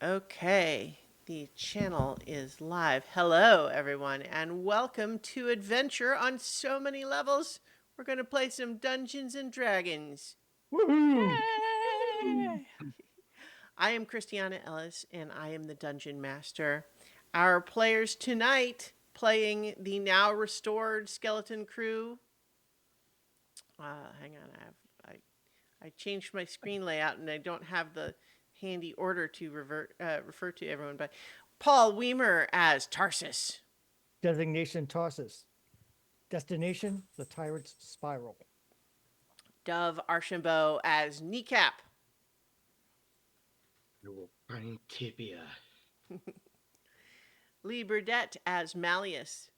Okay, the channel is live. Hello, everyone, and welcome to Adventure on so many levels. We're going to play some Dungeons and Dragons. Woohoo! Yay! I am Christiana Ellis, and I am the Dungeon Master. Our players tonight playing the now restored Skeleton Crew. Hang on, I changed my screen layout, and I don't have the handy order to refer to everyone by. Paul Weimer as Tarsus. Designation Tarsus. Destination, the Tyrant's Spiral. Dove Archambault as Kneecap. I will find tibia. Lee Burdett as Malleus.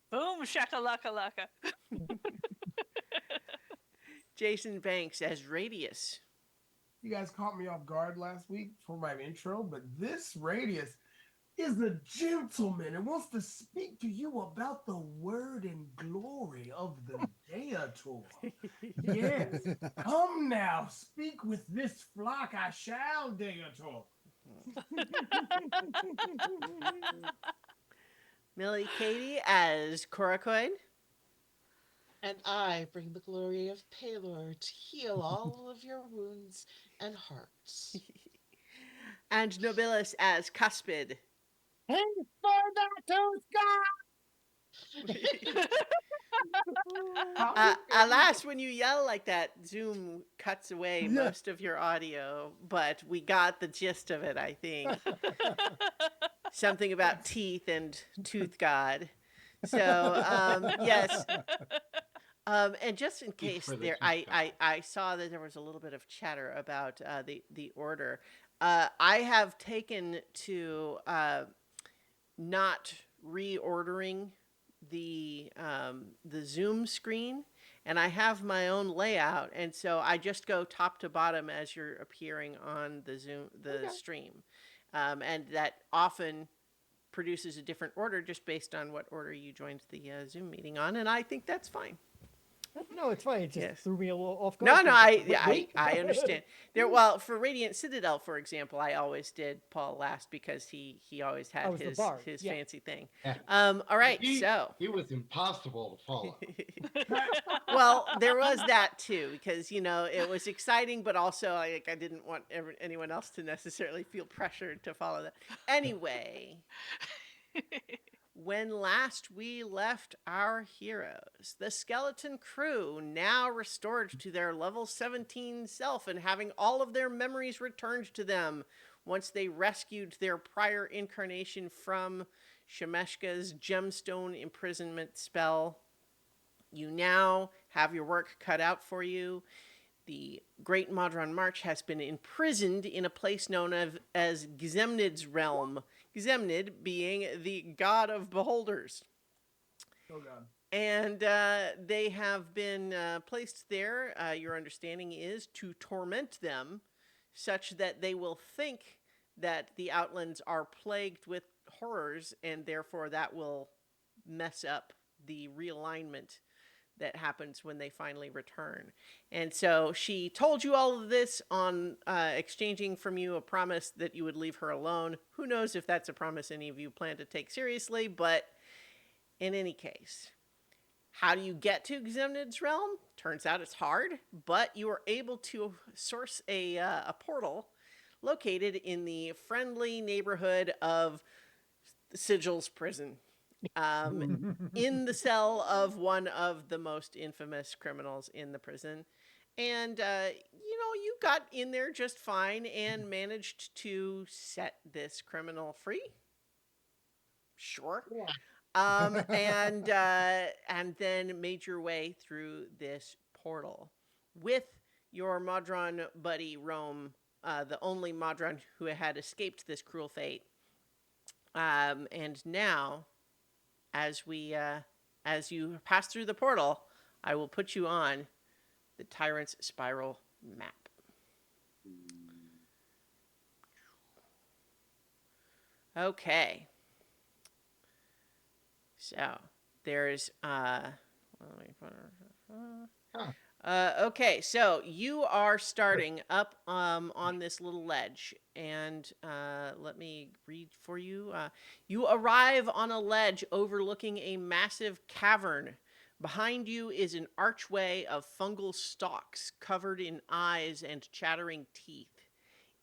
Boom shakalaka laka. Jason Banks as Radius. You guys caught me off guard last week for my intro, but this Radius is a gentleman and wants to speak to you about the word and glory of the Deator. Yes, come now, speak with this flock, I shall, Deator. Millie Katie as Coracoid. And I bring the glory of Palor to heal all of your wounds and hearts. And Nobilis as Cuspid. Hey, for the Alas, when you yell like that, Zoom cuts away Yeah. most of your audio, but we got the gist of it, I think. Something about teeth and tooth god. So, yes. And just in case for the there, tooth god. I saw that there was a little bit of chatter about the order. I have taken to not reordering the Zoom screen, and I have my own layout, and so I just go top to bottom as you're appearing on the stream, and that often produces a different order just based on what order you joined the Zoom meeting on, and I think that's fine. No, it's fine. It just Yes. threw me a little off No, guard. no, Wait. I understand. Well, for Radiant Citadel, for example, I always did Paul last because he always I had was the his bard, his yeah. fancy thing. Yeah. All right, He so was impossible to follow. well, there was that too because it was exciting, but also I didn't want anyone else to necessarily feel pressured to follow that. Anyway. When last we left our heroes, the Skeleton Crew, now restored to their level 17 self and having all of their memories returned to them once they rescued their prior incarnation from Shemeshka's gemstone imprisonment spell. You now have your work cut out for you. The Great Modron March has been imprisoned in a place known as Gzemnid's realm. Gzemnid being the god of beholders. Oh, God. And they have been placed there, your understanding is, to torment them such that they will think that the Outlands are plagued with horrors, and therefore that will mess up the realignment that happens when they finally return. And so she told you all of this on exchanging from you a promise that you would leave her alone. Who knows if that's a promise any of you plan to take seriously, but in any case, how do you get to Xemnid's realm? Turns out it's hard, but you are able to source a portal located in the friendly neighborhood of Sigil's prison. In the cell of one of the most infamous criminals in the prison. And, you got in there just fine and managed to set this criminal free. Sure. Yeah. And then made your way through this portal with your Modron buddy, Rome, the only Modron who had escaped this cruel fate. And now, as you pass through the portal, I will put you on the Tyrant's Spiral map. Okay. So there's Okay, so you are starting up on this little ledge, and let me read for you. You arrive on a ledge overlooking a massive cavern. Behind you is an archway of fungal stalks covered in eyes and chattering teeth.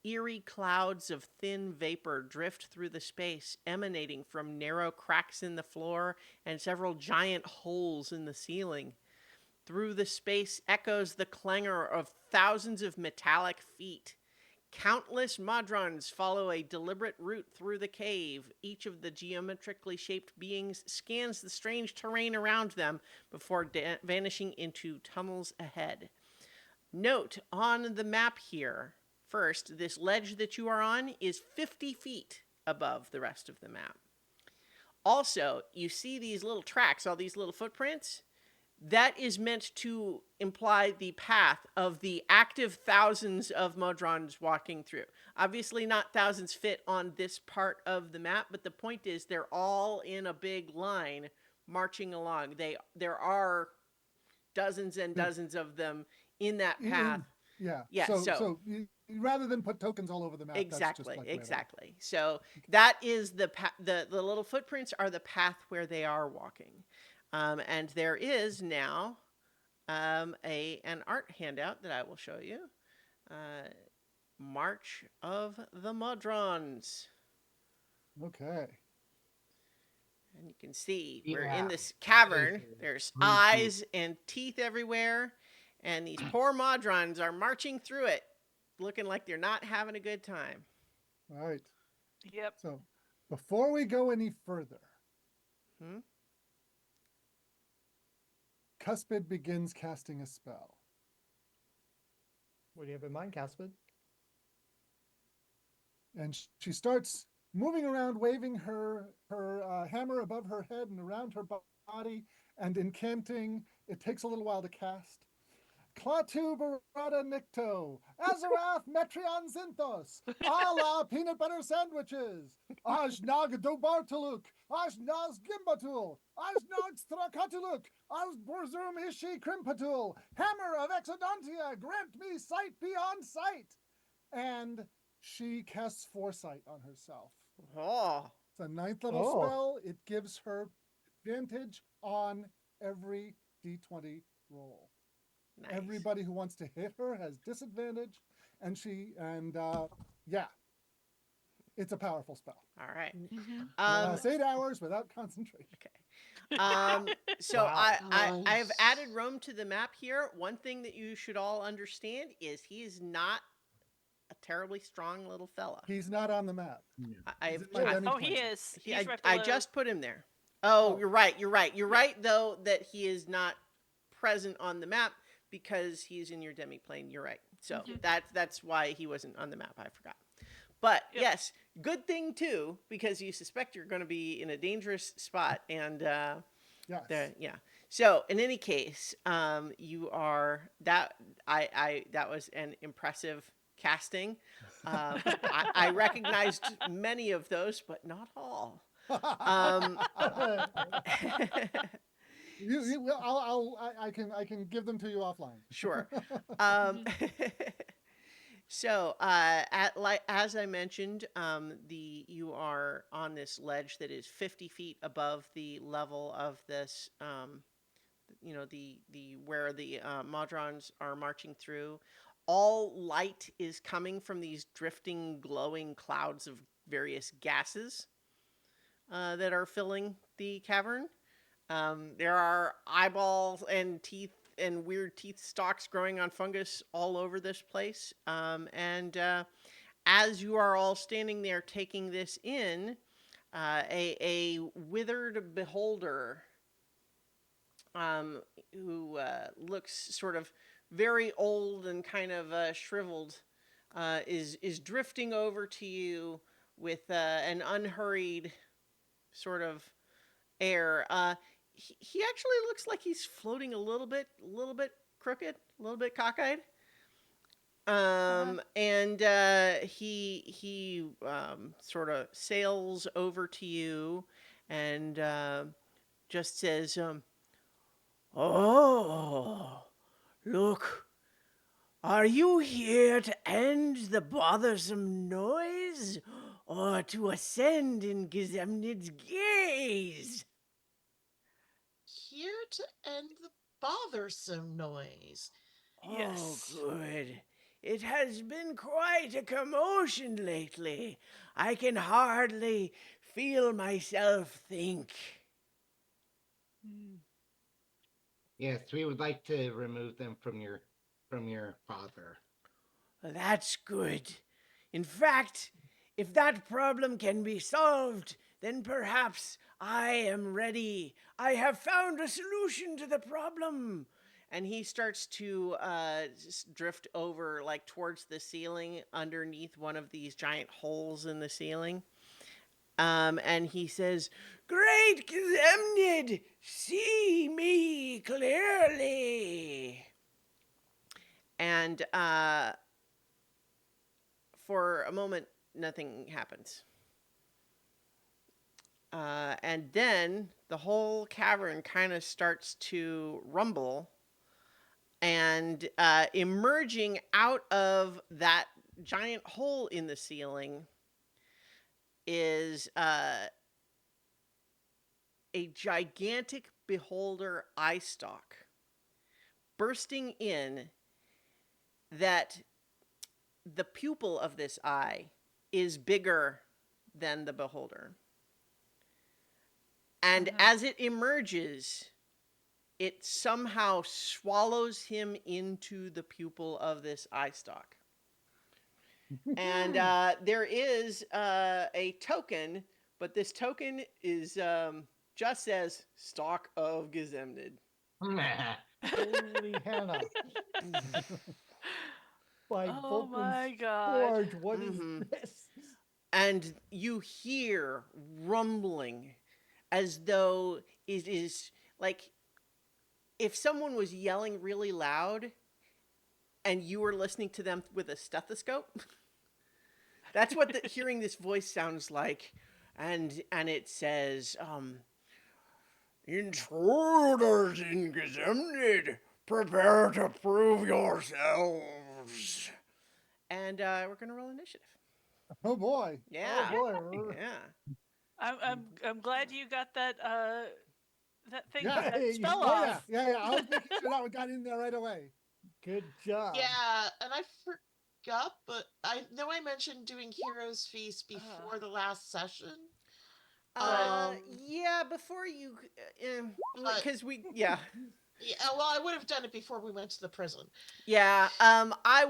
Eerie clouds of thin vapor drift through the space, emanating from narrow cracks in the floor and several giant holes in the ceiling. Through the space echoes the clangor of thousands of metallic feet. Countless Modrons follow a deliberate route through the cave. Each of the geometrically shaped beings scans the strange terrain around them before vanishing into tunnels ahead. Note on the map here, first, this ledge that you are on is 50 feet above the rest of the map. Also, you see these little tracks, all these little footprints? That is meant to imply the path of the active thousands of Modrons walking through. Obviously, not thousands fit on this part of the map, but the point is they're all in a big line marching along. There are dozens and dozens of them in that path. Yeah. Yeah, So rather than put tokens all over the map, that's just like exactly. So that is the little footprints are the path where they are walking. And there is now an art handout that I will show you. March of the Modrons. Okay. And you can see we're Yeah. in this cavern. There's eyes and teeth everywhere. And these poor Modrons are marching through it, looking like they're not having a good time. All right. Yep. So before we go any further, Cuspid begins casting a spell. What do you have in mind, Caspid? And she starts moving around, waving her hammer above her head and around her body and incanting. It takes a little while to cast. Klaatu Barada Nikto, Azarath Metrion Zinthos, Ala Peanut Butter Sandwiches, Ajnag Dobartaluk, Ajnaz Gimbatul, Ajnag Strakatuluk, Azborzum Ishi Krimpatul, Hammer of Exodontia, grant me sight beyond sight. And she casts Foresight on herself. Oh. It's a 9th level spell. It gives her advantage on every d20 roll. Nice. Everybody who wants to hit her has disadvantage, and yeah, it's a powerful spell. All right. Lasts 8 hours without concentration. Okay. So Wow. I've added Rome to the map here. One thing that you should all understand is he is not a terribly strong little fella. He's not on the map. He is. He's right I below. just put him there. Oh, you're right. You're right, though, that he is not present on the map because he's in your demiplane. You're right. So that's why he wasn't on the map. I forgot. But yes, good thing too, because you suspect you're going to be in a dangerous spot. And yes. So in any case, you are that was an impressive casting. I recognized many of those, but not all. I can give them to you offline. Sure. So, as I mentioned, you are on this ledge that is 50 feet above the level of this, the where the Modrons are marching through. All light is coming from these drifting, glowing clouds of various gases that are filling the cavern. There are eyeballs and teeth and weird teeth stalks growing on fungus all over this place. And as you are all standing there taking this in, a withered beholder who looks sort of very old and kind of shriveled is drifting over to you with an unhurried sort of air. He actually looks like he's floating a little bit crooked, a little bit cockeyed. And he sort of sails over to you and just says, "Oh, Look, are you here to end the bothersome noise, or to ascend in Gizemnid's gaze? Here to end the bothersome noise. Yes. Oh, good. It has been quite a commotion lately. I can hardly feel myself think. Yes, we would like to remove them from your father. That's good. In fact, if that problem can be solved, then perhaps I am ready. I have found a solution to the problem. And he starts to drift over, like towards the ceiling, underneath one of these giant holes in the ceiling. And he says, "Great Gizemnid, see me clearly." And for a moment, nothing happens. And then the whole cavern kind of starts to rumble, and emerging out of that giant hole in the ceiling is a gigantic beholder eye stalk bursting in, that the pupil of this eye is bigger than the beholder. And as it emerges, it somehow swallows him into the pupil of this eye stalk. And there is a token, but this token is just says Stalk of Gizemnid. Holy Hannah. By Oh Vulcan's my God. forge, what is this? And you hear rumbling as though it is like if someone was yelling really loud and you were listening to them with a stethoscope. That's what hearing this voice sounds like. And it says, "Intruders in Gizemnid, prepare to prove yourselves." And we're gonna roll initiative. Oh boy. Yeah. Oh boy. Yeah. I'm glad you got that that thing Yeah. that spell Oh off. yeah. I was making sure that one got in there right away. Good job. Yeah, and I forgot, but I know I mentioned doing Heroes Feast before the last session. Yeah, before you, because Yeah, well, I would have done it before we went to the prison. Yeah, I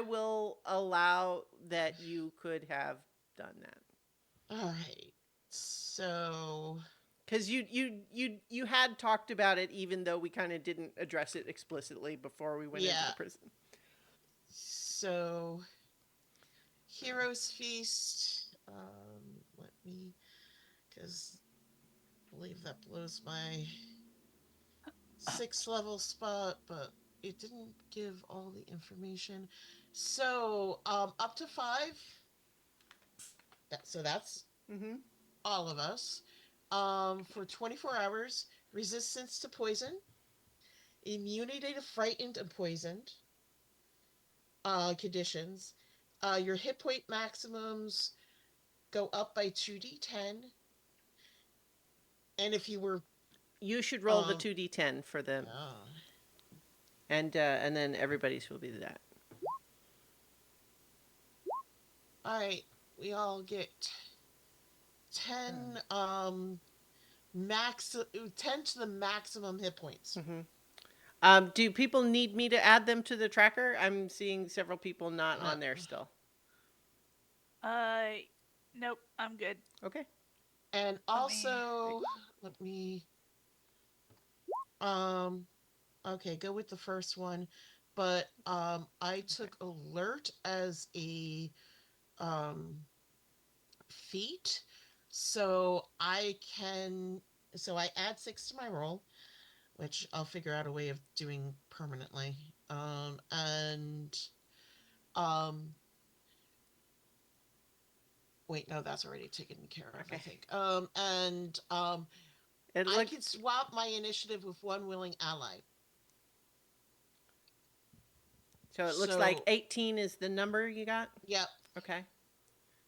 will allow that you could have done that. All right, so Because you had talked about it, even though we kind of didn't address it explicitly before we went into the prison. So, Heroes Feast. Let me, because I believe that blows my 6th level spot, but it didn't give all the information. So, up to 5. So that's all of us. For 24 hours, resistance to poison, immunity to frightened and poisoned conditions. Your hit point maximums go up by 2d10. And if you were... You should roll the 2d10 for them. And then everybody's will be that. Alright, we all get 10 10 to the maximum hit points. Do people need me to add them to the tracker? I'm seeing several people not on there still. Nope, I'm good. Okay. And also, let me okay, go with the first one. But I took alert as a feat, so I add 6 to my roll, which I'll figure out a way of doing permanently. Wait, no, that's already taken care of, I think. I can swap my initiative with one willing ally. So it looks like So- 18 is the number you got. Yep. Okay.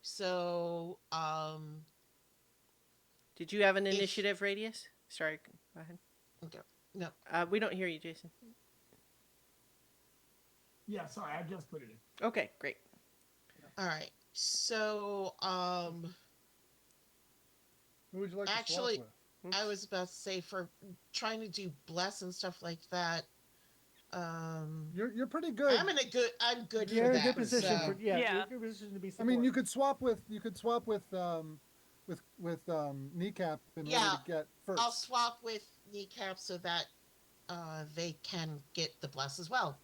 So, Did you have an If- initiative radius? Sorry. Go ahead. okay. No. We don't hear you, Jason. Yeah, sorry, I just put it in. Okay, great. All right. So, Who would you like Actually- to swap with? I was about to say for trying to do bless and stuff like that. You're pretty good. I'm good You're for in a that. good position so- for Yeah. you're in a good position to be I support. mean, you could swap with kneecap in order Yeah, to get first. I'll swap with kneecap so that they can get the bless as well.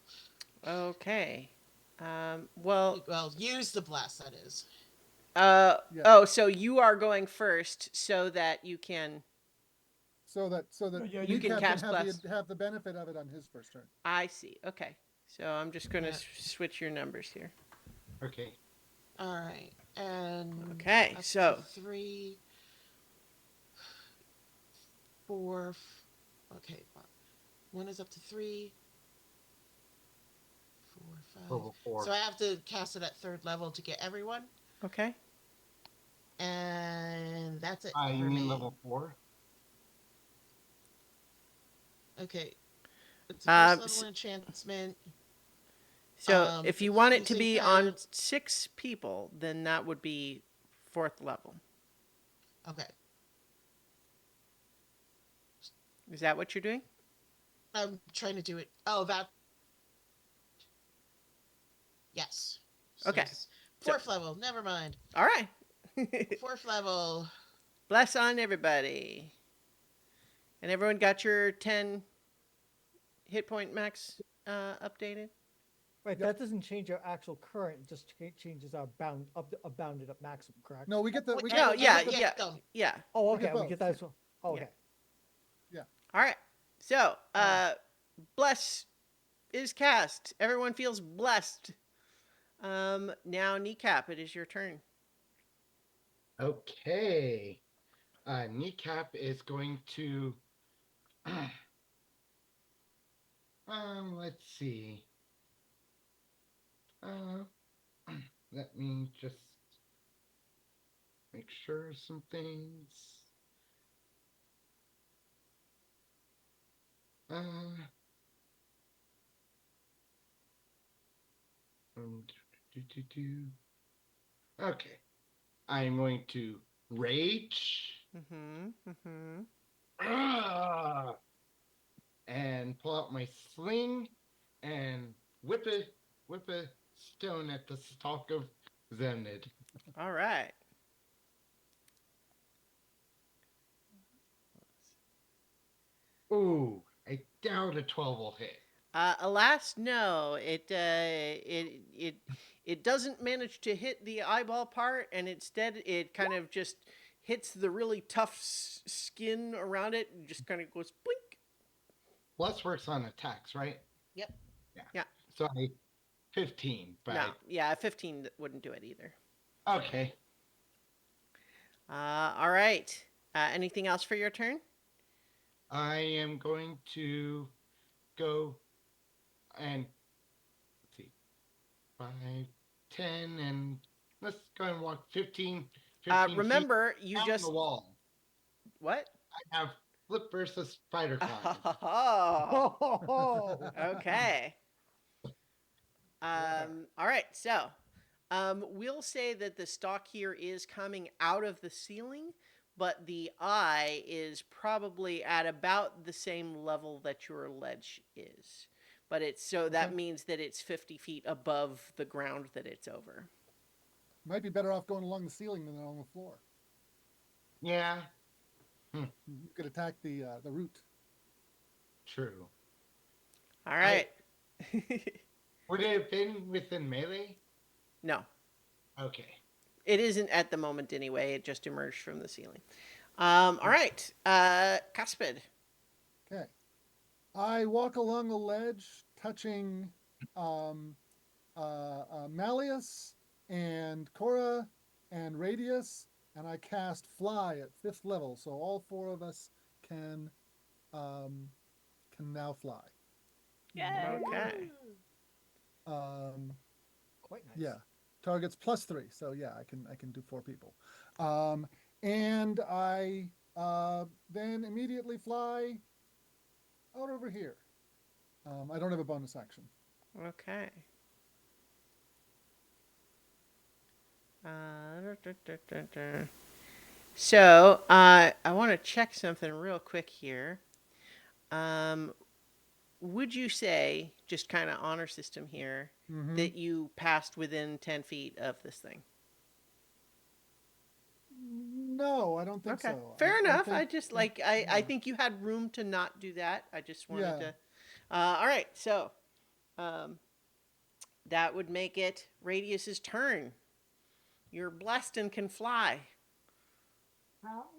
Okay. Well. Well, use the bless, that is. Yeah. Oh, so you are going first, so that you can. so that Yeah, you can kneecap cast have bless. have the benefit of it on his first turn. I see. Okay. So I'm just going to Yeah. switch your numbers here. Okay. All right, and Okay, up to so 3, 4. Okay, one is up to 3, 4, 5. Level 4. So I have to cast it at 3rd level to get everyone, okay. and that's it. You for mean me. level 4? Okay. It's a Uh, first level enchantment. So if you want it to using be on cards. 6 people, then that would be 4th level. Okay. Is that what you're doing? I'm trying to do it. Oh, that. Yes. Okay. it's 4th level. Never mind. All right. 4th level. Bless on everybody. And everyone got your 10 hit point max updated? Right, that doesn't change our actual current. It just changes our bounded up maximum. Correct. No, we get the we Which- get No, the- yeah, we get yeah. them. Yeah. Oh, we okay. get We both. get that as well. Oh, Yeah. okay. All right. So, bless is cast. Everyone feels blessed. Now kneecap, it is your turn. Okay. Kneecap is going to. Let's see. Let me just make sure some things. Okay. I'm going to rage. Mm-hmm. Mm-hmm. Ah! And pull out my sling and whip a stone at the stalk of Zemnid. All right. Ooh, I doubt a 12 will hit. Alas, no. It doesn't manage to hit the eyeball part, and instead it kind of just hits the really tough skin around it, and just kind of goes blink. Plus works on attacks, right? Yep. Yeah. So 15, but No, yeah, 15 wouldn't do it either. okay. All right. Anything else for your turn? I am going to go and let's see, 5, 10, and let's go and walk 15 Remember, feet you down just the wall. what? I have flip versus spider climb. Oh, Oh, okay. All right. So, we'll say that the stalk here is coming out of the ceiling, but the eye is probably at about the same level that your ledge is. But that Okay. means that it's 50 feet above the ground that it's over. Might be better off going along the ceiling than on the floor. Yeah, You could attack the root. true. All right. Would it have been within melee? No, Okay. it isn't at the moment anyway. It just emerged from the ceiling. All right. Caspid. Okay. I walk along the ledge, touching Malleus and Cora and Radius, and I cast Fly at 5th level, so all 4 of us can now fly. Yay. Okay. Quite nice. Yeah, targets +3. So yeah, I can do 4 people. And I then immediately fly out over here. I don't have a bonus action. Okay. So I want to check something real quick here. Would you say, just kind of honor system here, Mhm. that you passed within 10 feet of this thing? No, I don't think Okay, so. fair enough. I think, just I yeah. think you had room to not do that. I just wanted Yeah. to. All right, so that would make it Radius's turn. You're blessed and can fly. How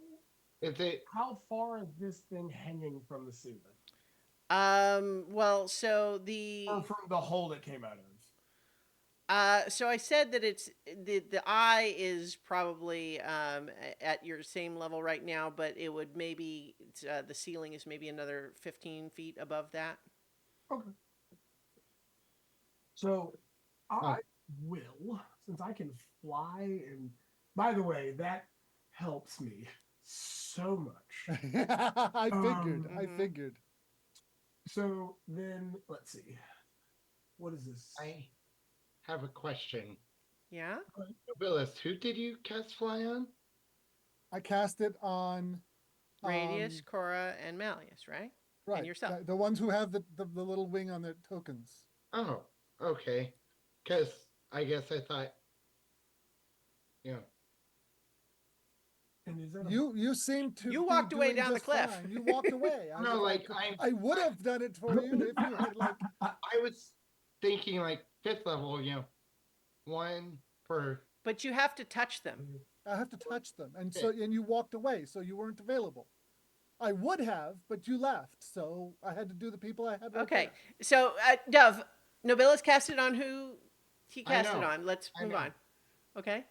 Is it how far is this thing hanging from the ceiling, Well, so the or from the hole it came out of? so I said that it's the eye is probably at your same level right now, but it would maybe the ceiling is maybe another 15 feet above that. Okay. So Oh. I will, since I can fly, and by the way, that helps me so much. I figured. I Mhm. figured. So then let's see. What is this? I have a question. Yeah. Willis, who did you cast fly on? I cast it on Radius, Cora, and Malleus, right? right And yourself. the ones who have the little wing on their tokens. Oh, okay. Because I guess I thought, you know, And is that a You seem to You be walked away doing down the just cliff. fine. You walked away. I no, was like I'm, I would have done it for you if you had like I was thinking like 5th level, one per. But you have to touch them. I have to touch them, and so and you walked away, so you weren't available. I would have, but you left, so I had to do the people I had right Okay. there. So, Dove, Nobilis cast it on who he I cast it know. on. Let's I move know. on. Okay.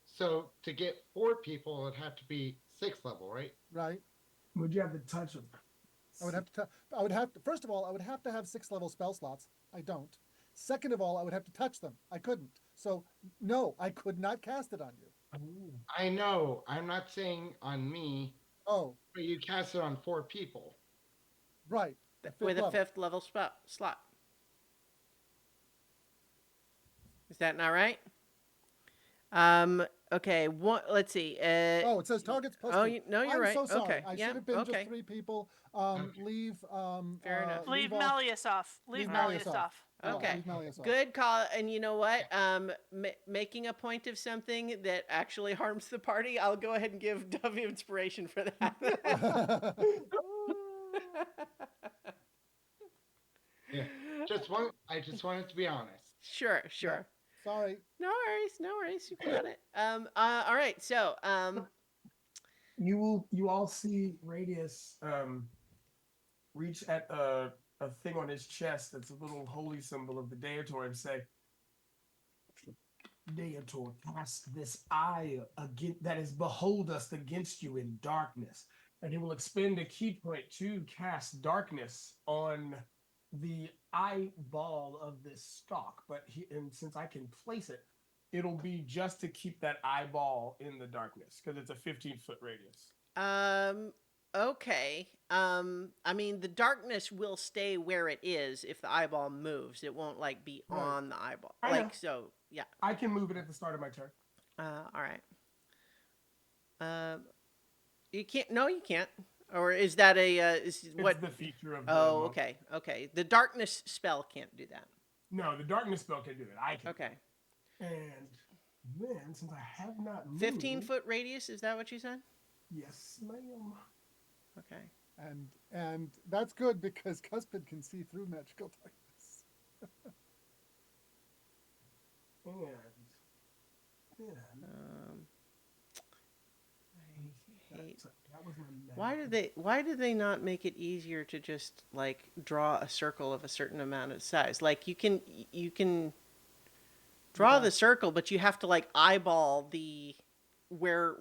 So to get 4 people, it'd have to be 6th level, right? Right? would you have to touch them? I would have to. I would have to. First of all, I would have to have 6th-level spell slots. I don't. Second of all, I would have to touch them. I couldn't. So no, I could not cast it on you. I know. I'm not saying on me, Oh, but you cast it on 4 people. right. The With a level. 5th level slot. Is that not right? Okay. Let's see. Oh, it says targets plus Oh, 3. no, you're I'm right. so sorry. Okay. I Yeah, should have been okay. just 3 people. Okay. Leave. Fair enough. Leave off- Malleus off. Leave Malleus off. Yeah, Okay. leave Malleus off. Good call. And you know what? Making a point of something that actually harms the party, I'll go ahead and give Dove inspiration for that. Yeah. I just wanted to be honest. Sure. Sorry. No worries. You got it. All right. So, You all see Radius reach at a thing on his chest that's a little holy symbol of the Deator and say, Deator, cast this eye again that is behold us against you in darkness. And he will expend a key point to cast darkness on the eyeball of this stalk. And since I can place it, it'll be just to keep that eyeball in the darkness because it's a 15-foot radius. okay. I mean, the darkness will stay where it is if the eyeball moves. It won't like be Right. on the eyeball. I know. Like so. Yeah. I can move it at the start of my turn. All right. You can't. No, you can't. Or is that a is It's what? the feature of the Oh, monk. okay. The darkness spell can't do that. No, the darkness spell can do it. I can. Okay. And then, since I have not moved, 15-foot radius. Is that what you said? Yes, ma'am. Okay. And that's good because Cuspid can see through magical darkness. And then I hate. that was my Why do they not make it easier to just like draw a circle of a certain amount of size? Like you can draw the circle, but you have to like eyeball the where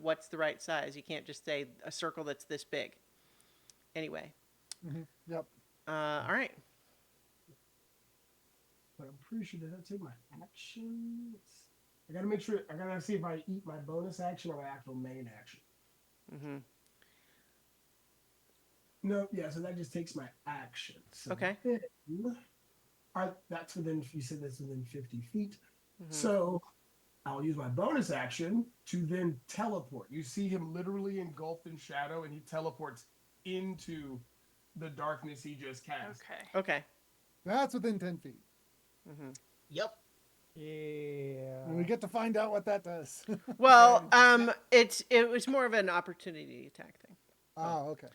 what's the right size. You can't just say a circle that's this big. Anyway, Yep. all right. but I'm pretty sure did I take my action? I gotta make sure. I gotta see if I eat my bonus action or my actual main action. Mm-hmm. No, yeah. So that just takes my action. So Okay. then, that's within. You said that's within 50 feet. Mm-hmm. So I'll use my bonus action to then teleport. You see him literally engulfed in shadow, and he teleports into the darkness he just cast. Okay. Okay. That's within 10 feet. Mm-hmm. Yep. Yeah. And we get to find out what that does. Well, it was more of an opportunity attack thing. Oh, okay.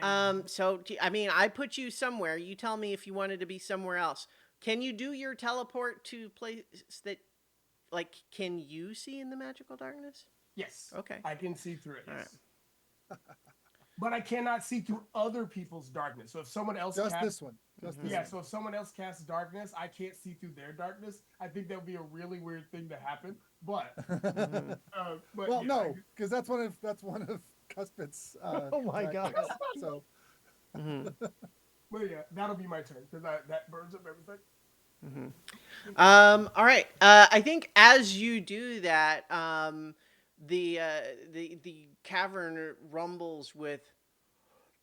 And So I mean, I put you somewhere. You tell me if you wanted to be somewhere else. Can you do your teleport to place that, like, can you see in the magical darkness? yes, Okay. I can see through it. All Yes. But I cannot see through other people's darkness. So if someone else Just casts, this one. Just this yeah. one. So if someone else casts darkness, I can't see through their darkness. I think that would be a really weird thing to happen. But, but Well, yeah, no, because that's one of Cuspid's. Oh my God. tactics. So Mm-hmm. But yeah, that'll be my turn because that burns up everything. Mm-hmm. All right. I think as you do that, the cavern rumbles with,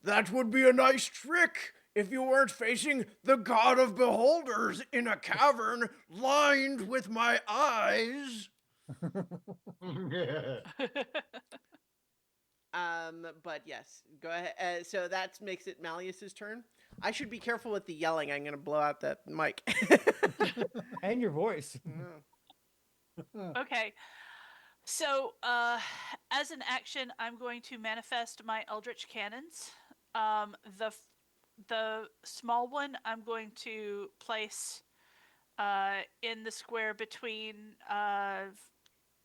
"That would be a nice trick if you weren't facing the god of beholders in a cavern lined with my eyes." But yes, go ahead. So that makes it Malleus's turn. I should be careful with the yelling. I'm gonna blow out that mic. And your voice. Okay. So, as an action, I'm going to manifest my Eldritch Cannons. The small one I'm going to place in the square between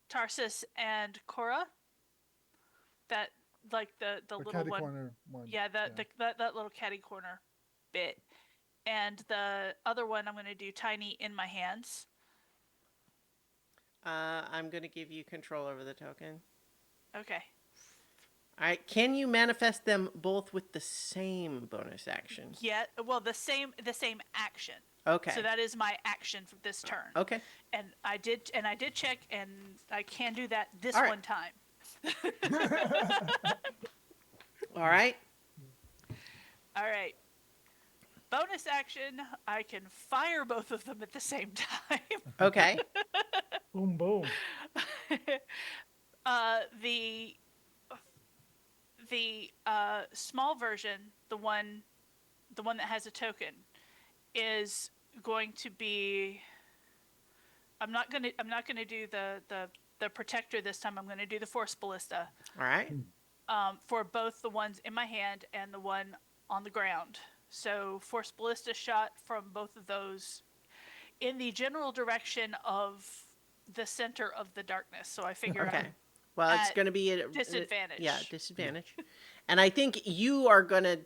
Tarsus and Cora. That, like, the the little catty one. corner one. Yeah, that little catty corner bit. And the other one I'm going to do tiny in my hands. I'm gonna give you control over the token. Okay. All right. Can you manifest them both with the same bonus action? Yeah, well, the same action. Okay. So that is my action for this turn. Okay. And I did check, and I can do that this All right. one time. All right. All right. Bonus action, I can fire both of them at the same time. Okay. Boom, boom. The small version, the one that has a token, is going to be. I'm not gonna do the protector this time. I'm gonna do the force ballista. All right. For both the ones in my hand and the one on the ground. So force ballista shot from both of those in the general direction of the center of the darkness. So I figure Okay. Well, it's at going to be a disadvantage. Yeah, disadvantage. And I think you are going to.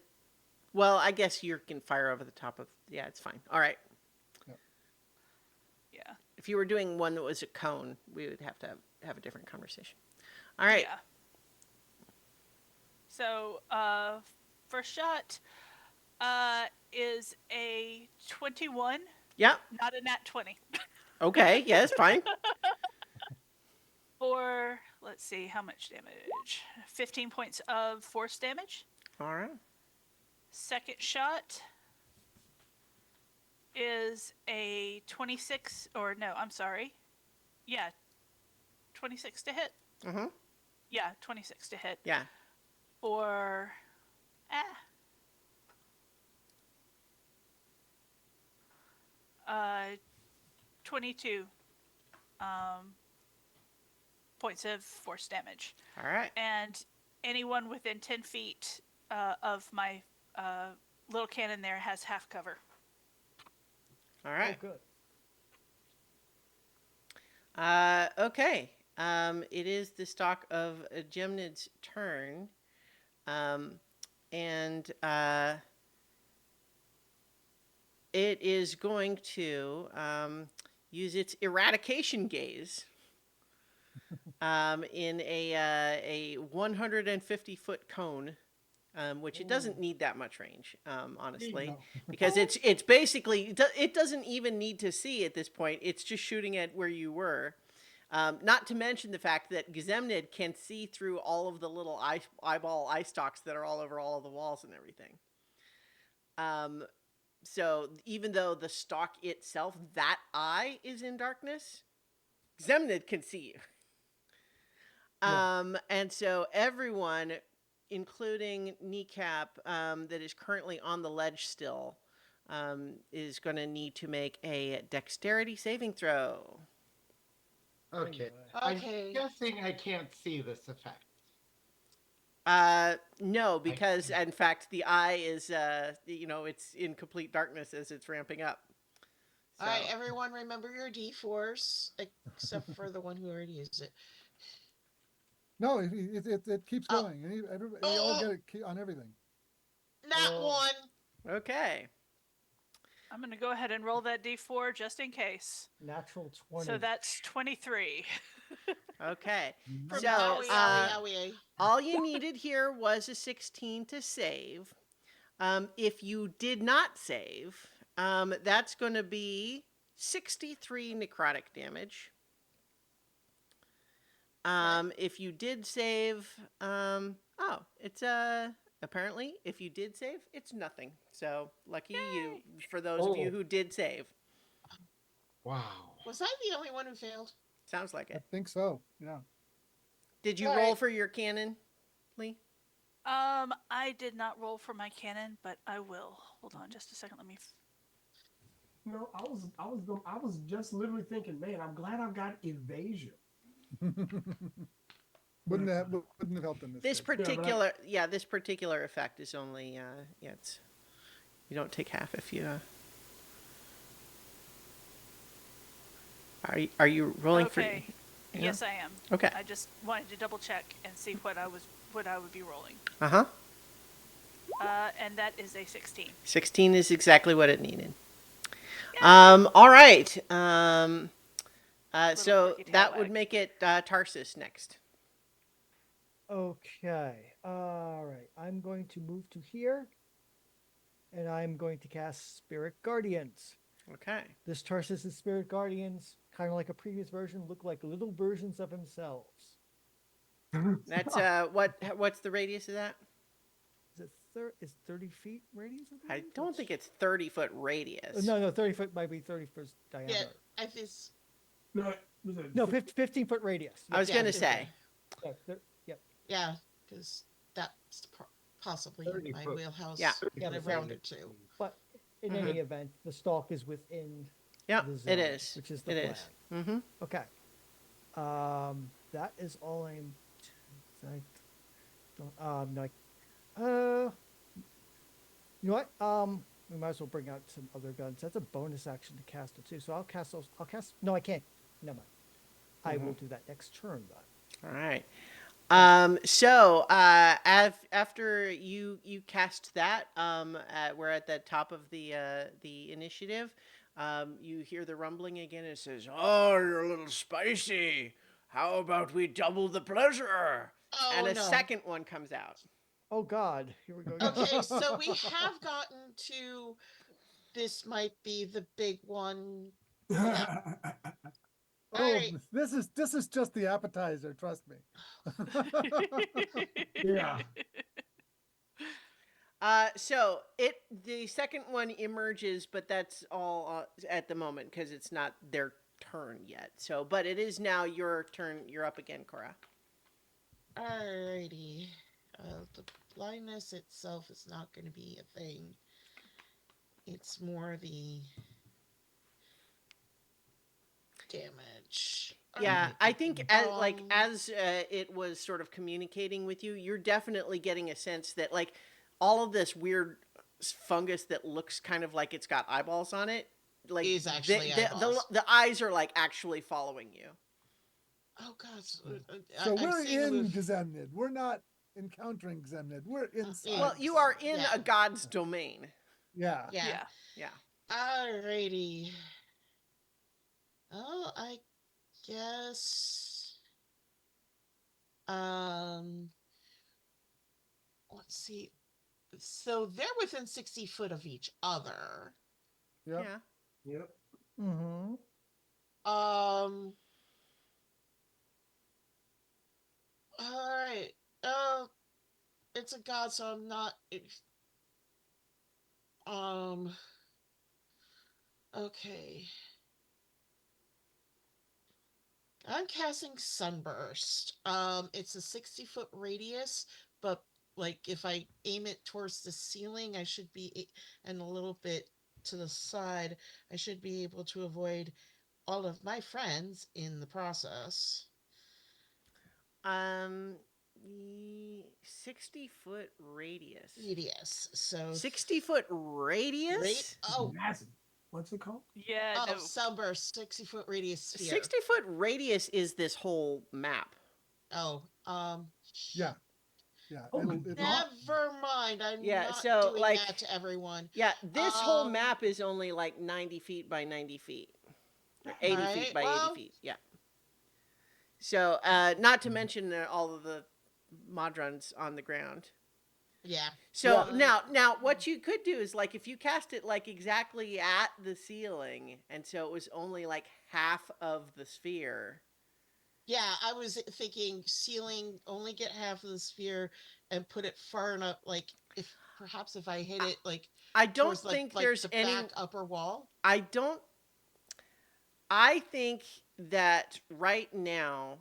Well, I guess you can fire over the top of. Yeah, it's fine. All right. Yeah. If you were doing one that was a cone, we would have to have a different conversation. All right. Yeah. So, first shot is a 21, Yep. not a nat 20. Okay. Yeah, it's fine. For, let's see, how much damage? 15 points of force damage. All right. Second shot is a 26, or no, I'm sorry. Yeah, 26 to hit. Mm-hmm. Yeah, 26 to hit. Yeah. For 22 points of force damage. All right. And anyone within 10 feet of my little cannon there has half cover. All right. Oh, good. Okay. It is the stock of Gemnid's turn. And it is going to use its eradication gaze in a 150-foot cone which it doesn't need that much range, honestly, No. because it's basically it doesn't even need to see at this point. It's just shooting at where you were. Not to mention the fact that Gizemnid can see through all of the little eyeball eye stalks that are all over all of the walls and everything. So even though the stalk itself, that eye is in darkness, Gizemnid can see you. And so everyone, including Kneecap, that is currently on the ledge still, is going to need to make a dexterity saving throw. Okay. Okay. I'm guessing I can't see this effect. No, because in fact the eye is, it's in complete darkness as it's ramping up. All right, everyone, remember your D4s, except for the one who already used it. No, it keeps Oh. going. We all get it on everything. Not one. Okay. I'm going to go ahead and roll that d4 just in case. Natural 20. So that's 23. Okay. For So, Owie. all you needed here was a 16 to save. If you did not save, that's going to be 63 necrotic damage. If you did save, it's apparently if you did save, it's nothing. So lucky you for those of you who did save. Wow. Was I the only one who failed? Sounds like I it. think so. Yeah. Did you All roll right. for your cannon, Lee? I did not roll for my cannon, but I will. Hold on just a second. Let me. No, I was just literally thinking, man, I'm glad I've got evasion. Wouldn't have helped in this. This case. particular, this particular effect is only, it's you don't take half if you. Are you rolling Okay. for? Yes, I am. Okay. I just wanted to double check and see what I would be rolling. Uh-huh. And that is a 16. 16 is exactly what it needed. All right. So quirky tail that would wag. make it Tarsus next. Okay. All right. I'm going to move to here. And I'm going to cast Spirit Guardians. Okay. This Tarsus' Spirit Guardians, kind of like a previous version, look like little versions of themselves. That's what's the radius of that? Is 30 feet radius? I don't think it's 30-foot radius. No, 30 foot might be 30 foot diameter. Yeah, I just. No, was it No, 15 foot radius. I was Yeah, gonna it's say. Yep. Yeah, because that's possibly in 30 my foot. wheelhouse. Yeah. Yeah, I but rounded to. But in any event, the stalk is within Yeah, the zone, it is. which is the It plan. is. Mm-hmm. Okay. That is all I'm. I don't. No. You know what? We might as well bring out some other guns. That's a bonus action to cast it too. So I'll cast those. No, I can't. Never mind. I will do that next turn then. All right. So after you cast that, we're at the top of the initiative. You hear the rumbling again. It says, "Oh, you're a little spicy. How about we double the pleasure?" Oh, And a no. second one comes out. Oh God, here we go. Okay, so we have gotten to. This might be the big one. Yeah. Oh, Alright. this is just the appetizer. Trust me. Yeah. So the second one emerges, but that's all at the moment because it's not their turn yet. So, but it is now your turn. You're up again, Cora. Alrighty. The blindness itself is not going to be a thing. It's more the damage. Yeah, Alright. I think as it was sort of communicating with you, you're definitely getting a sense that like all of this weird fungus that looks kind of like it's got eyeballs on it, like Is actually eyeballs. the eyes are like actually following you. Oh God! So I'm we're seeing in with- Gizemnid. We're not encountering Gizemnid. We're inside. yeah. Well, you are in Yeah. a god's domain. Yeah. Yeah. Yeah. Alrighty. Oh, I guess. Let's see. So they're within 60 foot of each other. Yep. Yeah. Yep. Mm-hmm. Um. All right. It's a god, so I'm not. Um. Okay. I'm casting Sunburst. It's a 60-foot radius, but like if I aim it towards the ceiling, I should be, and a little bit to the side, I should be able to avoid all of my friends in the process. Um, 60-foot radius. Radius. So 60-foot rate. radius? Oh, Massive. What's it called? Yeah, oh, no. Sunburst, 60-foot radius sphere. 60-foot radius is this whole map. Oh, Yeah. Yeah. Oh, It'll, good it'll, God. never mind. I'm Yeah, not so, doing like, that to everyone. Yeah, this whole Um, map is only like 90 feet by 90 feet. Or All 80 right, feet by 80 well- feet. Yeah. So, not to mention all of the modrons on the ground. Yeah. So Yeah. now what you could do is like if you cast it like exactly at the ceiling, and so it was only like half of the sphere. Yeah, I was thinking ceiling, only get half of the sphere and put it far enough, like if I hit it like I don't towards think like there's the any. back upper wall. I don't. I think that right now,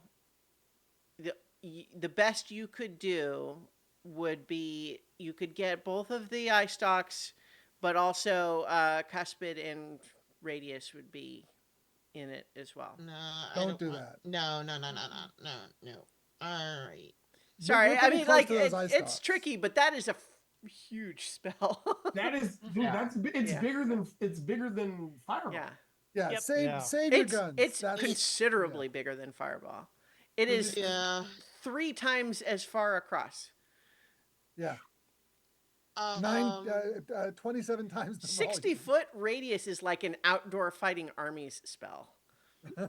the best you could do would be you could get both of the eye stalks, but also cuspid and radius would be in it as well. No, I Don't don't do want, that. No. All right. Sorry, we're I pretty mean close like to those eye it's stalks. tricky, but that is a huge spell. That is, dude. Yeah. It's Yeah. bigger than Fireball. Yeah, Yeah. Yep. Save Yeah. save your it's guns. it's That's considerably bigger than Fireball. It Is is it- Yeah. 3 times as far across. yeah. Um, 27 times the 60-foot radius is like an outdoor fighting armies spell.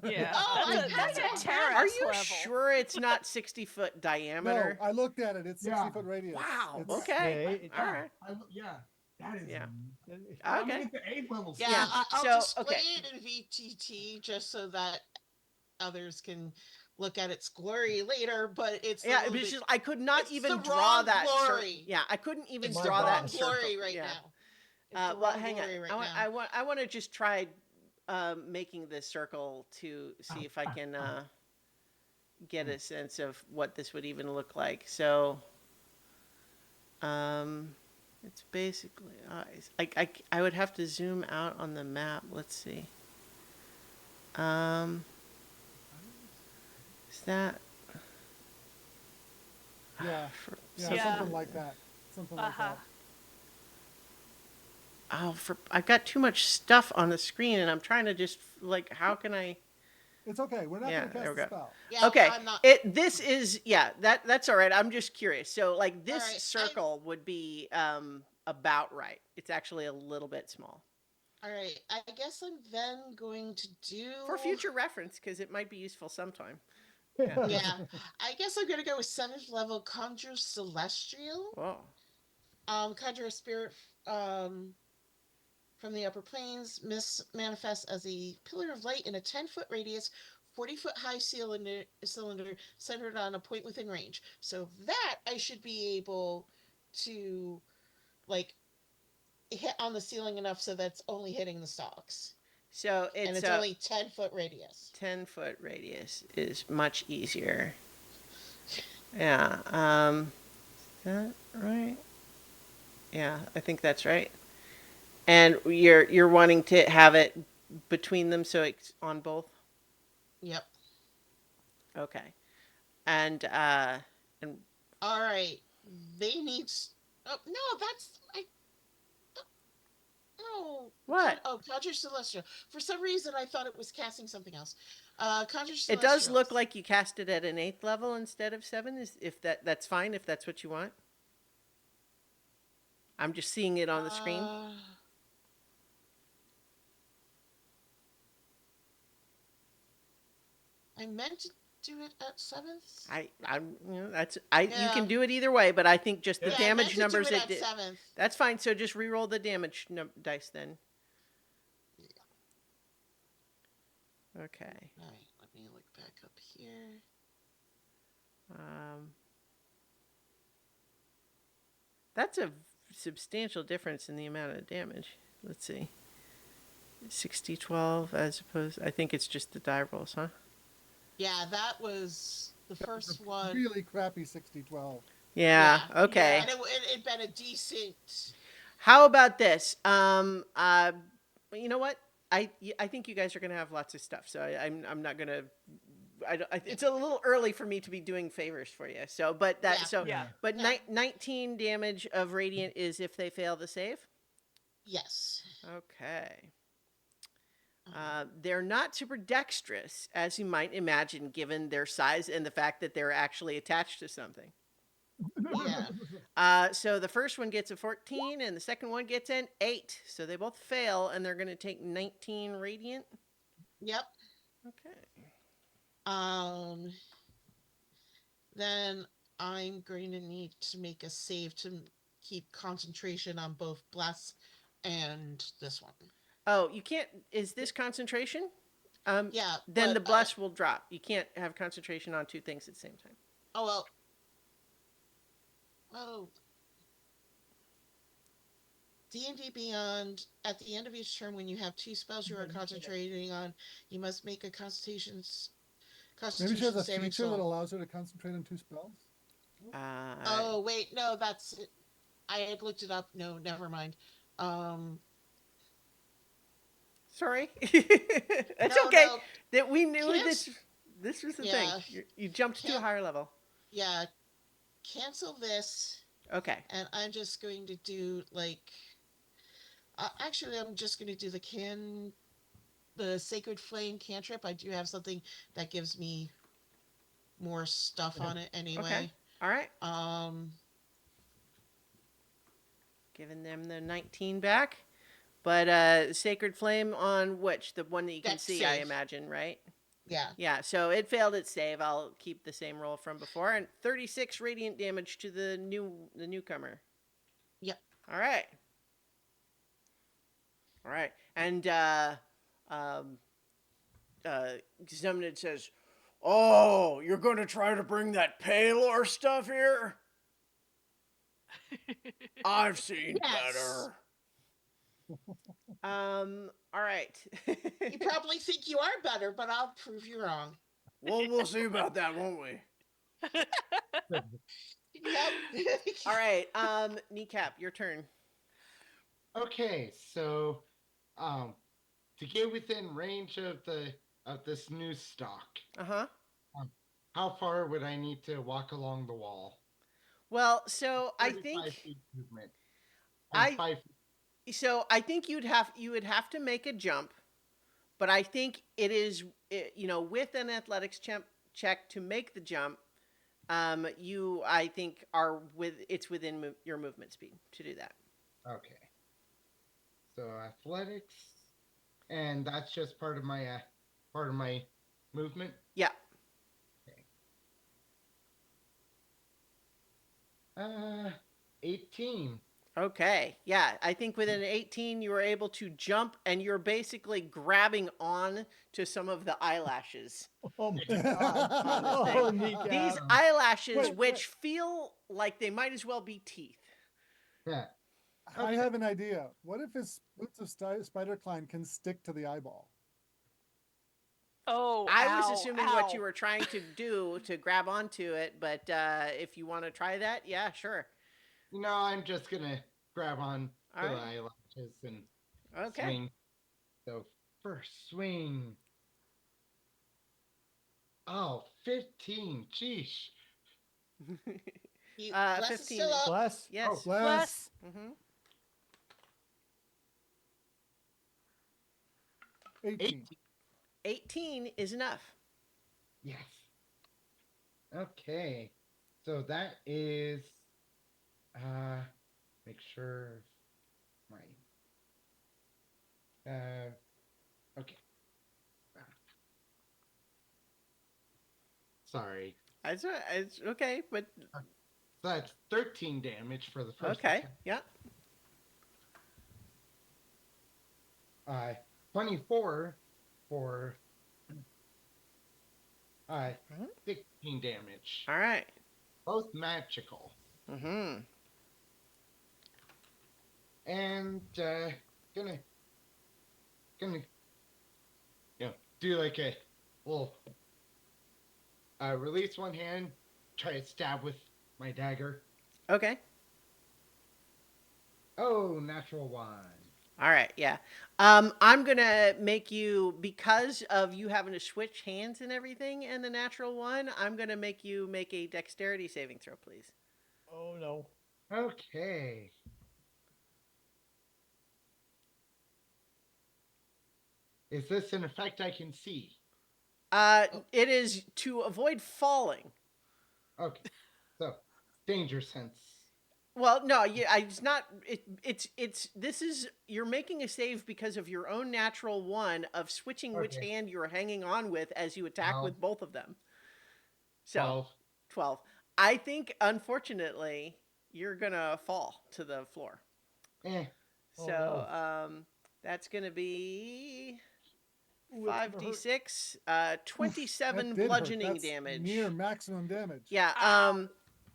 Yeah, Oh, I that's guess a it's terrace Are you level. sure it's not 60-foot No, diameter? I looked at it. It's 60 Yeah. foot radius. Wow. It's- Okay. All right. Yeah. That is. Yeah. I Okay. mean, it's the 8th level. yeah, Yeah, I'll so, display okay. it in VTT just so that others can look at its glory later. But it's a Yeah, little it's bit- just I could not it's even the draw wrong that glory. Yeah, I couldn't even it's My the draw wrong that God. glory circle. right Yeah. now. It's the Well, wrong hang on. glory right I want, now. I want I want to just try making this circle to see if I can get a sense of what this would even look like. So, it's basically eyes. I would have to zoom out on the map. Let's see. Is that? Yeah. For, Yeah, Yeah. something like that. Something like Uh-huh. that. I've got too much stuff on the screen, and I'm trying to just like, how can I? It's okay. We're not Yeah, going to there cast we the go. spell. Yeah, Okay, I'm not. this is that's all right. I'm just curious. So like this All right, circle would be about right. It's actually a little bit small All right, I guess I'm then going to do for future reference because it might be useful sometime. Yeah. Yeah, I guess I'm gonna go with 7th level Conjure Celestial. Whoa. Conjure a spirit from the upper planes. Manifests as a pillar of light in a 10-foot radius, 40-foot high cylinder centered on a point within range. So that I should be able to like hit on the ceiling enough so that's only hitting the stalks. So And it's it's only 10-foot radius. 10-foot radius is much easier. Yeah. Is that right? Yeah, I think that's right. And you're wanting to have it between them so it's on both? Yep. Okay. And All right. They need. Oh no, that's no. what? Oh, Conjure Celestial. For some reason, I thought it was casting something else. Conjure It Celestial. does look like you cast it at an 8th level instead of 7. If that's fine, if that's what you want. I'm just seeing it on the screen. I meant do it at 7th? You can Yeah. do it either way, but I think just the Yeah, I meant damage to do numbers it it at did. 7th. That's fine. So just re-roll the damage dice then. Okay. All right, let me look back up here. That's a substantial difference in the amount of damage. Let's see. 60-12 as opposed. I think it's just the die rolls, huh? Yeah, that was the That was first a one. really crappy 60-12. Yeah. Okay. And it'd been a decent. How about this? You know what? I think you guys are gonna have lots of stuff, so I'm not gonna. It's a little early for me to be doing favors for you. So, but that Yeah. so Yeah. but Yeah. 19 damage of radiant is if they fail the save. Yes. Okay. They're not super dexterous, as you might imagine, given their size and the fact that they're actually attached to something. Yeah. So the first one gets a 14 and the second one gets an 8. So they both fail and they're going to take 19 radiant. Yep. Okay. Then I'm going to need to make a save to keep concentration on both bless and this one. Oh, you can't. Is this concentration? Yeah. Then but the bless will drop. You can't have concentration on two things at the same time. Oh well. Oh. D&D Beyond, at the end of each turn, when you have two spells you are concentrating on, you must make a Constitution Maybe she has a saving feature that throw. allows her to concentrate on 2 spells. Oh wait, no, that's it. I had looked it up. No, never mind. Sorry. That's No, okay. no. That we knew Can't- this was the Yeah. thing. You jumped to a Can't- higher level. Yeah, cancel this, Okay. and I'm just going to do like. Actually, I'm just going to do the Sacred Flame cantrip. I do have something that gives me more stuff on it anyway. Okay. All right. Giving them the 19 back. But Sacred Flame on which? The one that you can Dex see, I save. imagine, right? Yeah. Yeah, so it failed its save. I'll keep the same roll from before. And 36 radiant damage to the newcomer. Yep. All right. All right. And Zemnid says, "Oh, you're going to try to bring that Palor stuff here? I've seen Yes. better." All right. You probably think you are better, but I'll prove you wrong. Well, we'll see about that, won't we? Yep. All right. Kneecap, your turn. Okay, so to get within range of this new stock, Uh-huh. how far would I need to walk along the wall? Well, so I 35 think feet movement. I- And 5 you would have to make a jump, but I think it is with an athletics check to make the jump. You I think it's within your movement speed to do that. Okay. So athletics, and that's just part of my movement. Yeah. Okay. 18. Okay. Yeah, I think within 18 you were able to jump, and you're basically grabbing on to some of the eyelashes. Oh my On god. the Oh, thing. kneecap. These eyelashes, Wait, which feel like they might as well be teeth. Yeah. I have an idea. What if his boots of spider climb can stick to the eyeball? Oh, I was ow, assuming ow. what you were trying to do to grab onto it, but if you want to try that, yeah, sure. No, I'm just gonna grab on All to the right. eyelashes and Okay. swing. So first swing. Oh, 15. Sheesh. Bless is 15. still up. Bless. Yes. Oh, bless. Bless. Mm-hmm. 18. 18 is enough. Yes. Okay. So that is make sure my okay. Sorry. It's okay, but So that's 13 damage for the first okay, attack. yeah. 24 for Mhm. 16 damage. All right. Both magical. Mm-hmm. And gonna gonna do like a little release one hand, try to stab with my dagger. Okay. Oh, natural one. All right, yeah. I'm gonna make you, because of you having to switch hands and everything, and the natural one. I'm gonna make you make a dexterity saving throw, please. Oh no. Okay. Is this an effect I can see? It is to avoid falling. Okay. So, danger sense. Well, no, it's not. It's. This is, you're making a save because of your own natural one of switching which Okay. hand you're hanging on with as you attack 12. with both of them. So 12. 12. I think, unfortunately, you're gonna fall to the floor. Eh. Oh, So no. that's gonna be Ooh, that's gonna hurt. 5d6, Oof, 27 that did hurt. bludgeoning That's damage. near maximum damage. Yeah. Ow.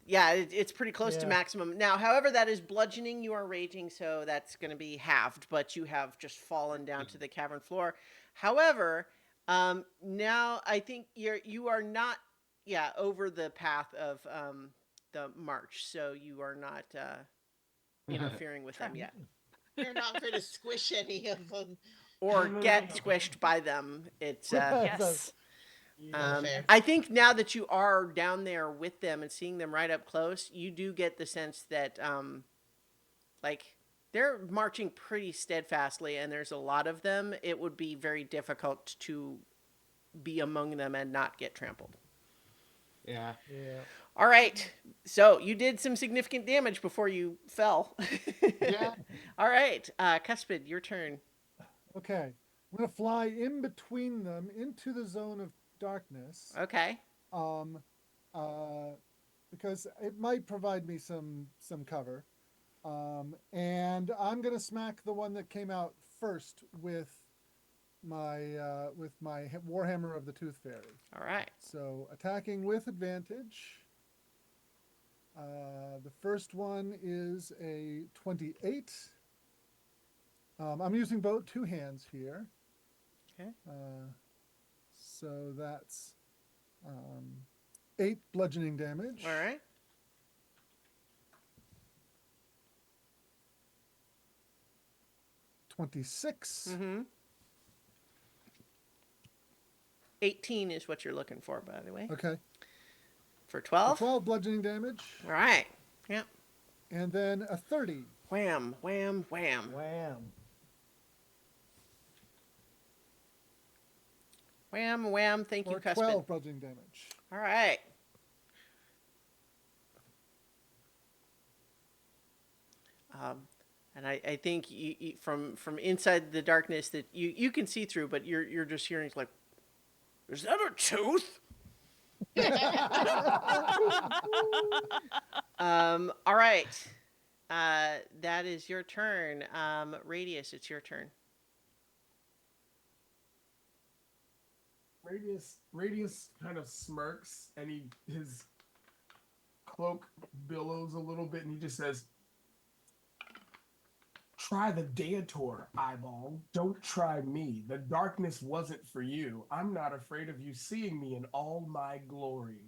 Yeah, it's pretty close to Yeah. maximum. Now, however, that is bludgeoning. You are raging, so that's going to be halved, but you have just fallen down to the cavern floor. However, now I think you are not, yeah, over the path of the march, so you are not interfering with them yet, You're not going to squish any of them. or No, no, get no. squished by them. It's Yes. Yeah, fair. I think now that you are down there with them and seeing them right up close, you do get the sense that, like, they're marching pretty steadfastly, and there's a lot of them. It would be very difficult to be among them and not get trampled. Yeah. Yeah. All right, so you did some significant damage before you fell. Yeah. All right, Cuspid, your turn. Okay. I'm going to fly in between them into the zone of darkness. Okay. Um, because it might provide me some cover. And I'm going to smack the one that came out first with my Warhammer of the Tooth Fairy. All right. So attacking with advantage. The first one is a 28. I'm using both two hands here. Okay. So that's 8 bludgeoning damage. All right. 26. Mm-hmm. 18 is what you're looking for, by the way. Okay. For So 12? 12 bludgeoning damage. All right. Yep. And then a 30. Wham, wham, wham. Wham. Wham, wham. Thank you, Or Cuspid. 12 bludgeoning damage. All right. And I think from inside the darkness that you can see through, but you're just hearing like, is that a tooth? All right. That is your turn. Radius, it's your turn. Radius kind of smirks, and his cloak billows a little bit, and he just says, "Try the Deator, eyeball. Don't try me. The darkness wasn't for you. I'm not afraid of you seeing me in all my glory."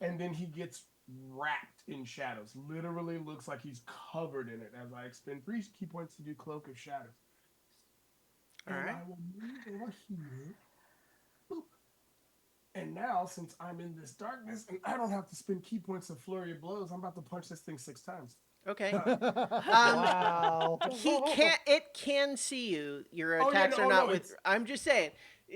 And then he gets wrapped in shadows. Literally looks like he's covered in it as I expend 3 key points to do Cloak of Shadows. All And right. I will move over here. Boop. And now, since I'm in this darkness and I don't have to spend key points of Flurry of Blows, I'm about to punch this thing 6 times. Okay. Wow. It can see you. Your Oh, yeah, attacks no, are not no, with. it's- I'm just saying.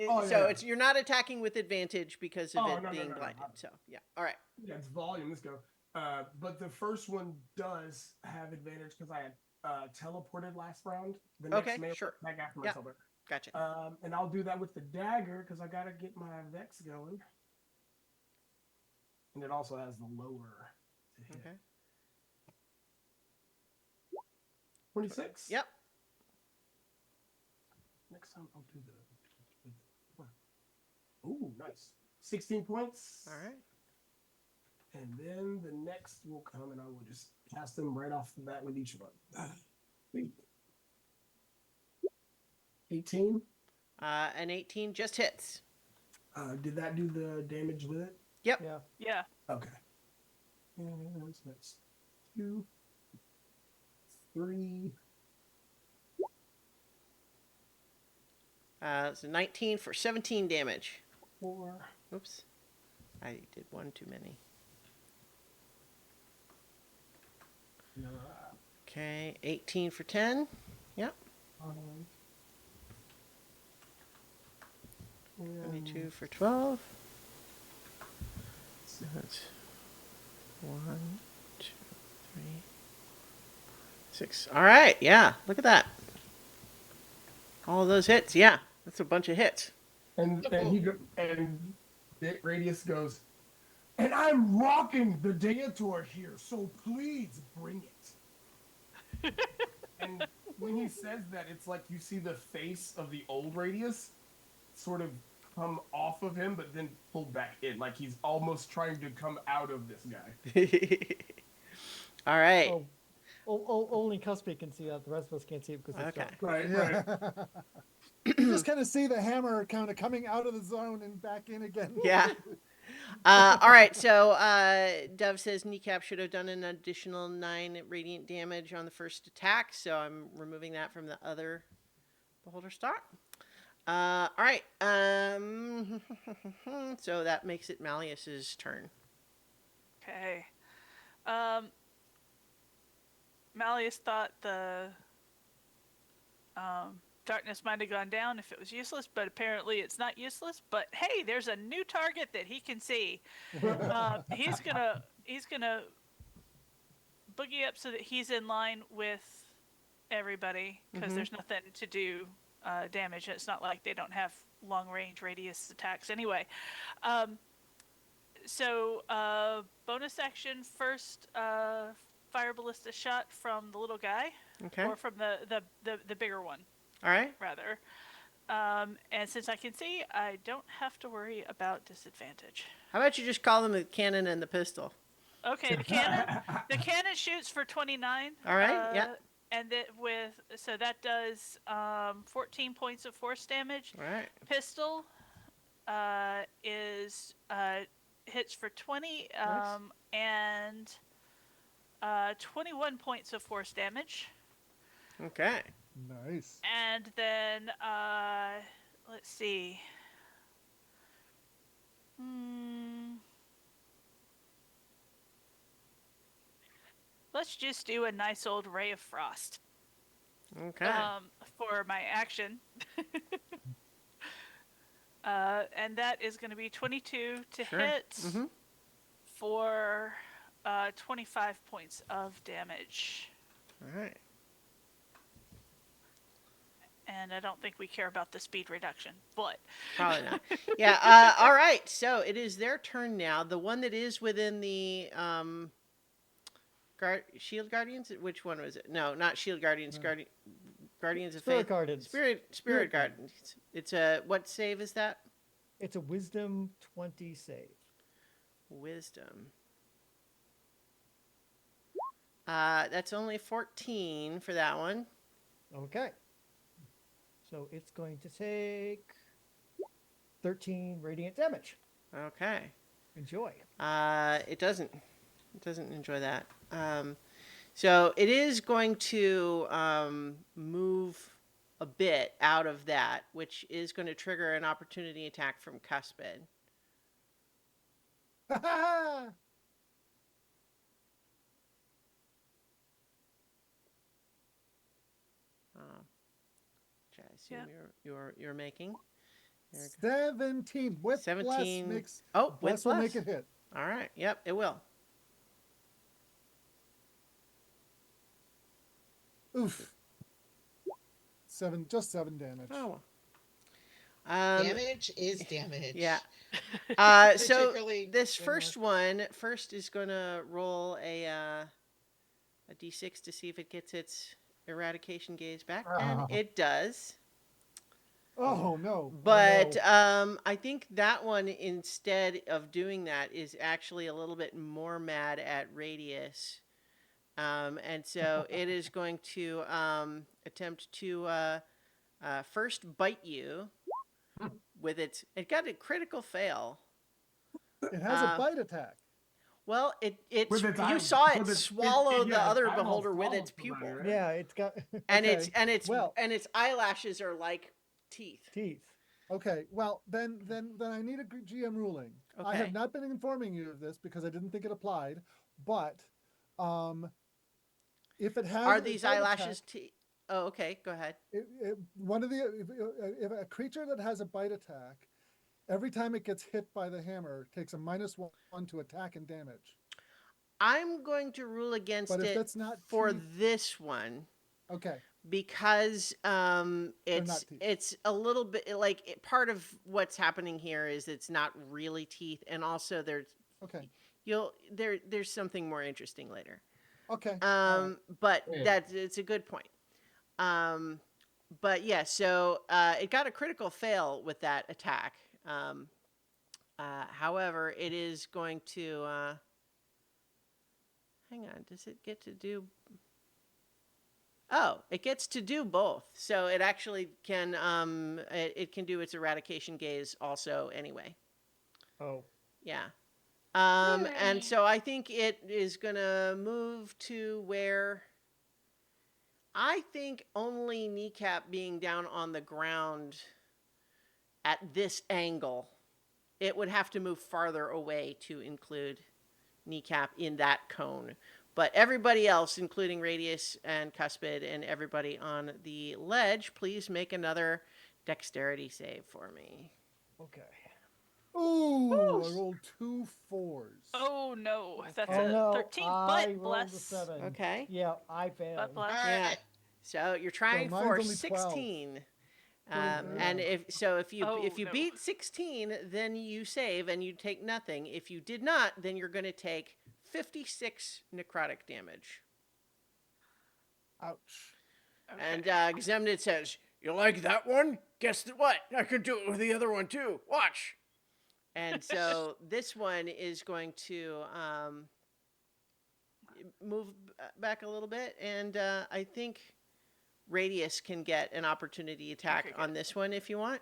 Oh, So yeah. you're not attacking with advantage because of Oh, it no, no, being no, no. blinded. So yeah. All right. Yeah, it's volume. Let's go. But the first one does have advantage because I had teleported last round. The next Okay, melee sure. attack after my Yeah. teleport. Gotcha. And I'll do that with the dagger because I gotta get my Vex going. And it also has the lower to hit. Okay. 26? Yep. Next time I'll do the. Ooh, nice. 16 points. All right. And then the next will come, and I will just cast them right off the bat with each one. 18. An 18 just hits. Did that do the damage with it? Yep. Yeah. Yeah. Okay. And that's 2, 3. It's a 19 for 17 damage. 4. Oops. I did one too many. Okay, 18 for 10. Yep. 22 for 12. That's 1, 2, 3, 6. All right, yeah, look at that. All of those hits, yeah, that's a bunch of hits. And Dick Radius goes, and I'm rocking the Deator here, so please bring it. And when he says that, it's like you see the face of the old Radius sort of come off of him, but then pulled back in, like he's almost trying to come out of this guy. All right. Only Cuspy can see that. The rest of us can't see it because it's Okay. dark. Right. You just kind of see the hammer kind of coming out of the zone and back in again. Yeah. All right, so Dove says Kneecap should have done an additional 9 radiant damage on the first attack, so I'm removing that from the other beholder stock. All right, so that makes it Malleus's turn. Okay. Malleus thought the darkness might have gone down if it was useless, but apparently it's not useless. But hey, there's a new target that he can see. He's gonna boogie up so that he's in line with everybody because there's nothing to do damage. It's not like they don't have long range radius attacks anyway. So bonus action first, fire ballista shot from the little guy, Okay. or from the bigger one, All right. rather. And since I can see, I don't have to worry about disadvantage. How about you just call them the cannon and the pistol? Okay, the cannon shoots for 29. All right, yeah. And so that does 14 points of force damage. All right. Pistol is hits for 20 Nice. and 21 points of force damage. Okay. Nice. And then let's see. Let's just do a nice old ray of frost. Okay. For my action. And that is going to be 22 to Sure. hit for 25 points of damage. All right. And I don't think we care about the speed reduction, but Probably not. Yeah. All right. So it is their turn now. The one that is within the Shield Guardians. Which one was it? No, not Shield Guardians. Guardians of Spirit Faith. Guardians. Spirit Guardians. It's a what save is that? It's a Wisdom 20 save. Wisdom. That's only 14 for that one. Okay. So it's going to take 13 radiant damage. Okay. Enjoy. It doesn't enjoy that. So it is going to move a bit out of that, which is going to trigger an opportunity attack from Cuspid. Which I assume you're making. 17 with 17. Bless makes. Oh, with Bless will Bless. make it hit. All right. Yep, it will. Oof. Just 7 damage. Oh. Damage is damage. Yeah. So Particularly this when we're- first is gonna roll a d6 to see if it gets its eradication gaze back, and Ah. it does. Oh no. But Oh, no. I think that one, instead of doing that, is actually a little bit more mad at Radius. And so it is going to attempt to first bite you with its. It got a critical fail. It has a Uh, bite attack. well, With its you eye- saw it with its- swallow the yeah, its other eyeballs beholder with swallowed its somebody, pupil, right? Yeah, it's got and Okay, well- and its eyelashes are like teeth. teeth. Okay, well then I need a GM ruling. I Okay. have not been informing you of this because I didn't think it applied, but if it has Are a these bite eyelashes attack, teeth? Oh, okay. Go ahead. one of the if a creature that has a bite attack, every time it gets hit by the hammer, takes a -1 to attack and damage. I'm going to rule against But if it that's not for teeth- this one Okay, because not teeth. it's a little bit like part of what's happening here is it's not really teeth, and also okay, there's something more interesting later. okay. all right. But Yeah. it's a good point. But yeah, so it got a critical fail with that attack. However, it is going to hang on. Does it get to do? Oh, it gets to do both. So it actually can it can do its eradication gaze also anyway. Oh, Yeah. And so I think it is gonna move to where I think only Kneecap being down on the ground at this angle, it would have to move farther away to include Kneecap in that cone. But everybody else, including Radius and Cuspid and everybody on the ledge, please make another dexterity save for me. okay. Ooh, I rolled 2 4s. Oh no, that's Oh a no, 13 I butt rolled a bless. 7. Okay. Yeah, I Butt failed. bless. All Yeah. right. So you're trying mine's for only 12. 16. Yeah. And if you Oh, no. beat 16, then you save and you take nothing. If you did not, then you're going to take 56 necrotic damage. Ouch. Okay. And Xemnid says, "You like that one? Guess what? I could do it with the other one too. Watch." And so this one is going to move back a little bit, and I think Radius can get an opportunity attack Okay, on this one if you want.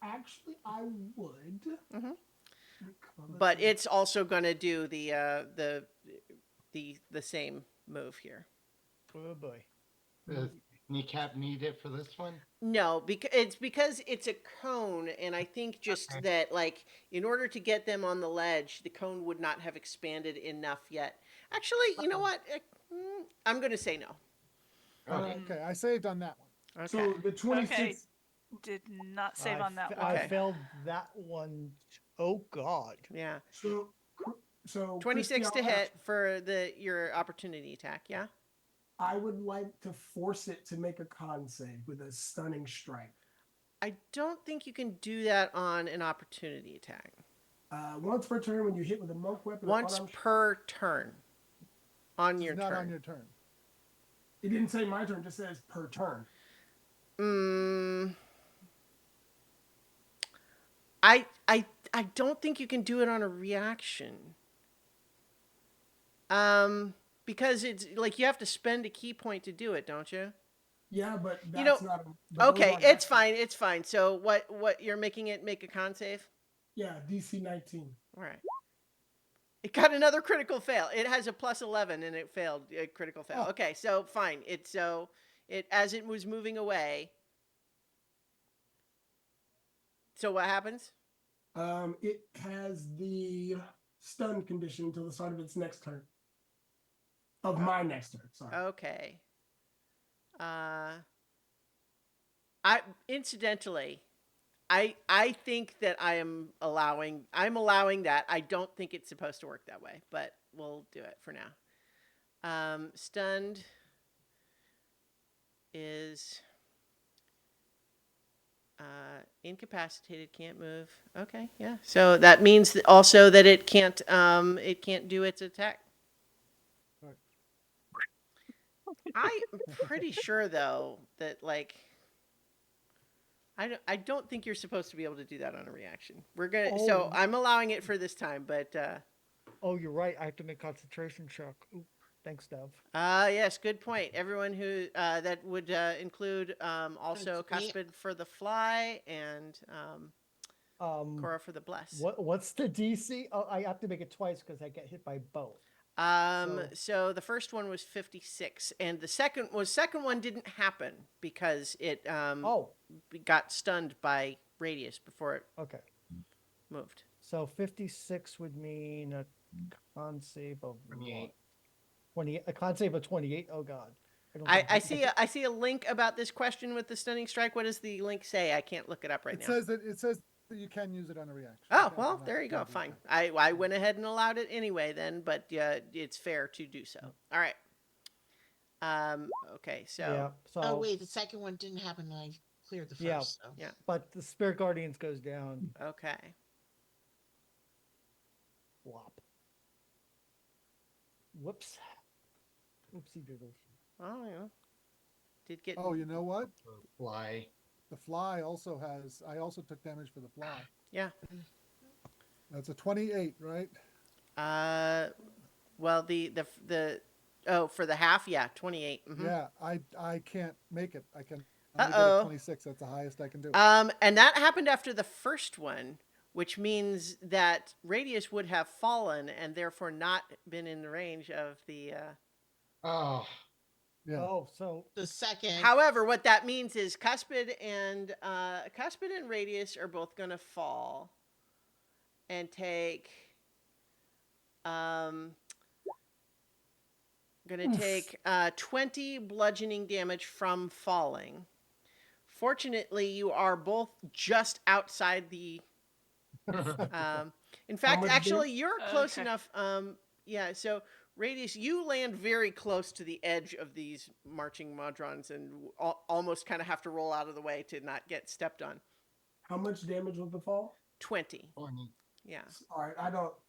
Actually, I would. Mhm. Because- But it's also going to do the same move here. Oh boy. Does Kneecap need it for this one? No, because it's a cone, and I think just Okay. that, like, in order to get them on the ledge, the cone would not have expanded enough yet. Actually, you know what? I'm going to say no. Okay. Okay, I saved on that one. Okay. So the 26. Okay. Did not save on that one. I Okay. failed that one. Oh God. Yeah. So 26 to Christy, I'll hit for your opportunity attack. Yeah. I would like to force it to make a con save with a stunning strike. I don't think you can do that on an opportunity attack. Once per turn, when you hit with a monk weapon. or Once unarmed- per turn. On It's your not turn. on your turn. It didn't say my turn; it just says per turn. I don't think you can do it on a reaction. Because it's like you have to spend a key point to do it, don't you? Yeah, but that's You know- not. but those Okay, aren't it's actions. fine. It's fine. So what you're making it make a con save? Yeah, DC 19. All right. It got another critical fail. It has a plus 11 and it failed a critical fail. Oh. Okay, so fine. It as it was moving away. So what happens? It has the stun condition until the start of its next turn. Of my next turn, sorry. Okay. I incidentally, I think that I'm allowing that. I don't think it's supposed to work that way, but we'll do it for now. Stunned is Incapacitated, can't move. Okay, yeah. So that means also that it can't do its attack. Right. I'm pretty sure though that like I don't think you're supposed to be able to do that on a reaction. We're gonna so Oh. I'm allowing it for this time, but Oh, you're right. I have to make concentration check. Oop. Thanks, Dev. yes, good point. Everyone who that would include also That's me. Cuspid for the fly and Um, Cora for the bless. what's the DC? Oh, I have to make it twice because I get hit by both. So the first one was 56, and the second one didn't happen because it Oh, got stunned by radius before it okay. moved. So 56 would mean a con save of 28. what? A con save of 28. Oh God. don't I, think I see I see a link about this question with the stunning strike. What does the link say? I can't look it up right It now. says that you can use it on a reaction. Oh, You can well, not there you go. not do Fine. that. I went ahead and allowed it anyway then, but it's fair to do so. All right. Okay, so Yeah. So. Oh wait, the second one didn't happen. I cleared the first. Yeah. So. yeah. But the Spirit Guardians goes down. Okay. Flop. Whoops. Oopsie doodles. Oh, yeah. Did get Oh, you know what? Fly. The fly also has. I also took damage for the fly. Yeah. That's a 28, right? Well, the for the half, yeah, 28. Mhm. Yeah, I can't make it. I can only get Uh-oh. a 26. That's the highest I can do. And that happened after the first one, which means that radius would have fallen and therefore not been in the range of the Oh, Yeah. Oh, so The second. However, what that means is Cuspid and Radius are both going to fall and take going to take 20 bludgeoning damage from falling. Fortunately, you are both just outside the in fact, much actually, you're close Okay. enough. Yeah, so Radius, you land very close to the edge of these marching Modrons and almost kind of have to roll out of the way to not get stepped on. How much damage was the fall? 20. 20. Yeah. All right,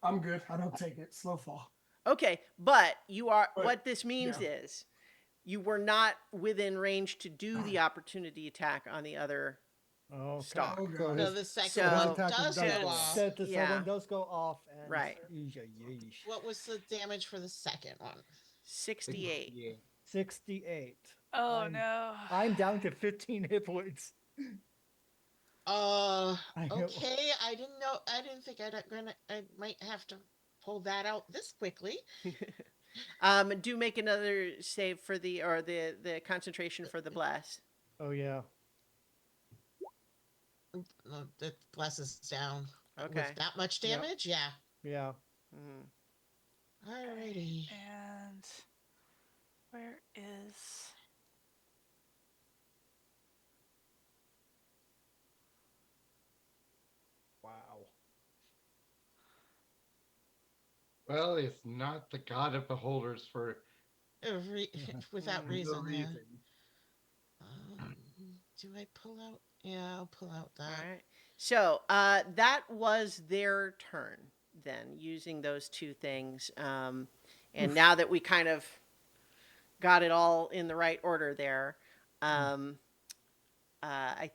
I'm good. I don't take it. Slow fall. Okay, but you are. But, what this means yeah. is, you were not within range to do the opportunity attack on the other stock. Oh, So God. No, his- the second So- one attack does does go go off. off. that the Yeah. one does go off and Right. yeesh. What was the damage for the second one? 68. Yeah. 68. Oh I'm, no. I'm down to 15 hit points. I know. Okay. I didn't know. I didn't think I might have to pull that out this quickly. Do make another save for the concentration for the blast. Oh yeah. The bless is down. Okay. With that much Yep. damage? Yeah. Yeah. Mhm. Alrighty. And where is Wow. Well, it's not the god of beholders for Without no reason. Yeah. reason. Do I pull out? Yeah, I'll pull out that. All right. So that was their turn then, using those two things. And now that we kind of got it all in the right order there, I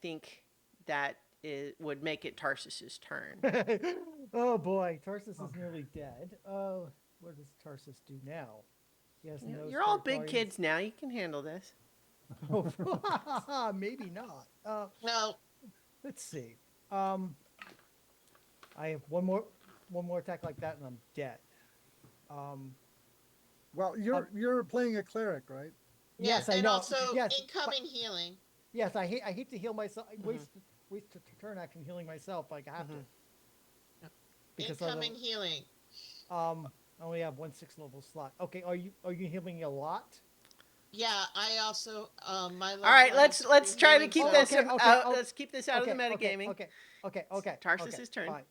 think that it would make it Tarsus's turn. Oh boy, Tarsus is nearly dead. Oh, what does Tarsus do now? Yes, You're all big kids now. You can handle this. Oh, maybe not. No. Let's see. I have one more attack like that, and I'm dead. Well, you're playing a cleric, right? Yes, Yeah, I and know. also Yes, incoming healing. Yes, I hate to heal myself. Waste a turn action healing myself. Like I have to. Because Incoming healing. I only have 1 6-level slot. Okay, are you healing a lot? Yeah, I also my. All right, let's try to keep this okay, out. okay, Let's keep this out of the metagaming. Okay. Tarsus's turn. Fine.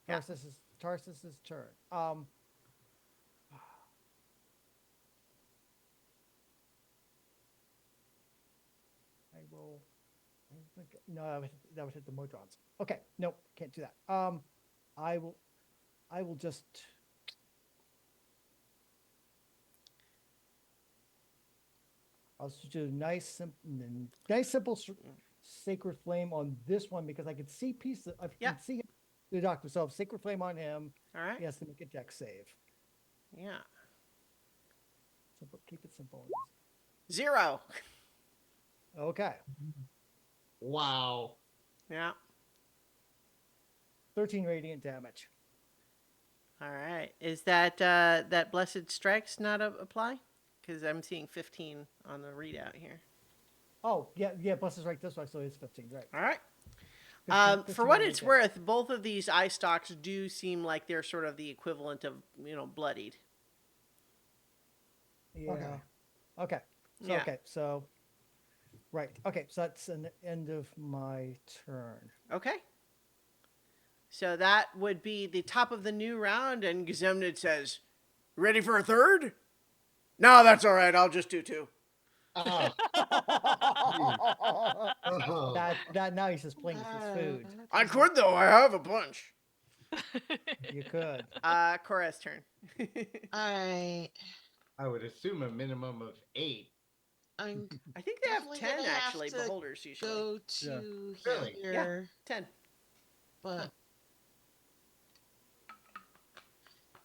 Yeah. Tarsus's turn. I will. Okay, no, that would hit the Modrons. Okay, nope, can't do that. I will, I will just. I'll just do nice simple sacred flame on this one because I can see pieces. I Yeah. can see the doctor. So sacred flame on him. All right. He has to make a deck save. Yeah. Simple, keep it simple. 0. Okay, Wow. Yeah. 13 radiant damage. All right. Is that blessed strikes not apply? Because I'm seeing 15 on the readout here. Oh yeah, plus is right this way, so it's 15. Right. All right. 15 For what radiant it's damage. worth, both of these eye stalks do seem like they're sort of the equivalent of bloodied. Yeah. Okay. Okay. So Yeah. okay. So. Right. Okay. So that's an end of my turn. Okay. So that would be the top of the new round, and Gazemnid says, "Ready for a third?" No, that's all right. I'll just do 2. Ah. Oh. that now he's just playing with his food. I could though. I have a bunch. You could. Cora's turn. I I would assume a minimum of 8. I'm I think they have Definitely 10 gonna have actually. to Beholders usually. go to Really? here, 10. but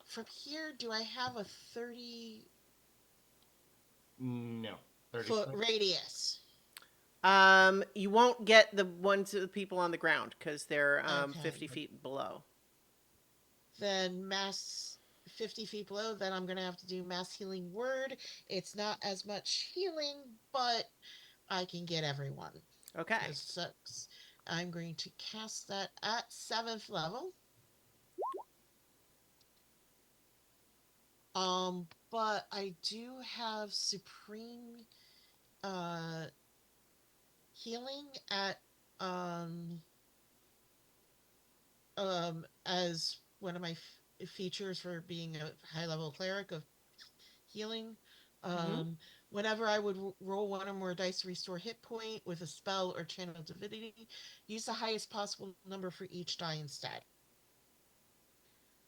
from here, do I have a 30 No. 30 foot foot? radius? You won't get the ones of the people on the ground because they're Okay. 50 feet below. Then mass 50 feet below, then I'm gonna have to do mass healing word. It's not as much healing, but I can get everyone. Okay. It sucks. I'm going to cast that at 7th level. But I do have supreme healing at as one of my features for being a high level cleric of healing. Mhm. Whenever I would roll one or more dice to restore hit point with a spell or channel divinity, use the highest possible number for each die instead.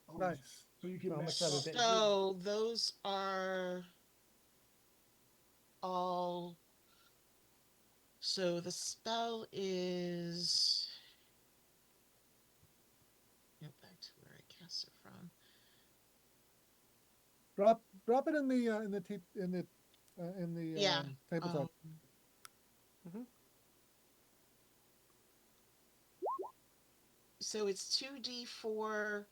Oh, Nice. So you can How much max that would out be? the- So those are all. So the spell is. Get back to where I cast it from. Drop it in the Yeah. tabletop. Mhm. So it's 2d4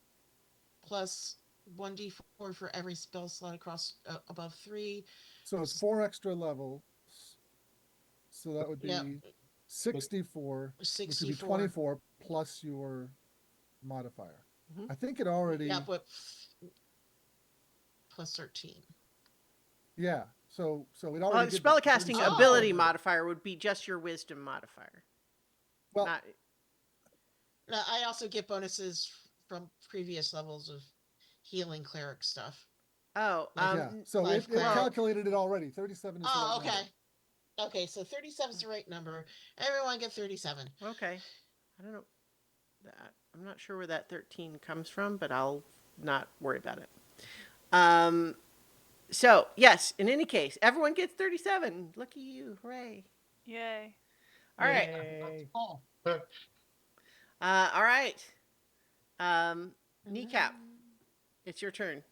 plus 1d4 for every spell slot across above 3. So it's 4 extra levels. So that would be Yep. 64, which would be 64. 24 plus your modifier. Mhm. I think it already. Yeah, but plus 13. Yeah. So it already. did the Spellcasting 37. ability Oh. modifier would be just your wisdom modifier. Well, Not, Now, I also get bonuses from previous levels of healing cleric stuff. oh, yeah. So life it cleric. calculated it already. 37 is the Oh, right okay. number. Okay, so 37 is the right number. Everyone get 37. okay. I don't know. I'm not sure where that 13 comes from, but I'll not worry about it. So, yes, in any case, everyone gets 37. Lucky you. Hooray. Yay. All right. Yay. Oh. All right. Kneecap, it's your turn.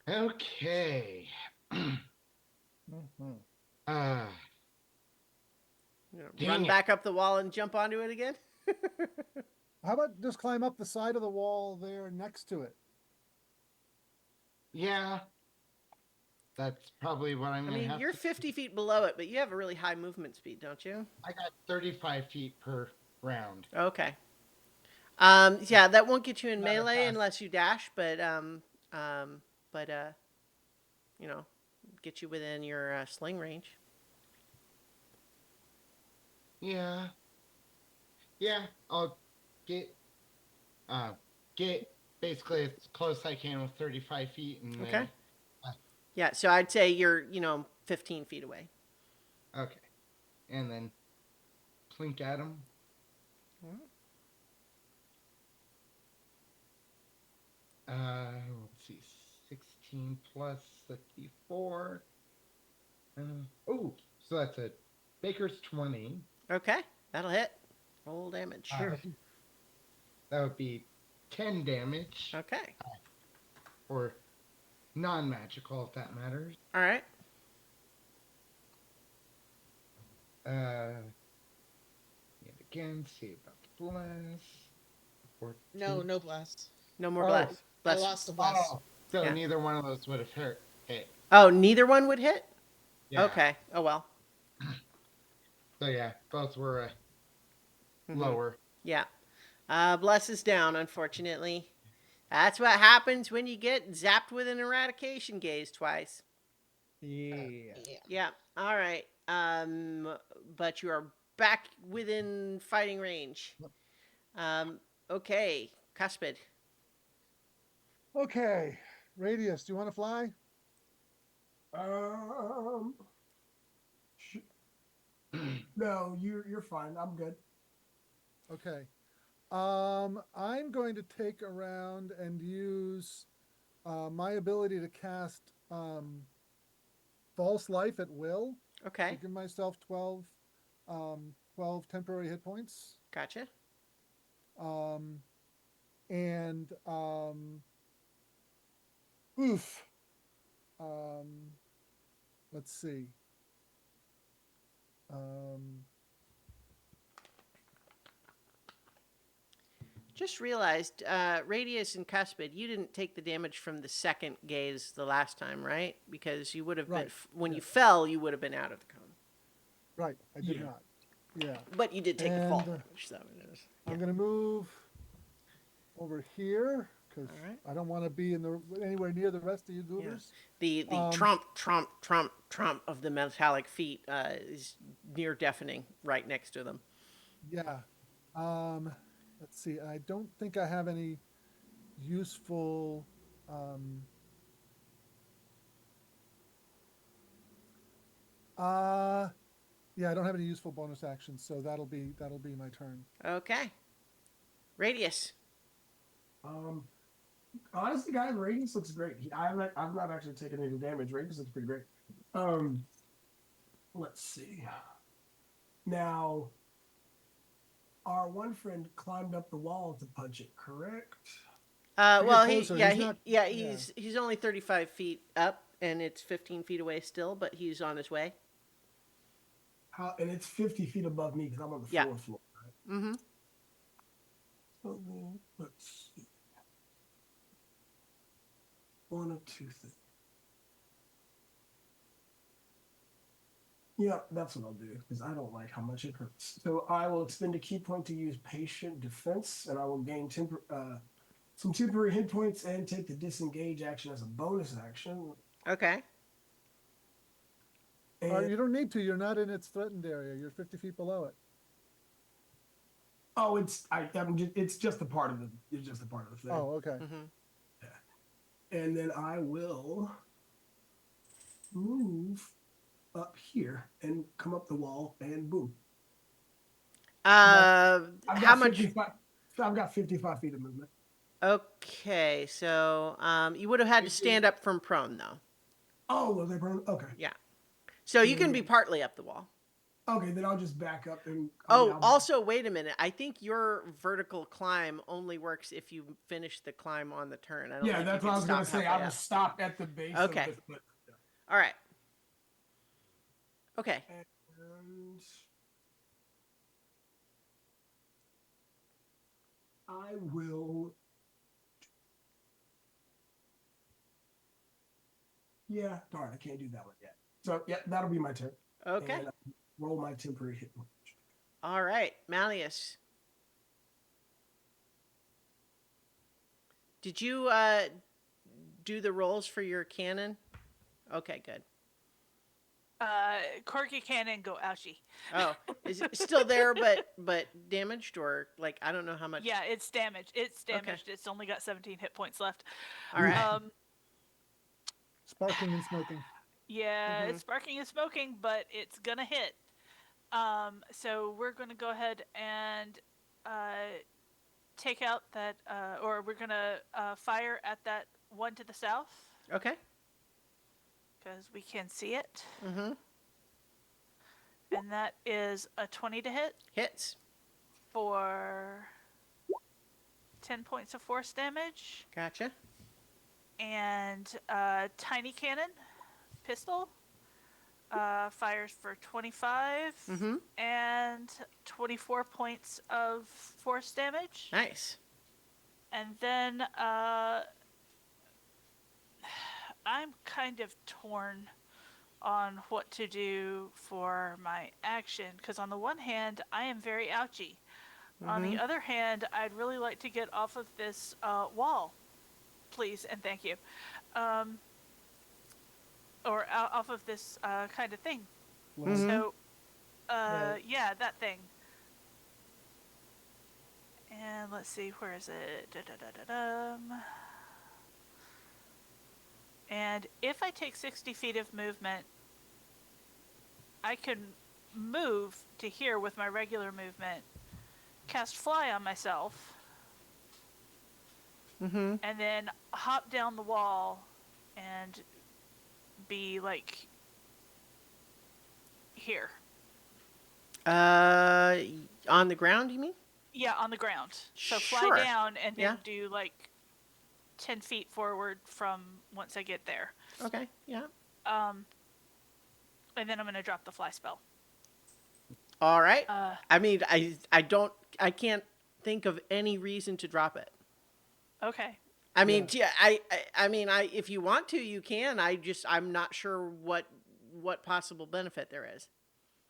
Okay. Mhm. Uh, Dang Run it. back up the wall and jump onto it again? How about just climb up the side of the wall there next to it? yeah. That's probably what I'm I gonna mean, have you're to. 50 feet below it, but you have a really high movement speed, don't you? I got 35 feet per round. Okay. Yeah, that won't get you in Not as melee fast. unless you dash, but get you within your sling range. Yeah. Yeah. I'll get basically as close as I can with 35 feet, and Okay. then Yeah, so I'd say you're 15 feet away. okay, and then plink at him. Let's see, 16 plus 54. Oh, so that's a Baker's 20. Okay, that'll hit. Roll damage. Uh, that would be 10 damage, Okay. or non-magical if that matters. All right. And again, see about the blast. No blast. No more Oh. blast. I Blast. lost a blast. Oh, so Yeah. neither one of those would have hit. Oh, neither one would hit? Yeah. Okay. Oh, well. So yeah, both were Mhm. lower. Yeah. Bless is down, unfortunately. That's what happens when you get zapped with an eradication gaze twice. Yeah. Yeah. Yeah. All right. But you are back within fighting range. Okay. Cuspid. Okay, Radius, do you want to fly? Sh- no, you're fine. I'm good. Okay. I'm going to take around and use my ability to cast False Life at will. Okay. To give myself 12 temporary hit points. Gotcha. And oof. Let's see. Just realized, Radius and Cuspid, you didn't take the damage from the second gaze the last time, right? Because you would have been, Right. when Yeah. you fell, you would have been out of the cone. Right, I did Yeah. not. Yeah. But you did take the fall And, damage, so it is. I'm going to move over here because All right. I don't want to be anywhere near the rest of you goobers. The trump of the metallic feet is near deafening right next to them. Yeah. Let's see. I don't think I have any useful. Yeah, I don't have any useful bonus actions, so that'll be my turn. Okay. Radius. Honestly, guys, Radius looks great. I've not actually taken any damage. Radius looks pretty great. Let's see. Now, our one friend climbed up the wall to punch it, correct? Well, closer. he's only 35 feet up, and it's 15 feet away still, but he's on his way. And it's 50 feet above me because I'm on the Yeah. fourth floor. Right? Mm-hmm. So let's see. One of two things. Yeah, that's what I'll do because I don't like how much it hurts. So I will expend a key point to use patient defense, and I will gain some temporary hit points and take the disengage action as a bonus action. Okay. And, You don't need to. You're not in its threatened area. You're 50 feet below it. oh, it's just a part of the thing. Oh, okay. Mm-hmm. And then I will move up here and come up the wall and boom. I've got How much? 55 I've got 55 feet of movement. Okay, so you would have had to stand up from prone, though. Oh, was I prone? Okay. Yeah. So you can be partly up the wall. Okay, then I'll just back up and. Also, wait a minute. I think your vertical climb only works if you finish the climb on the turn. I don't Yeah, think that's you what I can was gonna stop say. halfway I will up. stop at the base Okay. of the foot. All right. Okay. And I will. Yeah, darn, I can't do that one yet. So yeah, that'll be my turn. Okay. And roll my temporary hit point. All right, Malleus. Did you do the rolls for your cannon? Okay, good. Corky cannon go ouchie. Oh, is it still there, but damaged, or like I don't know how much? Yeah, it's damaged. It's Okay. damaged. It's only got 17 hit points left. All right. Sparking and smoking. Yeah, Mhm. it's sparking and smoking, but it's gonna hit. So we're going to go ahead and take out that, or we're going to fire at that one to the south Okay. because we can see it. Mm-hmm. And that is a 20 to hit Hits. for 10 points of force damage. Gotcha. And tiny cannon pistol fires for 25 Mm-hmm. and 24 points of force damage. Nice. And then I'm kind of torn on what to do for my action because on the one hand I am very ouchy. On the other hand, I'd really like to get off of this wall, please and thank you, or off of this kind of thing. Mhm. So Yeah. yeah, that thing. And let's see, where is it? Da-da-da-da-dum. And if I take 60 feet of movement, I can move to here with my regular movement, cast fly on myself, Mm-hmm. and then hop down the wall and be like here. On the ground, you mean? Yeah, on the ground. So fly Sure. down and then Yeah. do like 10 feet forward from once I get there. Okay. Yeah. And then I'm going to drop the fly spell. All right. I mean, I can't think of any reason to drop it. Okay. I mean, I mean, if you want to, you can. I'm not sure what possible benefit there is.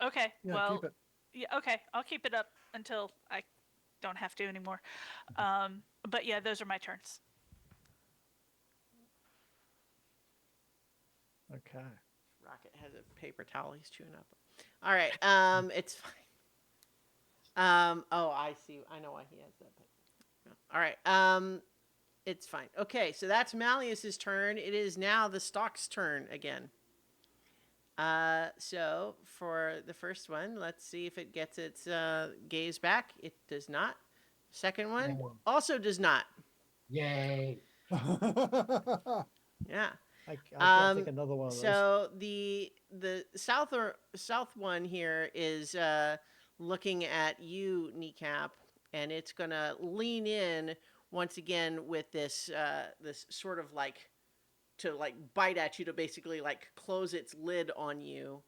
Okay. Yeah, well, keep it. yeah, okay. I'll keep it up until I don't have to anymore. But yeah, those are my turns. Okay. Rocket has a paper towel he's chewing up. All right. It's fine. Oh, I see. I know why he has that. All right. It's fine. Okay, so that's Malleus's turn. It is now the Stalk's turn again. So for the first one, let's see if it gets its gaze back. It does not. Second one No. also does not. Yay. Yeah. I'll take another one of those. So the south one here is looking at you, Kneecap, and it's gonna lean in once again with this this sort of like to like bite at you to basically like close its lid on you.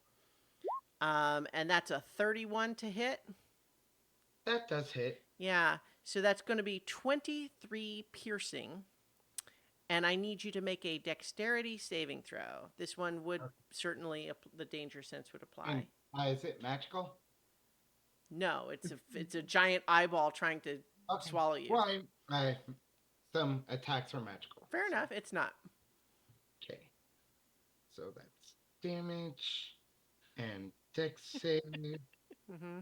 And that's a 31 to hit. That does hit. Yeah. So that's going to be 23 piercing. And I need you to make a dexterity saving throw. This one would certainly, the danger sense would apply. And, is it magical? No, it's a giant eyeball trying to swallow you. Well, some attacks are magical. Fair enough. It's not. Okay. So that's damage and dex save. Mm-hmm.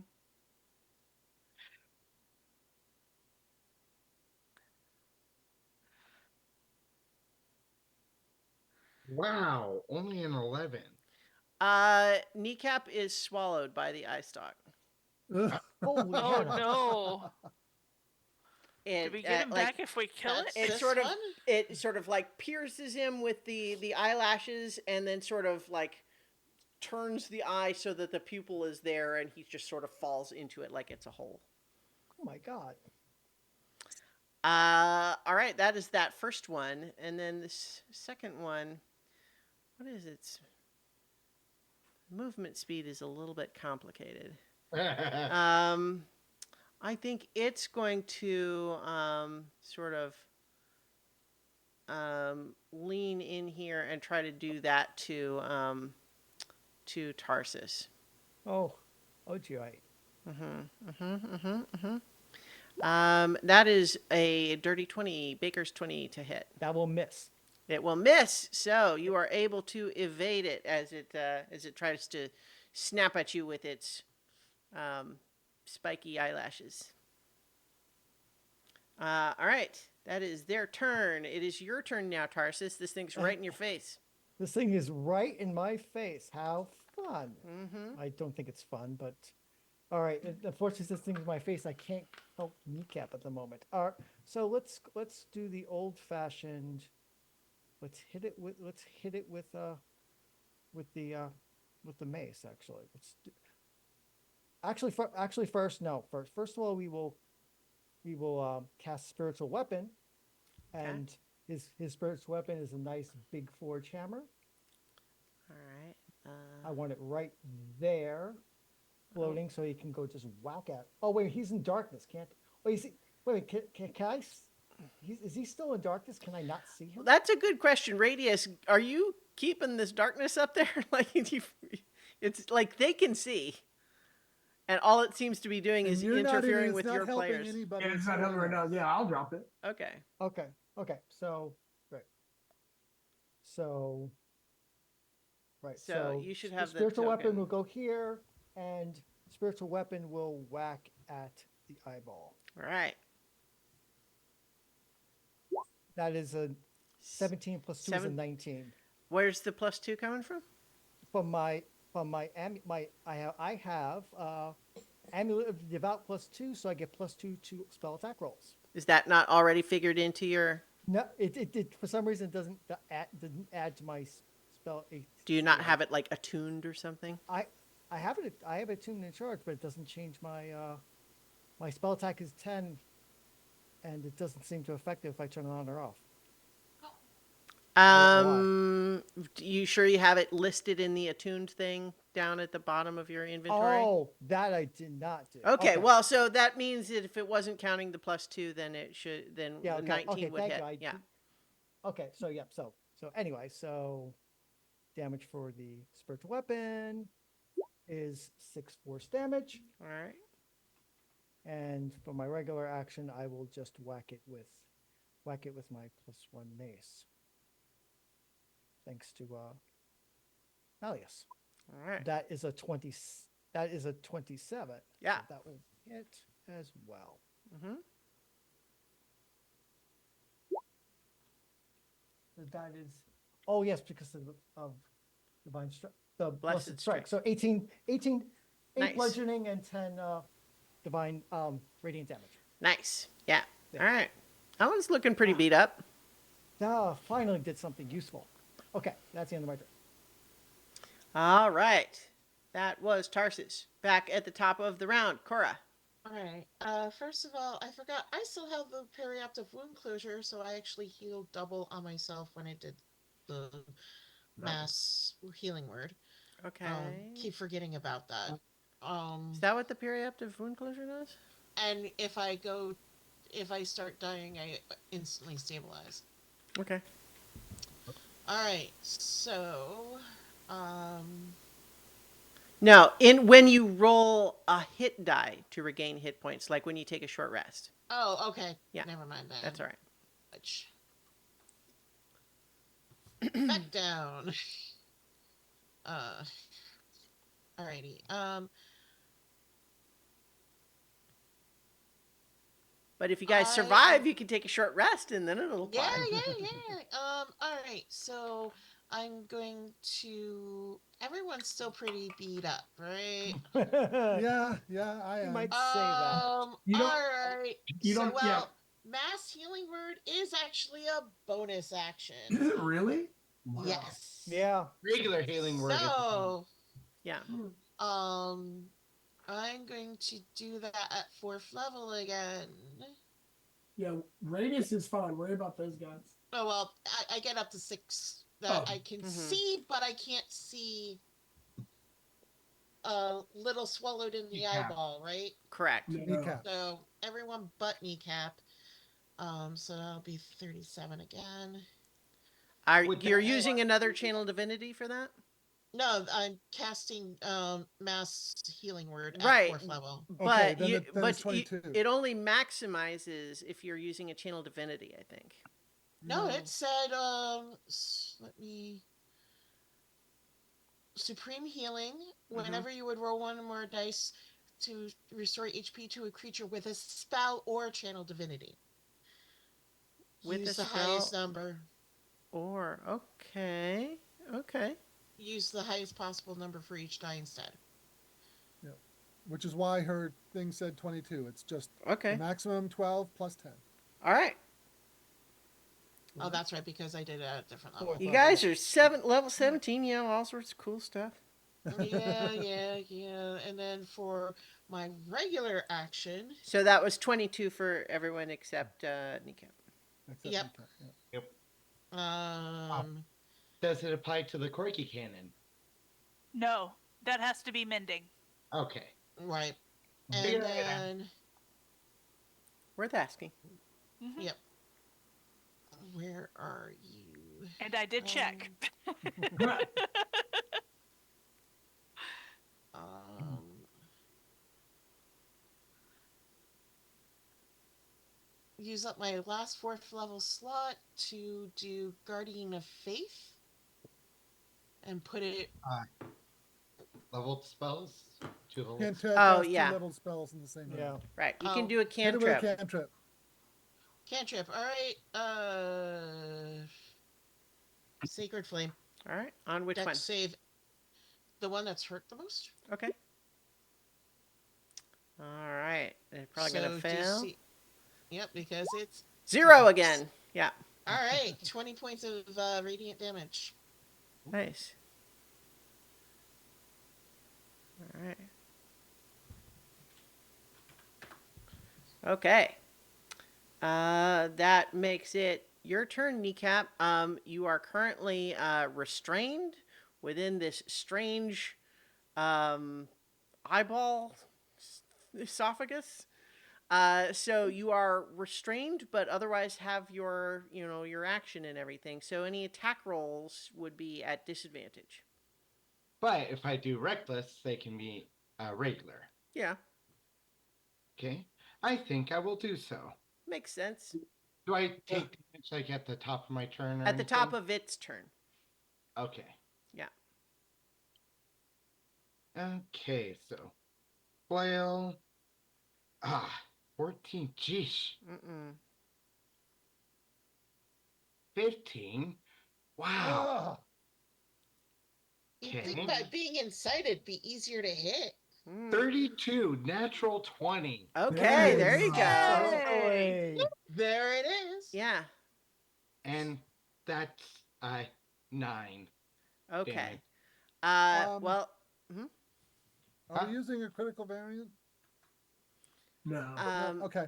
Wow, only an 11. Kneecap is swallowed by the eye stalk. Holy Oh hell. no! It, Do we get him back if we kill it? That's It this sort of one? it sort of like pierces him with the eyelashes and then sort of like turns the eye so that the pupil is there and he just sort of falls into it like it's a hole. Oh my god. All right, that is that first one, and then this second one. What is its movement speed? Is a little bit complicated. I think it's going to sort of lean in here and try to do that to Tarsus. Oh joy. That is a dirty 20, Baker's 20 to hit. That will miss. It will miss, so you are able to evade it as it tries to snap at you with its spiky eyelashes. All right, that is their turn. It is your turn now, Tarsus. This thing's right in your face. This thing is right in my face. How fun. Mm-hmm. I don't think it's fun, but All right. Unfortunately, this thing's in my face. I can't help kneecap at the moment. All right. So let's do the old fashioned. Let's hit it with the mace. Actually, actually first no first of all we will cast spiritual weapon, Okay. and his spiritual weapon is a nice big forge hammer. All right. I want it right there, floating, so he can go just whack at. Oh wait, he's in darkness. Can't. Wait, is he? Wait, can I? Is he still in darkness? Can I not see him? That's a good question. Radius, are you keeping this darkness up there? It's like they can see, and all it seems to be doing And is you're not interfering it's with not your helping players. anybody. Yeah, it's not helping right now. Yeah, I'll drop it. Okay. Okay. Okay. So right. So right. So you should have the spiritual weapon token. will go here, and spiritual weapon will whack at the eyeball. All right. That is a 17 plus 2 is a Seven- 19. Where's the +2 coming from? From my I have amulet of the devout +2, so I get +2 to spell attack rolls. Is that not already figured into your? No, it for some reason didn't add to my spell. Do you not have it like attuned or something? I have it tuned in charge, but it doesn't change my my spell attack is 10, and it doesn't seem to affect it if I turn it on or off. I don't know You sure you have it listed in the attuned thing down at the bottom of your inventory? Oh, that I did not do. Okay, well, so that means that if it wasn't counting the +2, then it should, then Yeah, the okay, 19 okay, would thank hit. you. Yeah. Okay, so yeah, so anyway, so damage for the spiritual weapon is 6 force damage, All right. and for my regular action, I will just whack it with my +1 mace. Thanks to Malleus. All right. That is a 20. That is a 27. Yeah. So that will hit as well. Mm-hmm. So that is. Oh yes, because of divine strike. The Blessed blessed strike. strike. So 18, 8 Nice. bludgeoning and 10 divine radiant damage. Nice. Yeah. Yeah. All right. That one's looking pretty beat up. Ah, finally did something useful. Okay, that's the end of my turn. All right. That was Tarsus. Back at the top of the round. Cora. All right. First of all, I forgot I still have the periaptive wound closure, so I actually healed double on myself when I did the mass healing word. Okay. Keep forgetting about that. Is that what the periaptive wound closure does? And if I start dying, I instantly stabilize. Okay. All right. So, No, when you roll a hit die to regain hit points, like when you take a short rest. oh, okay. Yeah. Never mind that. That's all right. Back down. Alrighty. But if you guys survive, you can take a short rest and then it'll Yeah, fine. All right. So I'm going to. Everyone's still pretty beat up, right? Yeah, I You am. might say that. You don't- All right. you don't- So, yeah. mass healing word is actually a bonus Is action. it really? Wow. Yes. Yeah. Regular healing word. So, Yeah. I'm going to do that at 4th level again. Yeah, radius is fine. Worry about those guys. Oh well, I get up to 6 that Oh. I can Mhm. see, but I can't see little swallowed in the Kneecap. eyeball, right? Correct. No. Kneecap. So everyone but kneecap. So that'll be 37 again. With You're the- using another channel divinity for that? No, I'm casting mass healing word at Right. 4th level. But then it's but 22. it only maximizes if you're using a channel divinity, I think. No, it said let me supreme healing. Whenever you would roll one or more dice to restore HP to a creature with a spell or channel divinity. With Use a the highest spell- number. Or okay. Use the highest possible number for each die instead. Yep. which is why her thing said 22. It's just Okay. the maximum 12 plus 10. All right. Oh, that's right, because I did it at a different Oh, level. You Level. guys are level 17. You know, all sorts of cool stuff. Yeah. And then for my regular action, So that was 22 for everyone except Kneecap. Except Yep. Kneecap, yeah. Yep. Does it apply to the Corky cannon? No, that has to be mending. Okay. right. Figure And it out. then, Worth asking. Hmm. yep. Where are you? And I did check. Um, use up my last 4th level slot to do Guardian of Faith and put it. Leveled spells? 2 levels? Can't Oh, cast yeah. 2-level spells in the same round. Yeah. Right. You Oh. can do a Hit it with a cantrip. cantrip. Cantrip. All right. Sacred Flame. All right. On which Dex one? save. The one that's hurt the most. Okay. All right. They're probably So going to fail. DC. Yep, because it's 0 again. Yeah. all right. 20 points of radiant damage. Nice. All right. Okay. That makes it your turn, Kneecap. You are currently restrained within this strange eyeball esophagus. So you are restrained, but otherwise have your, your action and everything. So any attack rolls would be at disadvantage. But if I do reckless, they can be regular. Yeah, Okay. I think I will do so. makes sense. Do I take damage like at the top of my turn or At the top anything? of its turn. Okay. Yeah. Okay, so flail. 14. Jeez. Mm-mm. 15. Wow. Ah, You'd Okay. think by being inside it'd be easier to hit. 32. Natural 20. Okay, there you Nice. go. Hey. There it is. Yeah. And that's 9 Okay. damage. Well, mhm. are we using a critical variant? No. um, No? Okay.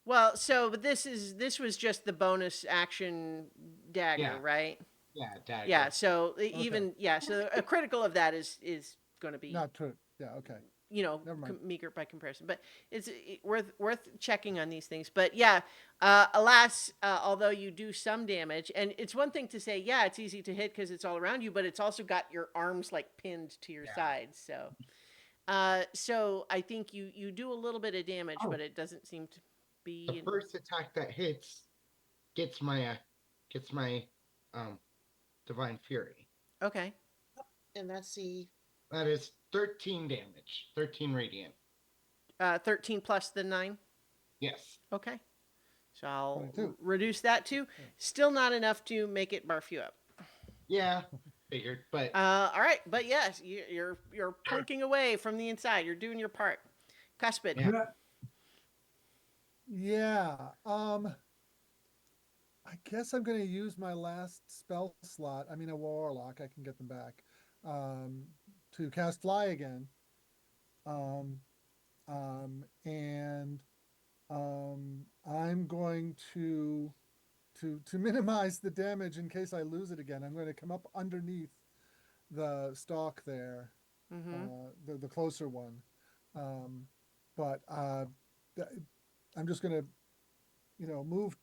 well, so but this was just the bonus action dagger, Yeah. right? Yeah, dagger. Yeah. So so a critical of that is going to be Not true. Yeah, okay. Never mind. meager by comparison, but it's worth checking on these things. But yeah, alas, although you do some damage, and it's one thing to say, yeah, it's easy to hit because it's all around you, but it's also got your arms like pinned to your sides. So I think you do a little bit of damage, but it doesn't seem to be The first attack that hits gets my divine fury. okay. And that's the That is 13 damage. 13 radiant. 13 plus the 9. Yes. Okay. So I'll 22. reduce that to still not enough to make it barf you up. Yeah, figured, but All right, but yes, you're punking away from the inside. You're doing your part. Cuspid. Yeah. Yeah. I guess I'm going to use my last spell slot. I mean, a warlock. I can get them back. To cast fly again. And I'm going to minimize the damage in case I lose it again. I'm going to come up underneath the stalk there, the closer one. But I'm just going to, move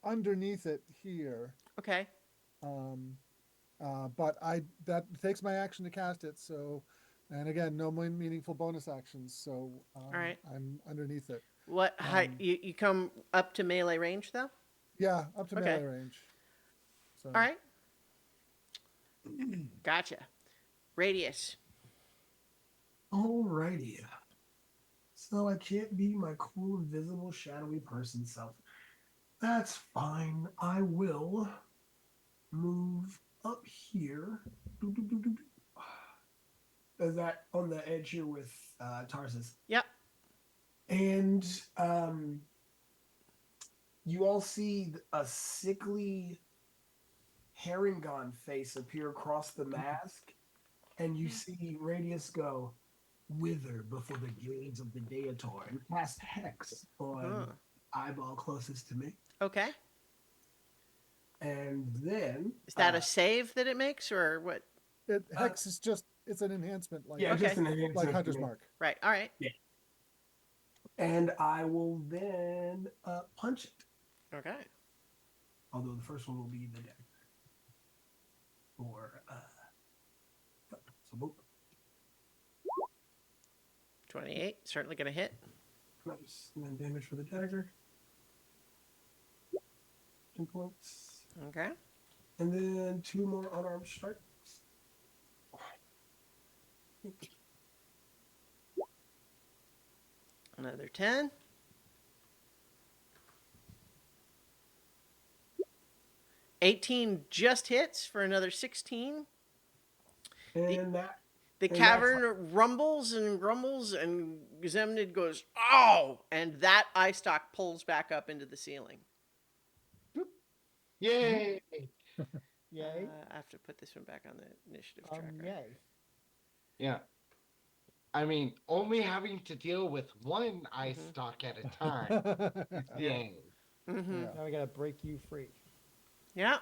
underneath it here. Okay. But that takes my action to cast it. So, and again, no meaningful bonus actions. So, All right. I'm underneath it. What height? You come up to melee range though? Yeah, up to Okay. melee range. So, All right. Gotcha. Radius. Alrighty. So I can't be my cool, invisible, shadowy person self. That's fine. I will move up here. Is that on the edge here with Tarsus? Yep. And you all see a sickly Herringon face appear across the mask, and you see Radius go, "Wither before the gaze of the Deitor," and cast Hex on eyeball closest to me. Okay. And then Is that a save that it makes, or what? Hex is just, it's an enhancement, like, yeah, Okay. just an enhancement like for Hunter's me. Mark. Right. All right. And I will then punch it. Okay. Although the first one will be the deck. Or so boop. 28. Certainly going to hit. Nice. And then damage for the dagger. 10 points. Okay. And then 2 more unarmed strikes. Another 10. 18 just hits for another 16. And that The And cavern rumbles and grumbles, and Zemnid goes, "Oh!" And that eye stalk pulls back up into the ceiling. Yay! Yay. I have to put this one back on the initiative tracker. Yay. Yeah. I mean, only having to deal with one eye Mhm. stalk at a time. Yay. Mm-hmm. Yeah. Now we gotta break you free. Yeah.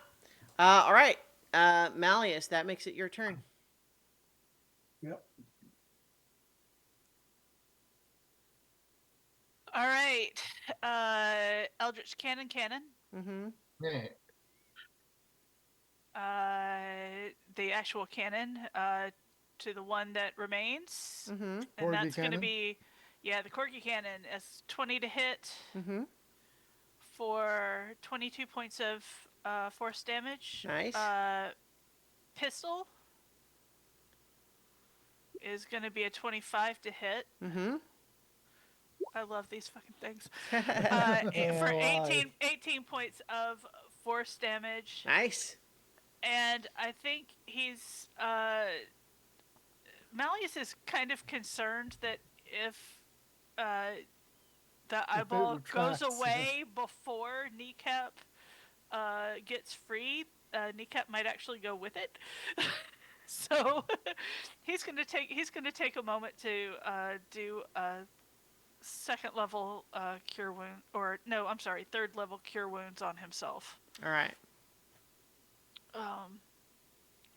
All right. Malleus, that makes it your turn. Yep. All right. Eldritch Cannon. Mm-hmm. Yeah. The actual cannon to the one that remains. Mm-hmm. And Corgi that's going to cannon? be, the Corgi cannon is 20 to hit Mm-hmm. for 22 points of force damage. Nice. Pistol is going to be a 25 to hit. Mm-hmm. I love these fucking things. Man For alive. 18 points of force damage. Nice. And I think he's Malleus is kind of concerned that if the eyeball goes retracts, yeah. away before Kneecap gets free, Kneecap might actually go with it. So he's gonna take a moment to do a second level cure wound, or no, I'm sorry, third level cure wounds on himself. All right.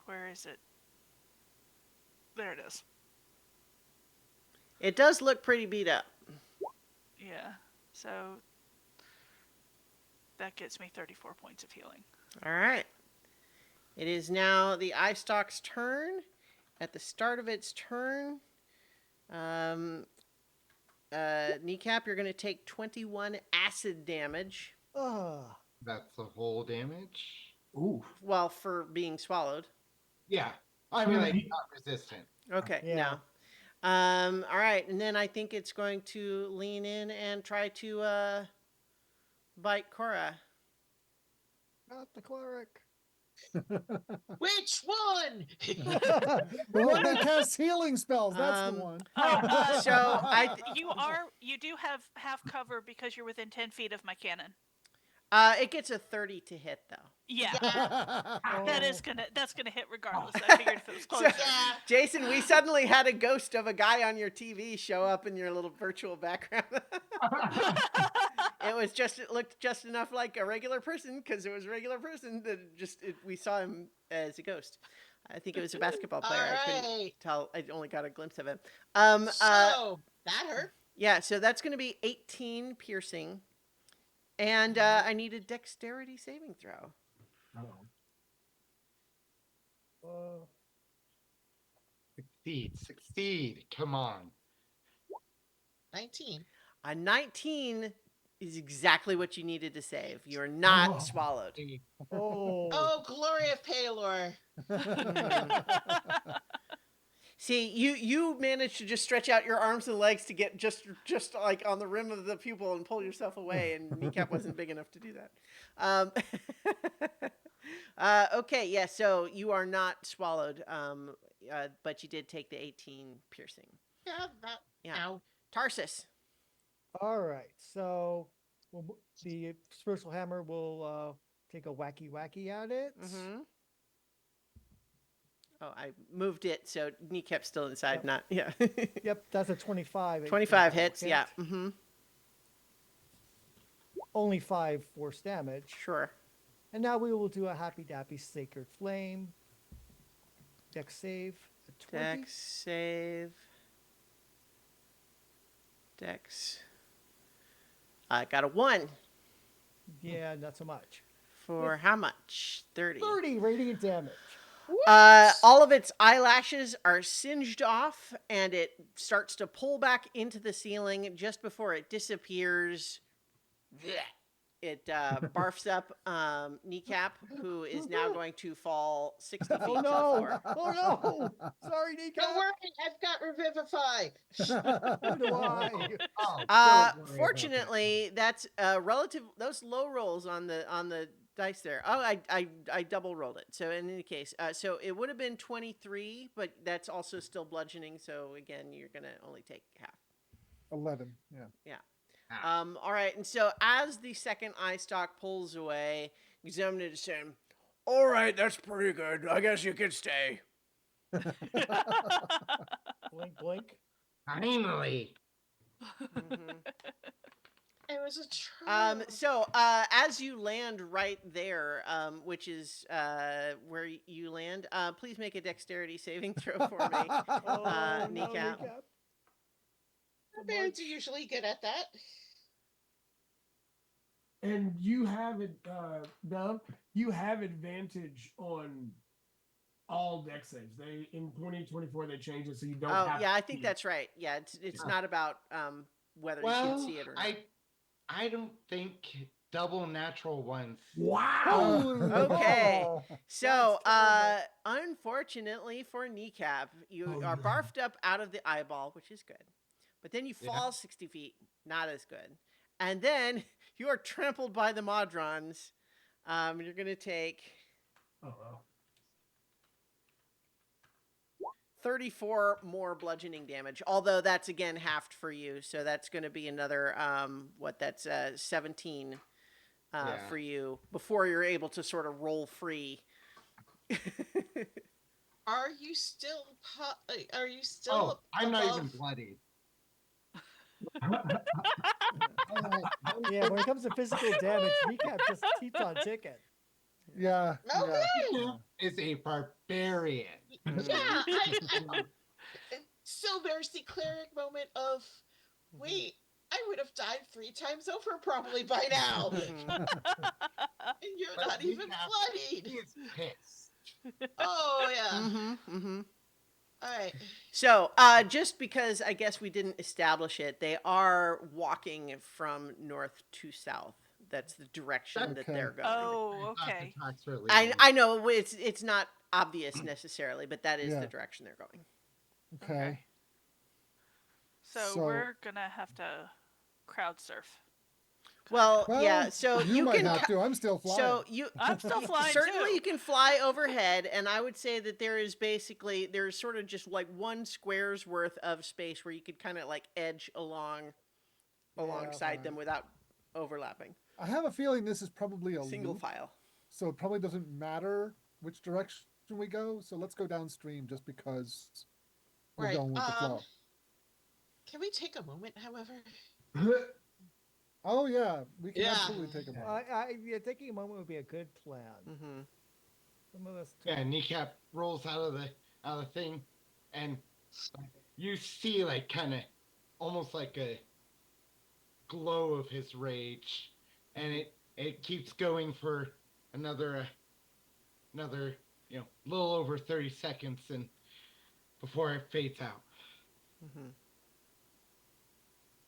Where is it? There it is. It does look pretty beat up. Yeah. So that gets me 34 points of healing. All right. It is now the eye stalk's turn. At the start of its turn, Kneecap, you're going to take 21 acid damage. That's the whole damage? Ooh. Well, for being swallowed. Yeah. I mean, like, not resistant. Okay, Yeah. no. All right, and then I think it's going to lean in and try to bite Cora. Not the cleric. Which one? The one that casts healing spells, that's the one. So You do have half cover because you're within 10 feet of my cannon. It gets a 30 to hit though. Yeah. Oh. That's gonna hit regardless. I figured if it was close. Yeah. Jason, we suddenly had a ghost of a guy on your TV show up in your little virtual background. It looked just enough like a regular person because it was a regular person that we saw him as a ghost. I think it was a basketball player. All I couldn't right. tell. I only got a glimpse of him. So that hurt. Yeah, so that's going to be 18 piercing. And I need a dexterity saving throw. Succeed. Come on. 19. A 19 is exactly what you needed to save. You're not Oh. swallowed. Oh. Oh, glory of Palor. See, you managed to just stretch out your arms and legs to get just like on the rim of the pupil and pull yourself away, and Kneecap wasn't big enough to do that. Okay, yeah, so you are not swallowed. but you did take the 18 piercing. Yeah, that. Yeah. Ow. Tarsus. All right, so the spiritual hammer will take a wacky at it. Mm-hmm. Oh, I moved it so kneecap's still inside. Yep. Not yeah. Yep, that's a 25. 25 that'll hits. hit. Yeah. Mm-hmm. Only 5 force damage. Sure. And now we will do a happy dappy sacred flame. Dex save. A 20. Dex save. Dex. I got a 1. Yeah, not so much. For how much? 30. 30 radiant damage. All of its eyelashes are singed off, and it starts to pull back into the ceiling just before it disappears. It barfs up Kneecap, who is now going to fall 60 feet Oh to the no! floor. Oh no! Sorry, Nico. Don't worry, I've got Revivify. So do I. Oh, don't worry Fortunately, that's relative. Those low rolls on the dice there. Oh, I double rolled it. So in any case, so it would have been 23, but that's also still bludgeoning. So again, you're gonna only take half. 11. Yeah. Yeah. All right. And so as the second eye stalk pulls away, Examiner is saying, "All right, that's pretty good. I guess you can stay." Blink, blink. Finally. Mhm. It was a try. So as you land right there, which is where you land, please make a dexterity saving throw for me. Oh, no, Kneecap. Barbarians are usually good at that. And you have it, Dom. You have advantage on all deck saves. They in 2024 they changed it so you don't. Oh have yeah, I to think see it. that's right. Yeah, it's not about whether you Well, can see it or not. I don't think double natural ones. Wow. Okay. So, That's unfortunately for Kneecap, you Oh, are no. barfed up out of the eyeball, which is good. But then you Yeah. fall 60 feet, not as good. And then you are trampled by the Modrons. You're going to take Uh-oh. 34 more bludgeoning damage, although that's again halved for you. So that's going to be another, 17 Yeah. for you before you're able to sort of roll free. Are you still? Are you still? Oh, I'm not even above? bloodied. Yeah, when it comes to physical damage, Kneecap just keeps on ticking. Yeah. Okay. Yeah. Is a barbarian. Yeah. Still, there's the cleric moment of, wait, I would have died 3 times over probably by now, Mhm. and you're But not even Kneecap, bloodied. He is pissed. Oh yeah. Mm-hmm. All right. So, just because I guess we didn't establish it, they are walking from north to south. That's the direction that they're Okay. going. Oh, okay. I know it's not obvious necessarily, but that is Yeah. the direction they're going. Okay. So, So- we're gonna have to crowd surf. Well, Well, yeah. So you might can. have to. I'm still flying. So you, I'm still flying certainly too. you can fly overhead, and I would say that there's sort of just like 1 square's worth of space where you could kind of like edge alongside them without overlapping. I have a feeling this is probably a Single loop, file. so it probably doesn't matter which direction we go. So let's go downstream just because we're Right. going with the flow. Can we take a moment, however? Oh yeah, we can Yeah. absolutely take a moment. Yeah, taking a moment would be a good plan. Mm-hmm. Some of us. Yeah, Kneecap rolls out of the thing, and you see like kind of almost like a glow of his rage, and it keeps going for another little over 30 seconds, and before it fades out. Mm-hmm.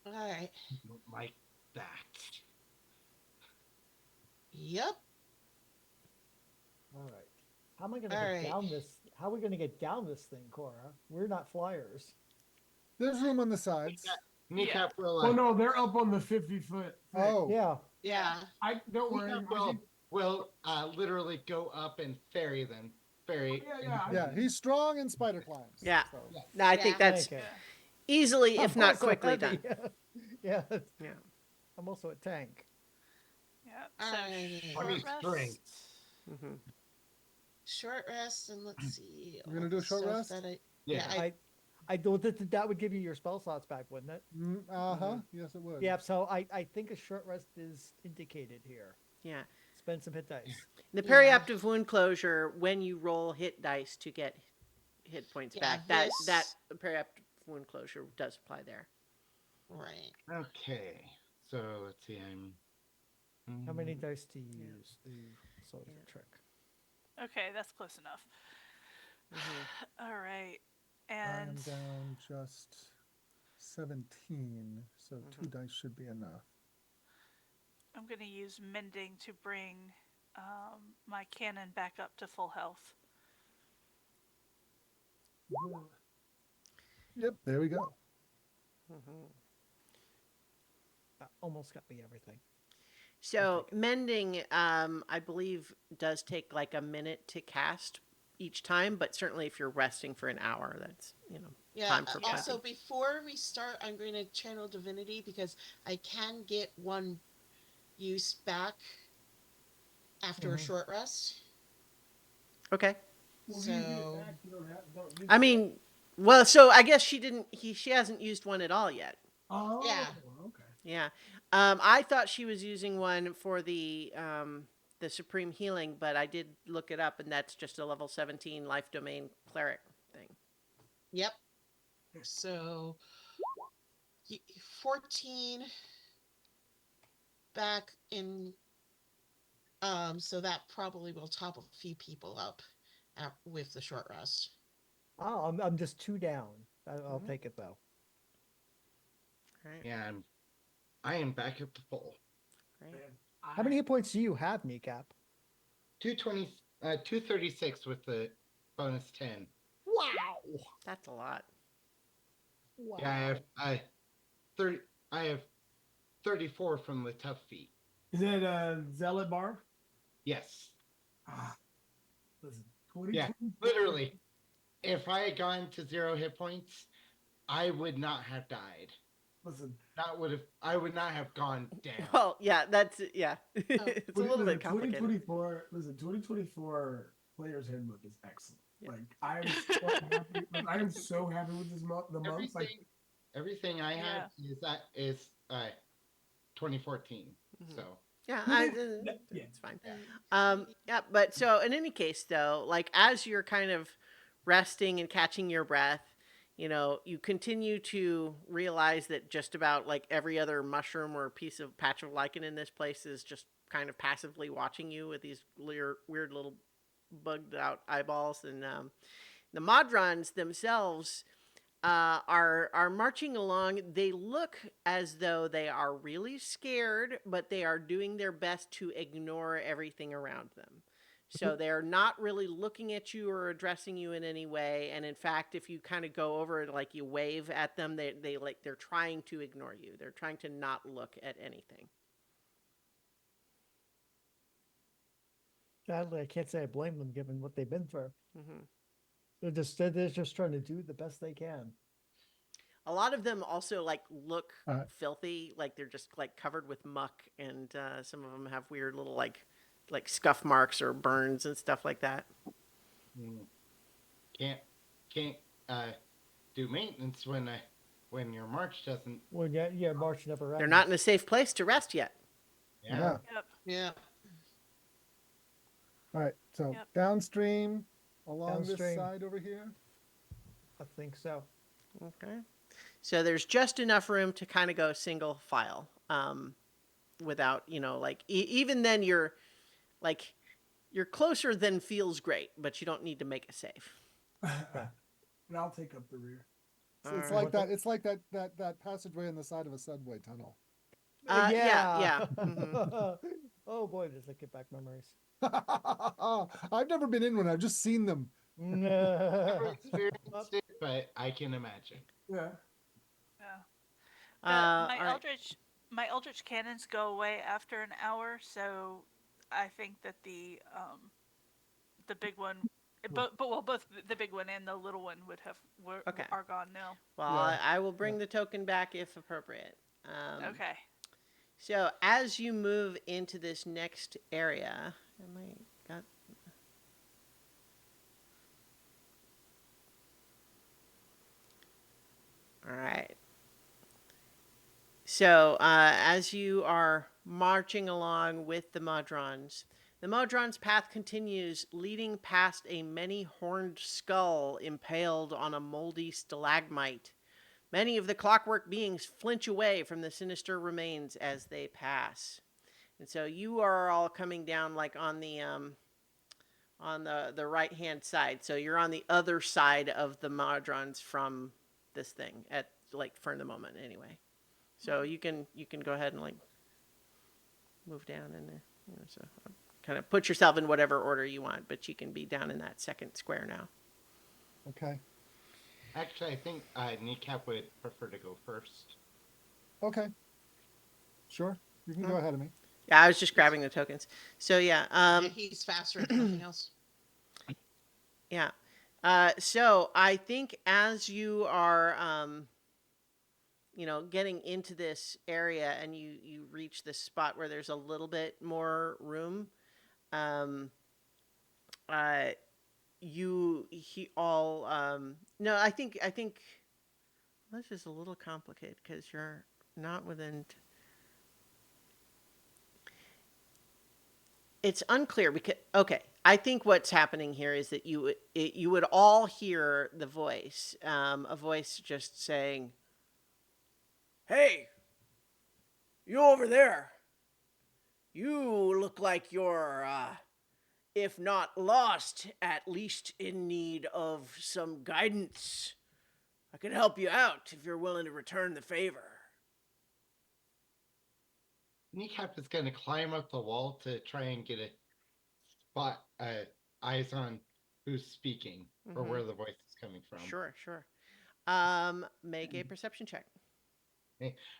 All right. I don't like that. Yep. All right. How am I going to All get right. down this? How are we going to get down this thing, Cora? We're not flyers. There's room on the sides. Kneecap will. Oh no, they're up on the 50-foot. Oh, Yeah. Yeah. I don't worry. Kneecap will literally go up and ferry them very. Yeah, he's strong and spider climbs. Yeah. So. Yeah. No, I Yeah. think that's Okay. easily, if I'm not also quickly, heavy. done. Yeah. Yeah. I'm also a tank. Yeah. So Alrighty. short Let me strength. rest. Hmm. Short rest, and let's see. We're gonna all do the a short stuff rest? That I, Yeah. I do that would give you your spell slots back, wouldn't it? Uh-huh. Yes, it would. Yeah, so I think a short rest is indicated here. Yeah. Spend some hit dice. The Yeah. periaptive wound closure, when you roll hit dice to get hit points Yeah, back, that this- periaptive wound closure does apply there. right. Okay. So let's see. I'm. How many dice do you use? So it's Yeah. a trick. Okay, that's close enough. All right. I am And down just 17, so 2 dice should be enough. I'm going to use mending to bring my cannon back up to full health. Yep, there we go. Almost got me everything. So mending, I believe, does take like a minute to cast each time, but certainly if you're resting for an hour, that's Yeah. time for Also, prepping. before we start, I'm going to channel divinity because I can get one use back after a short rest. Okay. Well, if you use it So back, you don't use I it. mean, well, so I guess she hasn't used one at all yet. Oh, Yeah. okay. Yeah. I thought she was using one for the supreme healing, but I did look it up, and that's just a level 17 life domain cleric thing. yep. So 14 back in. So that probably will top a few people up with the short rest. Oh, I'm just 2 down. I'll take it though. Right. Yeah. I am back at the full. Right. Man, How many hit points do you have, Kneecap? 220. 236 with the bonus 10. Wow. That's a lot. Wow. Yeah. I 30. I have 34 from the tough feat. Is that Zealot Barb? Yes. Ah, listen, Yeah. 2020. Literally, if I had gone to 0 hit points, I would not have died. Listen, I would not have gone down. Well, yeah, that's yeah. It's a little bit complicated. 2024. Listen, 2024 player's handbook is excellent. Yeah. Like I am so happy. Like, I am so happy with this month. The month, like Everything I have is 2014. So Yeah, yeah. it's fine. yeah. Yeah, but so in any case, though, like as you're kind of resting and catching your breath, you continue to realize that just about like every other mushroom or piece of patch of lichen in this place is just kind of passively watching you with these weird little bugged out eyeballs, and the Modrons themselves are marching along. They look as though they are really scared, but they are doing their best to ignore everything around them. So they're not really looking at you or addressing you in any way. And in fact, if you kind of go over and like you wave at them, they're trying to ignore you. They're trying to not look at anything. Sadly, I can't say I blame them given what they've been through. Hmm. They're just trying to do the best they can. A lot of them also like look Alright. filthy, like they're just like covered with muck, and some of them have weird little like scuff marks or burns and stuff like that. Can't do maintenance when your march doesn't. Well, yeah, March never ends. They're not in a safe place to rest yet. Yeah. Yep. Yeah. All right, so Yep. downstream along this Downstream. side over here. I think so. Okay. So there's just enough room to kind of go single file, without like even then you're closer than feels great, but you don't need to make a save. and I'll take up the rear. So it's Alright. like that. It's like that passageway on the side of a subway tunnel. Yeah. Mhm. Oh boy, does that get back memories. I've never been in one. I've just seen them. Never experienced it, but I can imagine. Yeah. Yeah. All My right. eldritch cannons go away after an hour, so I think that the big one both the big one and the little one Okay. are gone now. Well, Yeah. I will bring the token back if appropriate. Okay. So as you move into this next area, all right. So as you are marching along with the Modron's path continues, leading past a many-horned skull impaled on a moldy stalagmite. Many of the clockwork beings flinch away from the sinister remains as they pass. And so you are all coming down like on the right hand side. So you're on the other side of the Modrons from this thing at like for the moment anyway. So you can go ahead and like move down in there. So kind of put yourself in whatever order you want, but you can be down in that second square now. Okay. Actually, I think Kneecap would prefer to go first. Okay. Sure. You can go ahead of me. Yeah, I was just grabbing the tokens. So yeah, Yeah, he's faster if nothing else. yeah. So I think as you are, getting into this area and you reach this spot where there's a little bit more room, no, I think this is a little complicated because you're not within. It's unclear because I think what's happening here is that you would all hear the voice, a voice just saying, "Hey, you over there. You look like you're, if not lost, at least in need of some guidance. I could help you out if you're willing to return the favor." Kneecap is going to climb up the wall to try and get a spot, eyes on who's speaking or where the voice is coming from. Sure. Make a perception check.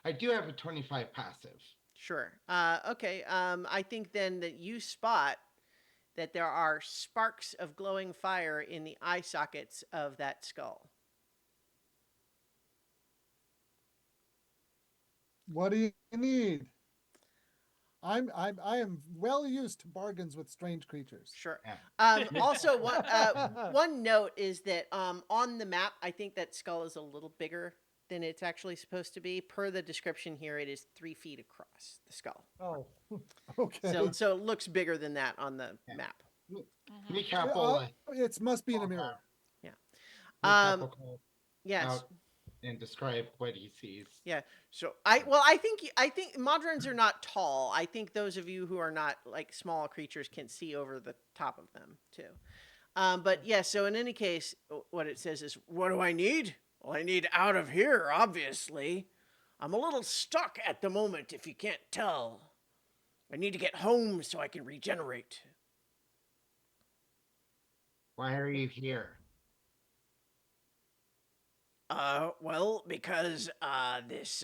I do have a 25 passive. Sure. Okay. I think then that you spot that there are sparks of glowing fire in the eye sockets of that skull. What do you need? I am well used to bargains with strange creatures. Sure. Yeah. Also, one note is that on the map, I think that skull is a little bigger than it's actually supposed to be. Per the description here, it is 3 feet across the skull. Oh, Okay. So it looks bigger than that on the map. Kneecap will, It must be in a mirror. Kneecap will call Yes. out and describe what he sees. Yeah. So I think Modrons are not tall. I think those of you who are not like small creatures can see over the top of them too. But yeah. So in any case, what it says is, "What do I need? Well, I need out of here. Obviously, I'm a little stuck at the moment. If you can't tell, I need to get home so I can regenerate." Why are you here? Well, because this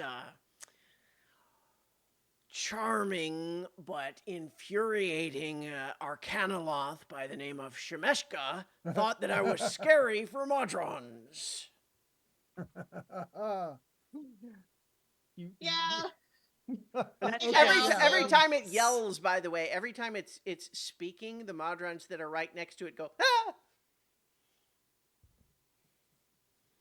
charming but infuriating Arcanoloth by the name of Shemeshka thought that I was scary for Modrons. Yeah. Every time it yells, by the way, every time it's speaking, the Modrons that are right next to it go, "Ah!"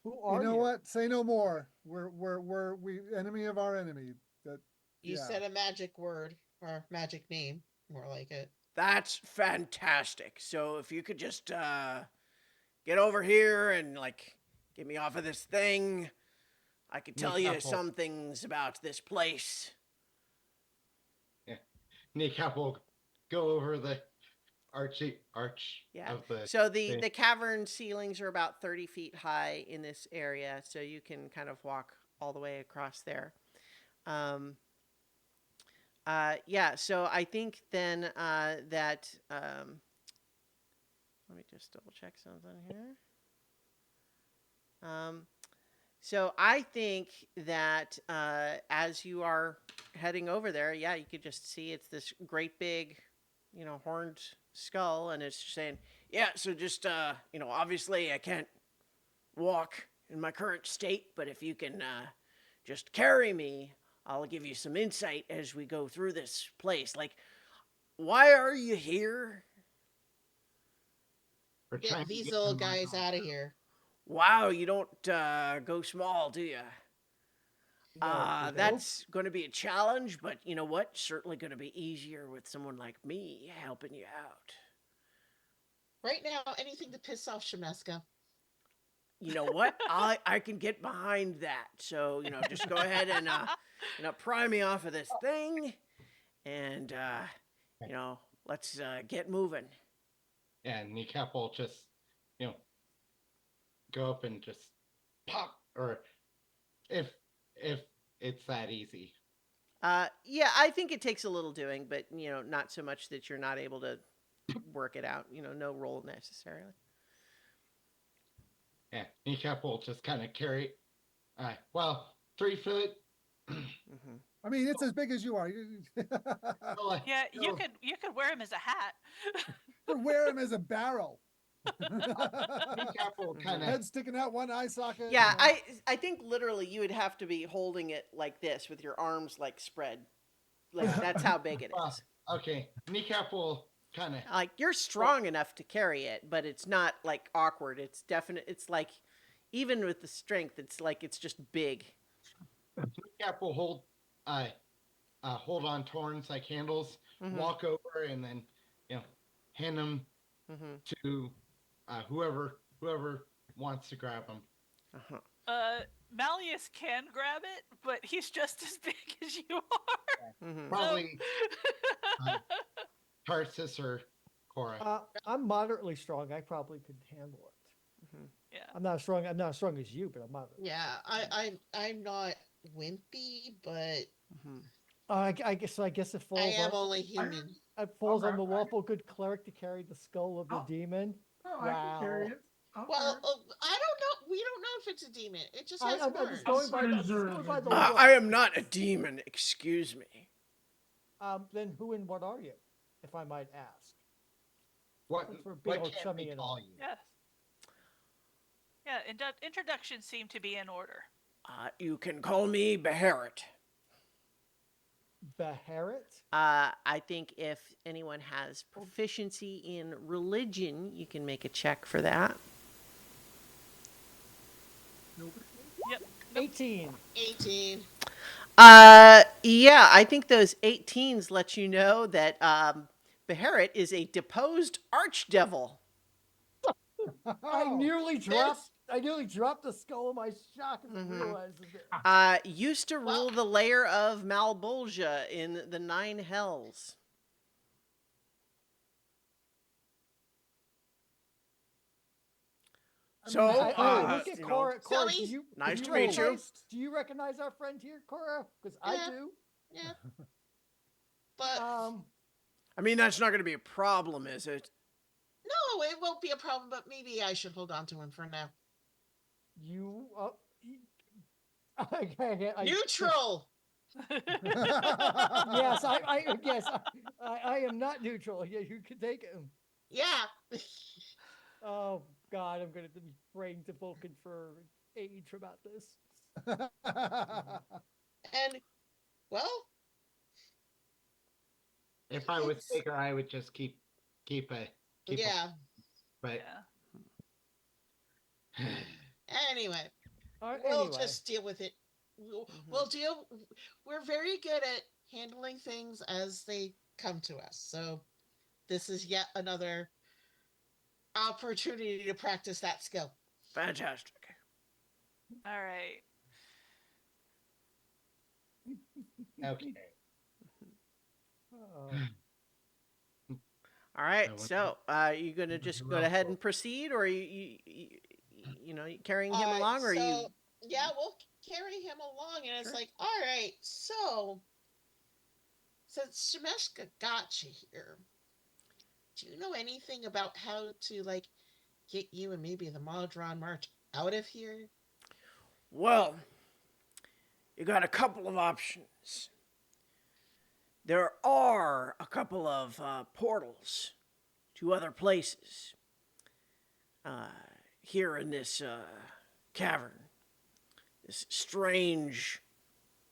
who are You know what? Say no more. We're enemy of our enemy. That You yeah. said a magic word or magic name, more like it. That's fantastic. So if you could just get over here and like get me off of this thing, I could tell you some things about this place. Yeah. Kneecap will go over the arch Yeah. of the So the cavern ceilings are about 30 feet high in this area, so you can kind of walk all the way across there. Yeah. So I think then that let me just double check something here. So I think that as you are heading over there, you could just see it's this great big, horned skull, and it's saying, Yeah, so just, obviously I can't walk in my current state, but if you can just carry me, I'll give you some insight as we go through this place. Like, why are you here? We're Get trying to these get little them on guys top. out of here. Wow, you don't go small, do you? No, we don't. That's going to be a challenge, but you know what? Certainly going to be easier with someone like me helping you out. Right now, anything to piss off Shemeska. You know what? I can get behind that. So just go ahead and pry me off of this thing, and let's get moving. And Kneecap will just, you know, go up and just pop, or if it's that easy. Yeah, I think it takes a little doing, but not so much that you're not able to work it out. No roll necessarily. Yeah, Kneecap will just kind of carry. Well, 3 foot. Mm-hmm. I mean, it's as big as you are. Well, Yeah, you know, you could wear him as a hat. Could wear him as a barrel. Kneecap will kind of. Head sticking out one eye socket. Yeah, you know. I think literally you would have to be holding it like this with your arms like spread. Like that's how big it Well, is. okay, Kneecap will kind of. Like you're strong enough to carry it, but it's not like awkward. It's definite. It's like even with the strength, it's like it's just big. Kneecap will hold on Torns like handles, Mhm. walk over, and then hand them Mhm. to whoever wants to grab them. Uh-huh. Malleus can grab it, but he's just as big as you are. Mhm. Probably Tarsus or Cora. I'm moderately strong. I probably could handle it. Mhm. Yeah. I'm not strong. I'm not as strong as you, but I'm moderate. Yeah, I'm not wimpy, but Mhm. I guess so. I guess it falls. I am on, only human. it falls on Okay, the I- lawful good cleric to carry the skull of the Oh. demon. Oh, I can carry it. I'll Well, carry it. I don't know. We don't know if it's a demon. It just has I'm horns. just going by. I'm pretty just sure going it's by a the demon. law. I am not a demon. Excuse me. Then who and what are you, if I might ask? What Since we're being all can chummy we and call all. you? Yes. Yeah, introductions seem to be in order. You can call me Beharit. Beharit? I think if anyone has proficiency in religion, you can make a check for that. Yep. 18. 18. Yeah, I think those 18s let you know that Beharit is a deposed archdevil. I Oh, nearly dropped the skull of my shock and realized it. Used to Well- rule the lair of Malbolgia in the Nine Hells. So, Look at you know, Cora. Cora, Zoe, do you nice do to you meet you. recognize- Do you recognize our friend here, Cora? Because I Yeah. do. Yeah. But I mean, that's not going to be a problem, is it? no, it won't be a problem. But maybe I should hold on to him for now. You. Neutral. Yes, I am not neutral. Yeah, you can take him. Yeah. Oh God, I'm gonna be praying to Vulcan for age about this. And well, If I was It's- bigger, I would just keep a. yeah. But Yeah. Anyway, All right, we'll anyway. just deal with it. We'll deal. We're very good at handling things as they come to us. So this is yet another opportunity to practice that skill. Fantastic. All right. okay. All right. I wonder- So, you going to just go ahead and proceed, or are you carrying him along, or are you? Yeah, we'll carry him along, and it's Sure. like, all right. So since Shemeshka got you here, do you know anything about how to get you and maybe the Maudron March out of here? Well, you got a couple of options. There are a couple of portals to other places. here in this cavern, this strange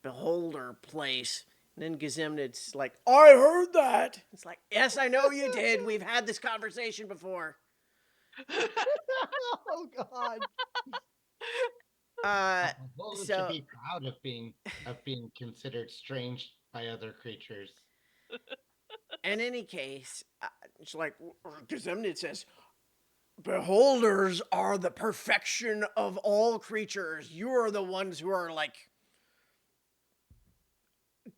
beholder place. And then Gazimnid's like, I heard that. It's like, yes, I know you did. We've had this conversation before. Oh God. Beholders So should be proud of being considered strange by other creatures. in any case, it's like Gazimnid says, beholders are the perfection of all creatures. You are the ones who are like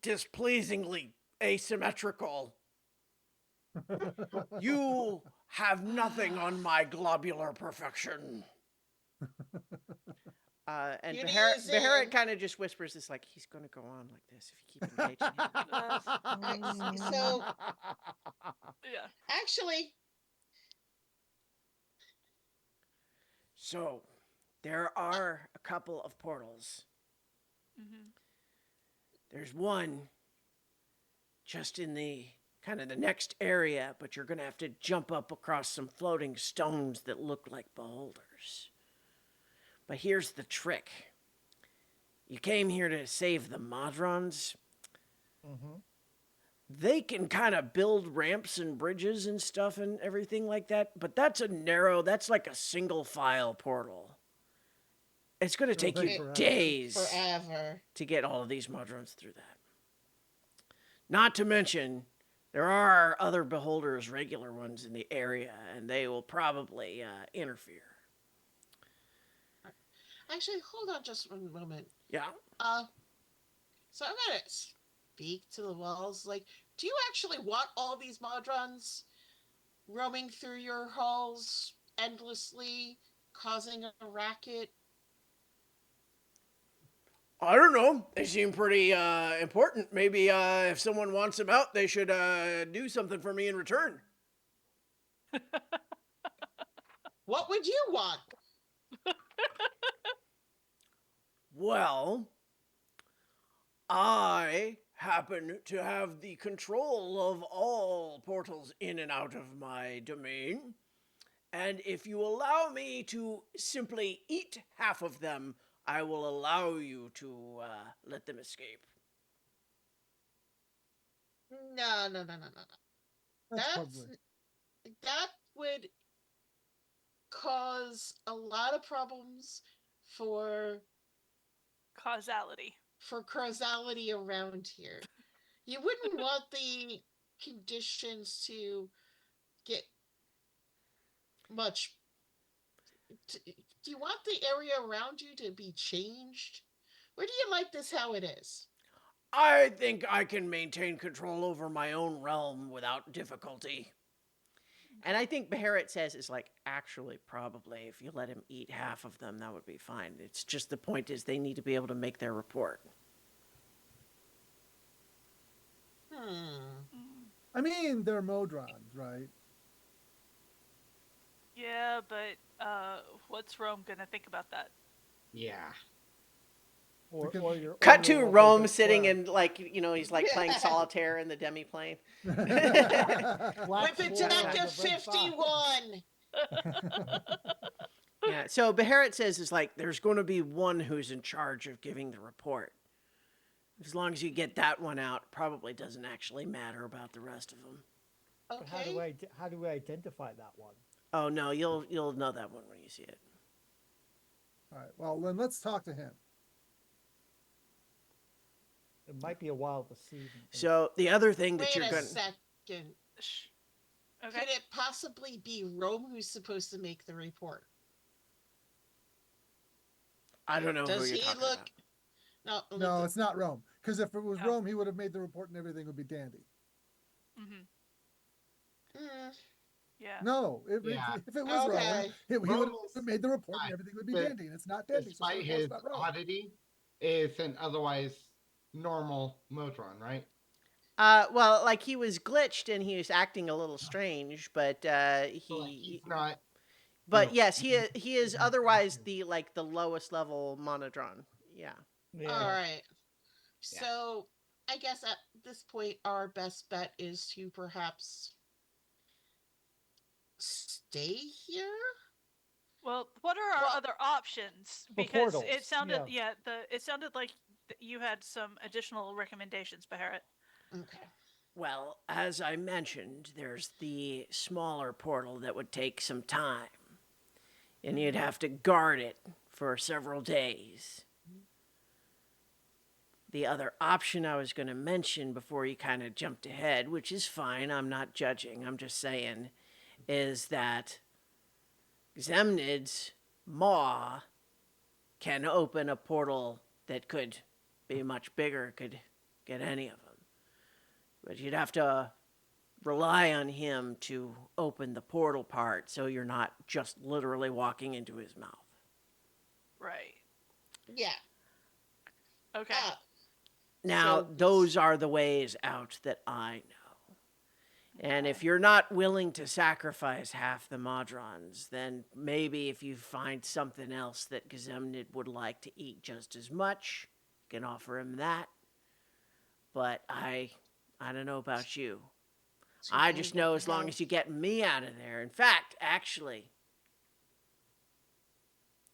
displeasingly asymmetrical. You have nothing on my globular perfection. And Judaism. Beharit kind of just whispers this, like, he's going to go on like this if you keep engaging him. So Yeah. actually, So, there are a couple of portals. Mm-hmm. There's one just in the kind of the next area, but you're going to have to jump up across some floating stones that look like beholders. But here's the trick. You came here to save the Modrons. Mm-hmm. They can kind of build ramps and bridges and stuff and everything like that, but that's like a single file portal. It's going to take take you forever. days forever. to get all of these Modrons through that. Not to mention, there are other beholders, regular ones in the area, and they will probably interfere. Actually, hold on just one moment. Yeah. So I'm gonna speak to the walls. Like, do you actually want all these Modrons roaming through your halls endlessly, causing a racket? I don't know. They seem pretty important. Maybe if someone wants them out, they should do something for me in return. What would you want? Well, I happen to have the control of all portals in and out of my domain. And if you allow me to simply eat half of them, I will allow you to let them escape. No. That's That's probably. that would cause a lot of problems for Causality. causality around here. You wouldn't want the conditions to get much. Do you want the area around you to be changed? Or do you like this how it is? I think I can maintain control over my own realm without difficulty. And I think Beharit says is like, actually, probably, if you let him eat half of them, that would be fine. It's just the point is they need to be able to make their report. I mean, they're Modrons, right? Yeah, but what's Rome gonna think about that? Yeah. Or your Cut owner to will Rome go sitting swear. in, like, he's like playing solitaire in the demi-plane. With Black a Swan deck on of the red box. 51! Yeah, so Beharit says is like, there's going to be one who's in charge of giving the report. As long as you get that one out, probably doesn't actually matter about the rest of them. But how do we identify that one? Oh no, you'll know that one when you see it. All right. Well, then let's talk to him. It might be a while to see. So the other thing that Wait you're a going second. Okay. Could it possibly be Rome who's supposed to make the report? I don't know Does who you're he talking look? about. No, it's not Rome. Because if it was No. Rome, he would have made the report and everything would be dandy. Yeah. No, if it was Okay. Rome, he would Rome have is made the report and fine, everything would be but dandy, and it's not dandy. So Despite therefore his it's not Rome. oddity, is an otherwise normal Modron, right? Well, like he was glitched and he was acting a little strange, but So, like, he's not. But no, yes, he is otherwise the lowest level monodron. Yeah. Yeah. All right. Yeah. So I guess at this point, our best bet is to perhaps stay here. Well, what are our Well- other options? For Because portals, it sounded, yeah. it sounded like you had some additional recommendations, Barrett. Okay. Well, as I mentioned, there's the smaller portal that would take some time, and you'd have to guard it for several days. The other option I was going to mention before you kind of jumped ahead, which is fine, I'm not judging, I'm just saying, is that Zemnid's maw can open a portal that could be much bigger, could get any of them. But you'd have to rely on him to open the portal part so you're not just literally walking into his mouth. Right. Yeah. Okay. Ah, Now, So- those are the ways out that I know. And if you're not willing to sacrifice half the Modrons, then maybe if you find something else that Gazemnid would like to eat just as much, you can offer him that. But I don't know about you. too I bad just he know doesn't as long have- as you get me out of there. In fact, actually,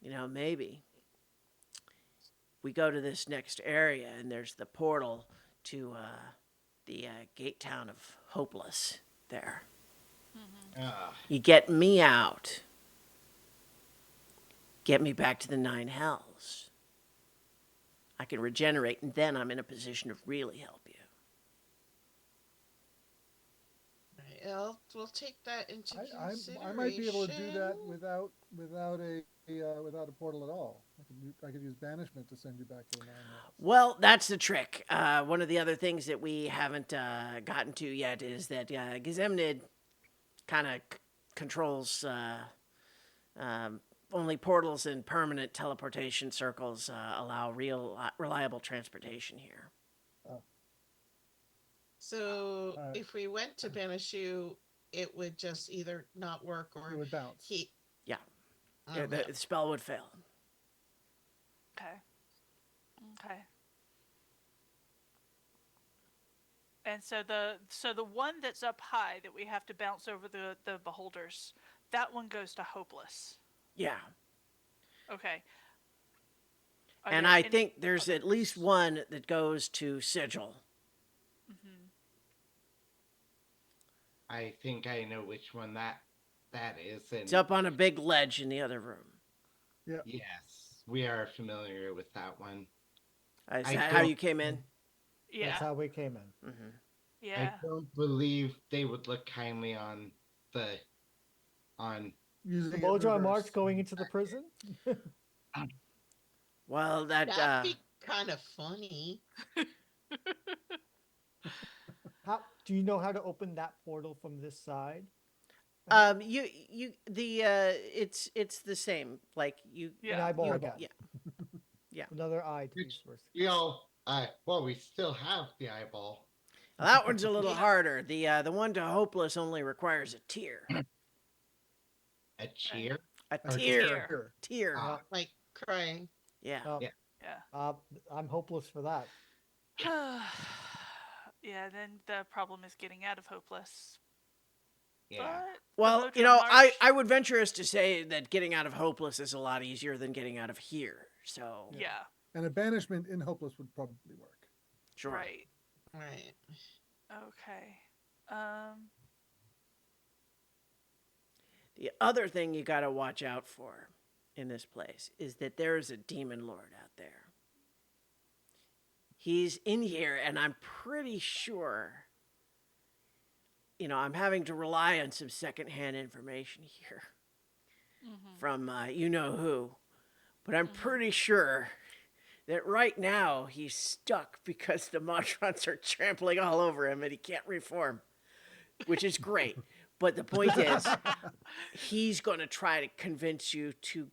maybe we go to this next area and there's the portal to the gate town of Hopeless there. Ah, You get me out, get me back to the Nine Hells. I can regenerate, and then I'm in a position to really help you. Right, we'll take that into consideration. I might be able to do that without a portal at all. I could use banishment to send you back to the Nine Hells. Well, that's the trick. One of the other things that we haven't gotten to yet is that Gazemnid kind of controls only portals and permanent teleportation circles allow reliable transportation here. So Alright. if we went to banish you, it would just either not work or It would bounce. he. Yeah. Okay. The spell would fail. Okay. Okay. And so the one that's up high that we have to bounce over the beholders, that one goes to Hopeless. Yeah. Okay. Are And there I any think there's at least others? one that goes to Sigil. I think I know which one that is. And It's up on a big ledge in the other room. yes, we are familiar with that one. Is I that how don't- you came in? Yeah. That's how we came in. Mm-hmm. Yeah. I don't believe they would look kindly on Using The it Modron reverse. March going into the prison? Well, That'd be kind of funny. How do you know how to open that portal from this side? it's the same. Like you. An Yeah. eyeball Yeah. again. Yeah. Yeah. Another eye to be Which- sourced. well, we still have the eyeball. That one's a little Yeah. harder. The one to Hopeless only requires a tear. A cheer. A Or tear. Tear. Ah. Like crying. Yeah. Oh, Yeah. Yeah. I'm hopeless for that. Yeah, then the problem is getting out of Hopeless. Yeah. But Well, the Modron I March- would venture us to say that getting out of Hopeless is a lot easier than getting out of here. So Yeah. And a banishment in Hopeless would probably work. sure. Right. Right. Okay. The other thing you got to watch out for in this place is that there is a demon lord out there. He's in here, and I'm pretty sure, I'm having to rely on some secondhand information here from you know who, but I'm pretty sure that right now he's stuck because the Montrons are trampling all over him and he can't reform, which is great. But the point is, he's going to try to convince you to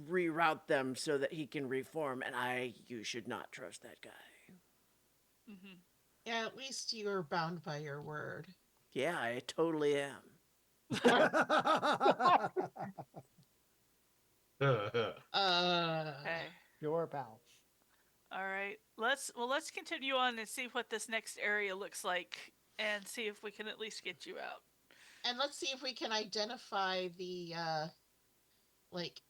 reroute them so that he can reform, and you should not trust that guy. Yeah, at least you're bound by your word. Yeah, I totally am. Okay. Your pal. All right. Let's continue on and see what this next area looks like and see if we can at least get you out. And let's see if we can identify the like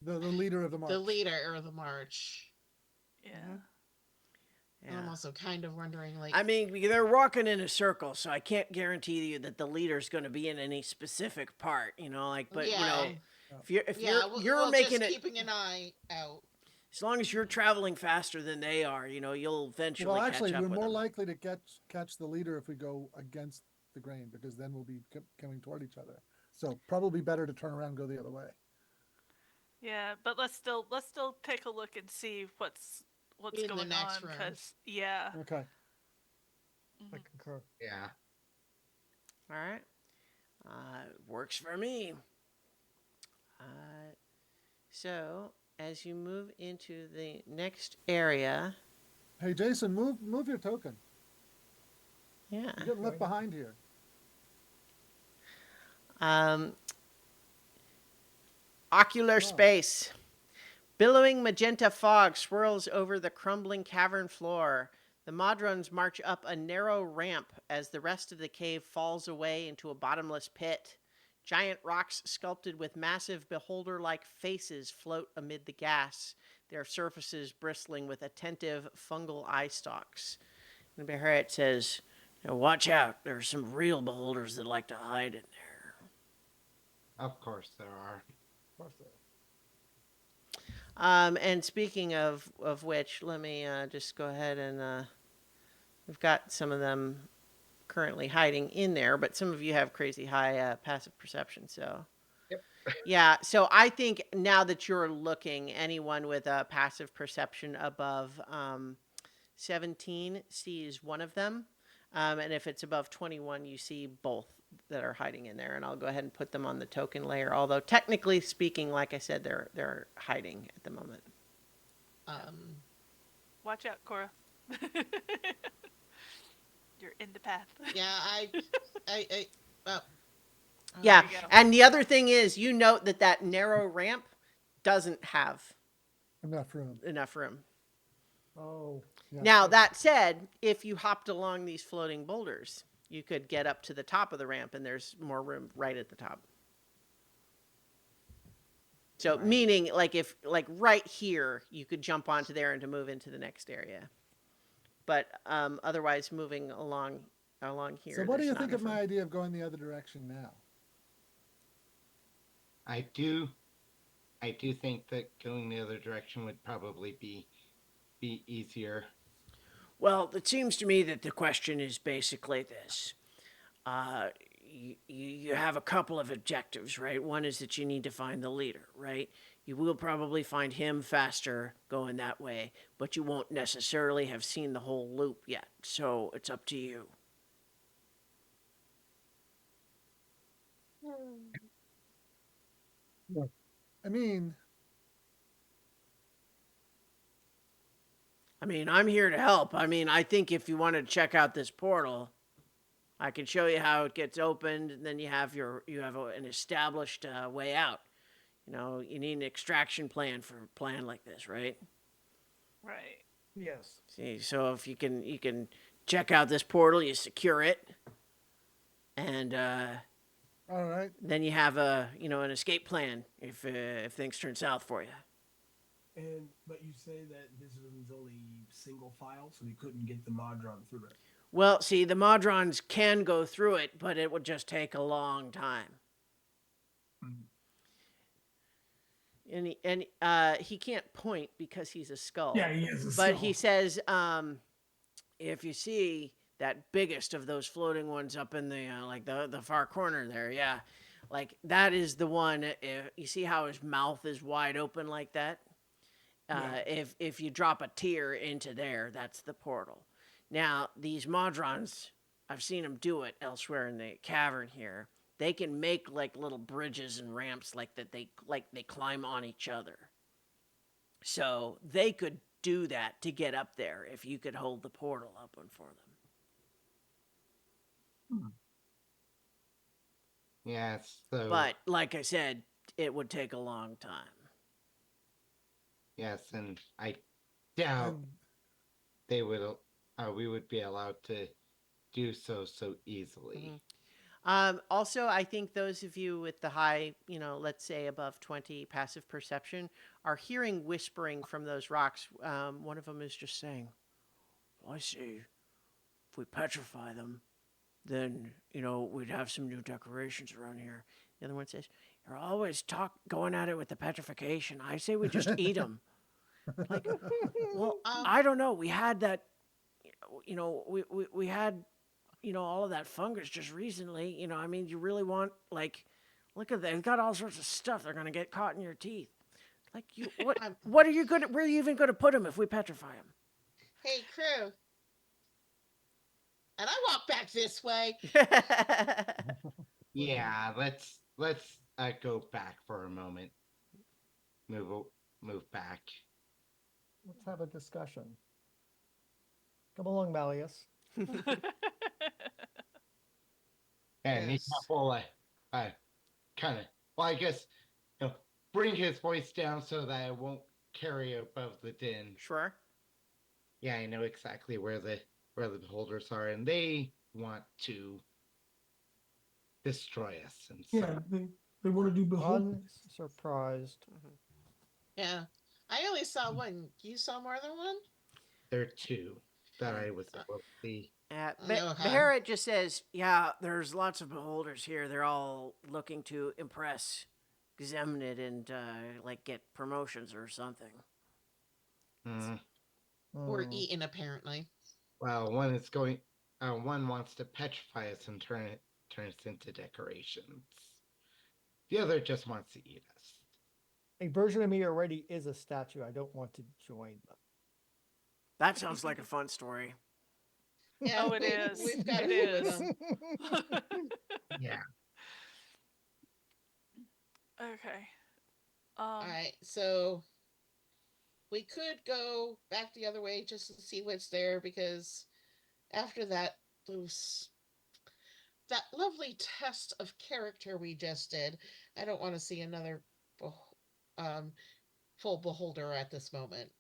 The leader of the march. the leader of the march. Yeah. Yeah. And I'm also kind of wondering, like, I mean, they're walking in a circle, so I can't guarantee you that the leader's going to be in any specific part. But yeah, if yeah, you're well, making just it, keeping an eye out. as long as you're traveling faster than they are, you'll eventually Well, catch actually, up we're with more them. likely to catch the leader if we go against the grain, because then we'll be coming toward each other. So probably better to turn around and go the other way. Yeah, but let's still take a look and see what's In the going next on, room. because yeah. Okay. I concur. Yeah. All right, works for me. So as you move into the next area, Hey, Jason, move your token. yeah, You're getting left behind here. ocular Oh. space. Billowing magenta fog swirls over the crumbling cavern floor. The Modrons march up a narrow ramp as the rest of the cave falls away into a bottomless pit. Giant rocks sculpted with massive beholder-like faces float amid the gas, their surfaces bristling with attentive fungal eye stalks. And behind it says, "Watch out, there are some real beholders that like to hide in there." Of course there are. Of course there. And speaking of which, let me just go ahead and we've got some of them currently hiding in there, but some of you have crazy high passive perception. So, Yep. Yeah. So I think now that you're looking, anyone with a passive perception above 17 sees one of them, and if it's above 21, you see both that are hiding in there. And I'll go ahead and put them on the token layer. Although technically speaking, like I said, they're hiding at the moment. Watch out, Cora. You're in the path. Yeah, well, Yeah, There you go. and the other thing is, you note that narrow ramp doesn't have Enough room. enough room. Oh, Yeah. Now, that said, if you hopped along these floating boulders, you could get up to the top of the ramp, and there's more room right at the top. So, meaning, if right here, you could jump onto there and to move into the next area. But otherwise, moving along here. So what do there's you not think of enough my room. idea of going the other direction now? I do think that going the other direction would probably be easier. Well, it seems to me that the question is basically this. You have a couple of objectives, right? One is that you need to find the leader, right? You will probably find him faster going that way, but you won't necessarily have seen the whole loop yet. So it's up to you. I mean, I'm here to help. I think if you want to check out this portal, I can show you how it gets opened, and then you have an established way out. You need an extraction plan for a plan like this, right? Right. yes. See, so if you can check out this portal, you secure it, and all right. then you have an escape plan if things turn south for you. But you say that this one's only single file, so we couldn't get the Modron through it. Well, see, the Modrons can go through it, but it would just take a long time. And he can't point because he's a skull. Yeah, he is a But skull. he says, if you see that biggest of those floating ones up in the far corner there, yeah, that is the one. You see how his mouth is wide open like that? Yeah. If you drop a tear into there, that's the portal. Now, these Modrons, I've seen them do it elsewhere in the cavern here. They can make little bridges and ramps like that. They climb on each other. So they could do that to get up there if you could hold the portal open for them. Yes. So. But like I said, it would take a long time. Yes, and I doubt we would be allowed to do so easily. Also, I think those of you with the high, let's say above 20 passive perception are hearing whispering from those rocks. One of them is just saying, I see. If we petrify them, then, we'd have some new decorations around here. The other one says, you're always going at it with the petrification. I say we just eat them. Like, well, I don't know. We had that, we had all of that fungus just recently. I mean, you really want, like, look at that. They've got all sorts of stuff. They're going to get caught in your teeth. Like, what are you going to, where are you even going to put them if we petrify them? Hey, crew. And I walk back this way. Yeah, let's go back for a moment. Move back. Let's have a discussion. Come along, Malleus. And Yes. he will kind of, well, I guess, bring his voice down so that it won't carry above the din. Sure. Yeah, I know exactly where the beholders are, and they want to destroy us. And so, Yeah, they want to do behold. Unsurprised. Yeah. I only saw one. You saw more than one? there are two that I was able to see. Okay. Beharit just says, yeah, there's lots of beholders here. They're all looking to impress Xemnid and, get promotions or something. Or eaten, apparently. Well, one wants to petrify us and turn us into decorations. The other just wants to eat us. A version of me already is a statue. I don't want to join them. That sounds like a fun story. Yeah, Oh, it is. We've got It a few of is. them. Yeah. Okay. All right, so we could go back the other way just to see what's there, because after that lovely test of character we just did, I don't want to see another full beholder at this moment.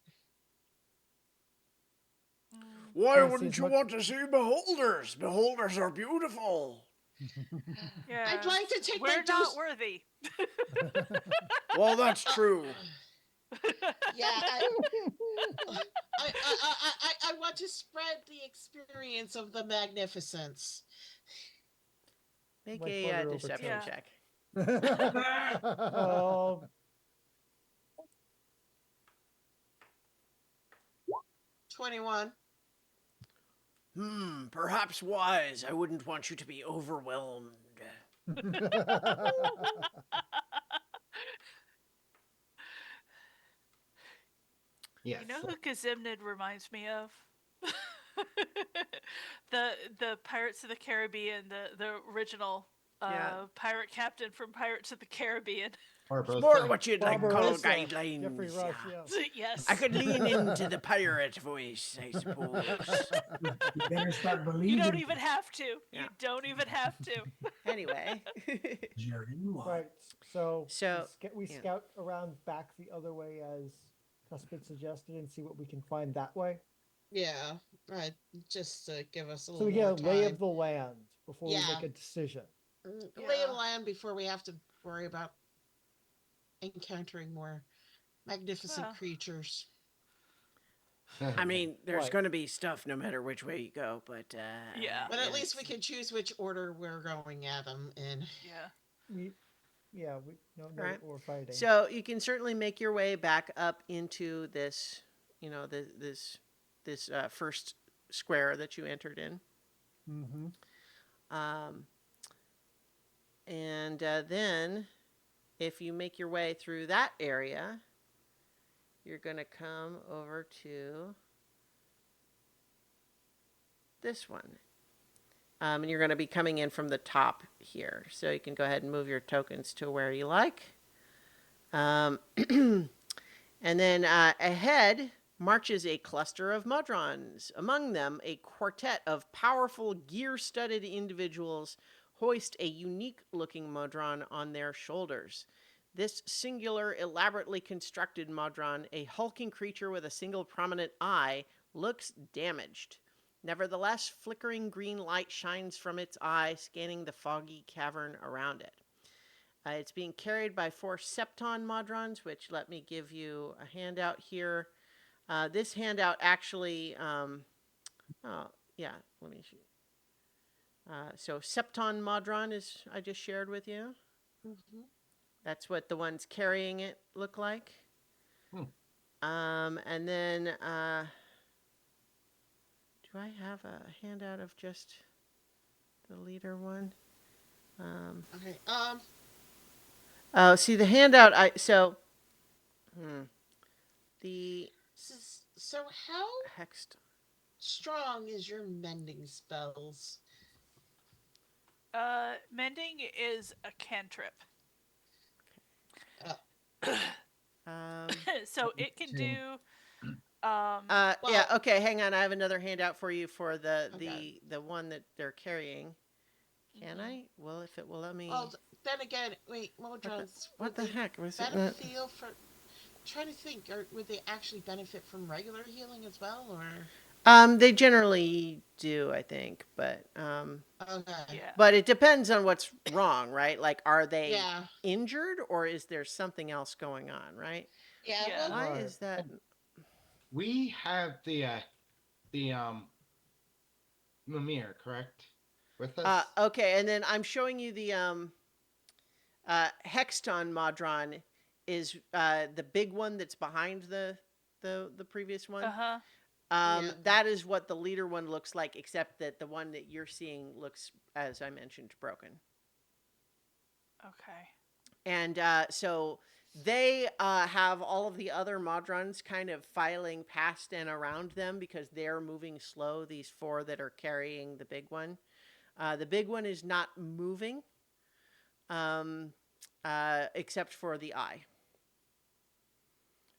Why Can't see wouldn't as you much- want to see beholders? Beholders are beautiful. Yeah. I'd like to take We're my not dose. worthy. Well, that's true. Yeah, I want to spread the experience of the magnificence. Make Like a butter over deception toast. check. Oh, 21. Perhaps wise. I wouldn't want you to be overwhelmed. Yes. You know who Kazimnid reminds me of? the Pirates of the Caribbean, the original Yeah. pirate captain from Pirates of the Caribbean. More what you'd like call Barbarossa. guidelines. Jeffrey Rush, yeah. yeah. Yes. I could lean into the pirate voice, I suppose. You better start believing. You don't even have to. Yeah. You don't even have to. Anyway. Jerry, you are. right. So, So, we yeah. scout around back the other way as Cuspid suggested and see what we can find that way. Yeah, right. Just to give us a So little we more get a lay time. of the land before we Yeah. make a decision. Lay of the land before we have to worry about encountering more magnificent Well. creatures. I mean, there's Right. going to be stuff no matter which way you go, but Yeah. But at least we can choose which order we're going at them in. Yeah. We know Right. what we're fighting. So you can certainly make your way back up into this, this first square that you entered in. Mm-hmm. And then if you make your way through that area, you're going to come over to this one. And you're going to be coming in from the top here. So you can go ahead and move your tokens to where you like. And then ahead marches a cluster of Mudrons. Among them, a quartet of powerful, gear-studded individuals hoist a unique-looking Mudron on their shoulders. This singular, elaborately constructed Mudron, a hulking creature with a single prominent eye, looks damaged. Nevertheless, flickering green light shines from its eye, scanning the foggy cavern around it. It's being carried by 4 Septon Modrons, which let me give you a handout here. This handout actually, oh, yeah, let me show. So Septon Modron is I just shared with you. Mm-hmm. That's what the ones carrying it look like. And then, do I have a handout of just the leader one? Okay. Oh, see the handout. The So how hext. strong is your mending spells? Mending is a cantrip. Uh, So it can Two. do. Yeah. Well, Okay. Hang on. I have another handout for you for okay. the one that they're carrying. Can Mhm. I? Well, if it will let me. Well, then again, wait, Modrons, What would the they heck was it? benefit from? Trying to think, or would they actually benefit from regular healing as well, or? They generally do, I think, Okay. Yeah. but it depends on what's wrong, right? Like, are they Yeah. injured or is there something else going on, right? Yeah. Yeah. Well. Why Right. is that? We have the Mimir, correct? With us? Okay, and then I'm showing you the Hexton Modron is the big one that's behind the previous one. Uh-huh. Yeah. That is what the leader one looks like, except that the one that you're seeing looks, as I mentioned, broken. Okay. And so they have all of the other Modrons kind of filing past and around them because they're moving slow, these 4 that are carrying the big one. The big one is not moving, except for the eye.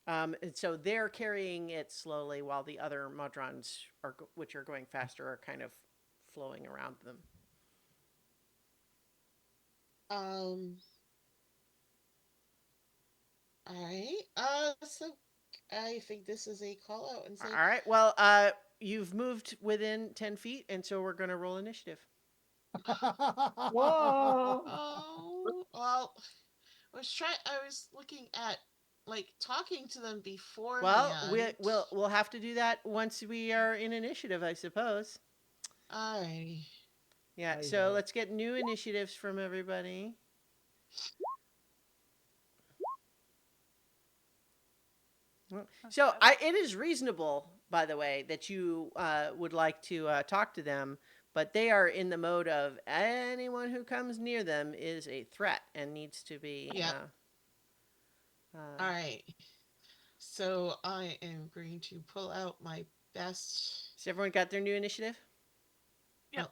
And so they're carrying it slowly while the other Modrons, which are going faster, are kind of flowing around them. Um. All right. So I think this is a call out and All say, right. Well, you've moved within 10 feet, and so we're going to roll initiative. Whoa! oh, well, I was looking at like talking to them Well, beforehand. we'll have to do that once we are in initiative, I suppose. Alrighty. Yeah. Aye, So aye. let's get new initiatives from everybody. So it is reasonable, by the way, that you would like to talk to them, but they are in the mode of anyone who comes near them is a threat and needs to be. Yeah. All right. So I am going to pull out my best. Has everyone got their new initiative? Yep.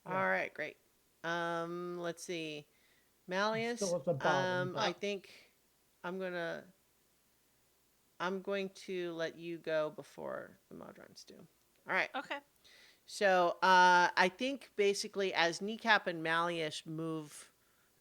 Oh, All right, great. Let's see. Malleus, Still at the bottom. I think I'm going to let you go before the Modrons do. All right. Okay. So I think basically as Kneecap and Malleus move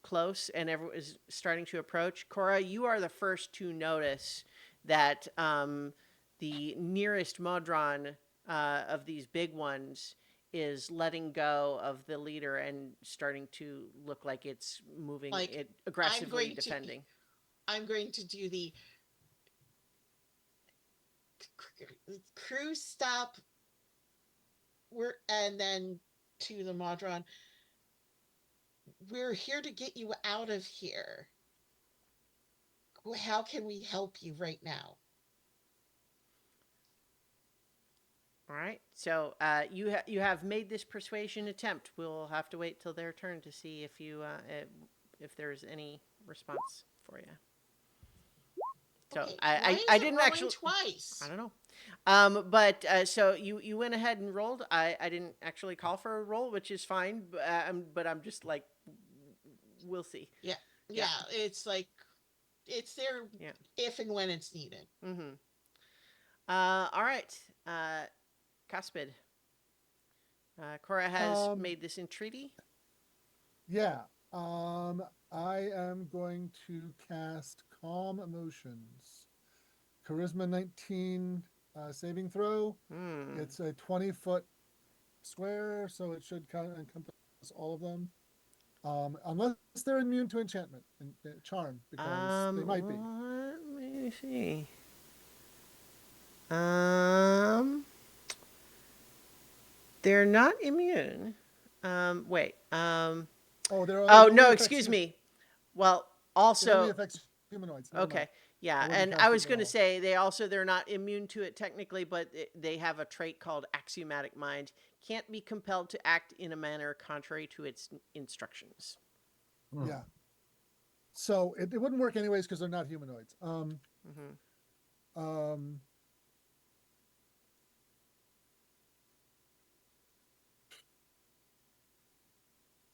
close and everyone is starting to approach, Cora, you are the first to notice that the nearest Modron of these big ones is letting go of the leader and starting to look like it's moving like it aggressively I'm defending. going to do the crew stop. And then to the Modron. We're here to get you out of here. How can we help you right now? All right. So you have made this persuasion attempt. We'll have to wait till their turn to see if there's any response for you. So Okay, I why is didn't it rolling actually. twice? I don't know. But so you went ahead and rolled. I didn't actually call for a roll, which is fine. But I'm just like, we'll see. Yeah. It's like it's there Yeah. if and when it's needed. Mm-hmm. All right. Cuspid. Cora has made this entreaty. Yeah. I am going to cast Calm Emotions. Charisma 19 saving throw. Hmm. It's a 20-foot square, so it should kind of encompass all of them. Unless they're immune to enchantment and charm, because they might be. Let me see. Um, they're not immune. Wait. Oh, Oh it no, only affects excuse me. Well, It only also affects humanoids. Never okay. mind. Yeah, I wouldn't and cast I it was at going to all. say they're not immune to it technically, but they have a trait called axiomatic mind. Can't be compelled to act in a manner contrary to its instructions. Yeah. So it wouldn't work anyways because they're not humanoids. Um,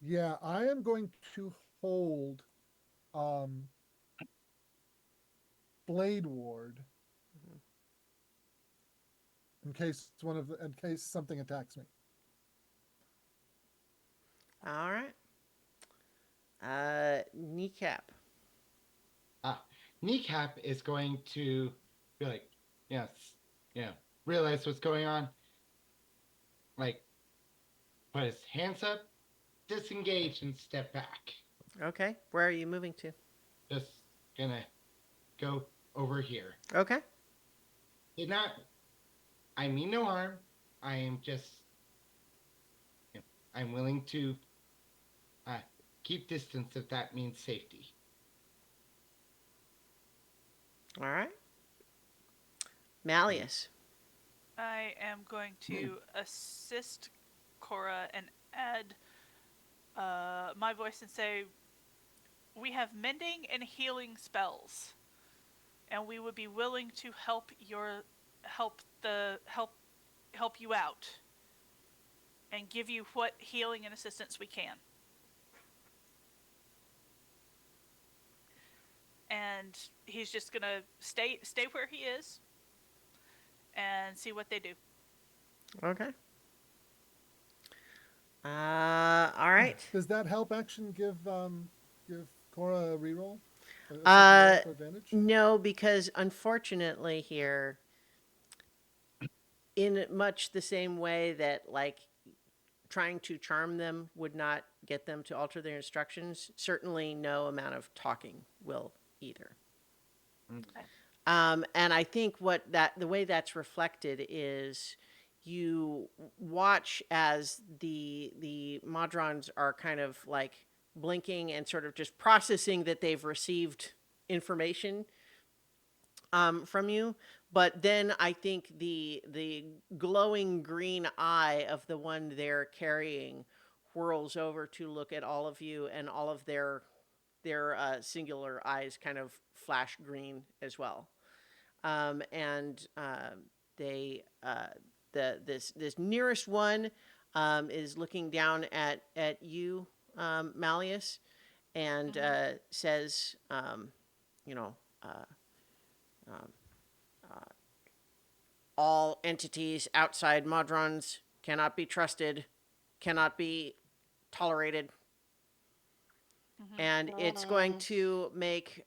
yeah, I am going to hold Blade Ward in case in case something attacks me. All right. Kneecap. Kneecap is going to be like, yes, realize what's going on. Like, put his hands up, disengage, and step back. Okay. Where are you moving to? Just gonna go over here. Okay. Did not. I mean no harm. I am just. I'm willing to keep distance if that means safety. All right. Malleus. I am going to assist Cora and add my voice and say, we have mending and healing spells, and we would be willing to help you out and give you what healing and assistance we can. And he's just gonna stay where he is and see what they do. Okay. All right. Does that help action give Cora a reroll? A second roll for advantage? No, because unfortunately here, in much the same way that like trying to charm them would not get them to alter their instructions, certainly no amount of talking will either. Okay. And I think the way that's reflected is you watch as the Modrons are kind of like blinking and sort of just processing that they've received information from you. But then I think the glowing green eye of the one they're carrying whirls over to look at all of you, and all of their singular eyes kind of flash green as well. And they this nearest one is looking down at you, Malleus, and says, you know. All entities outside Modrons cannot be trusted, cannot be tolerated. And it's going to make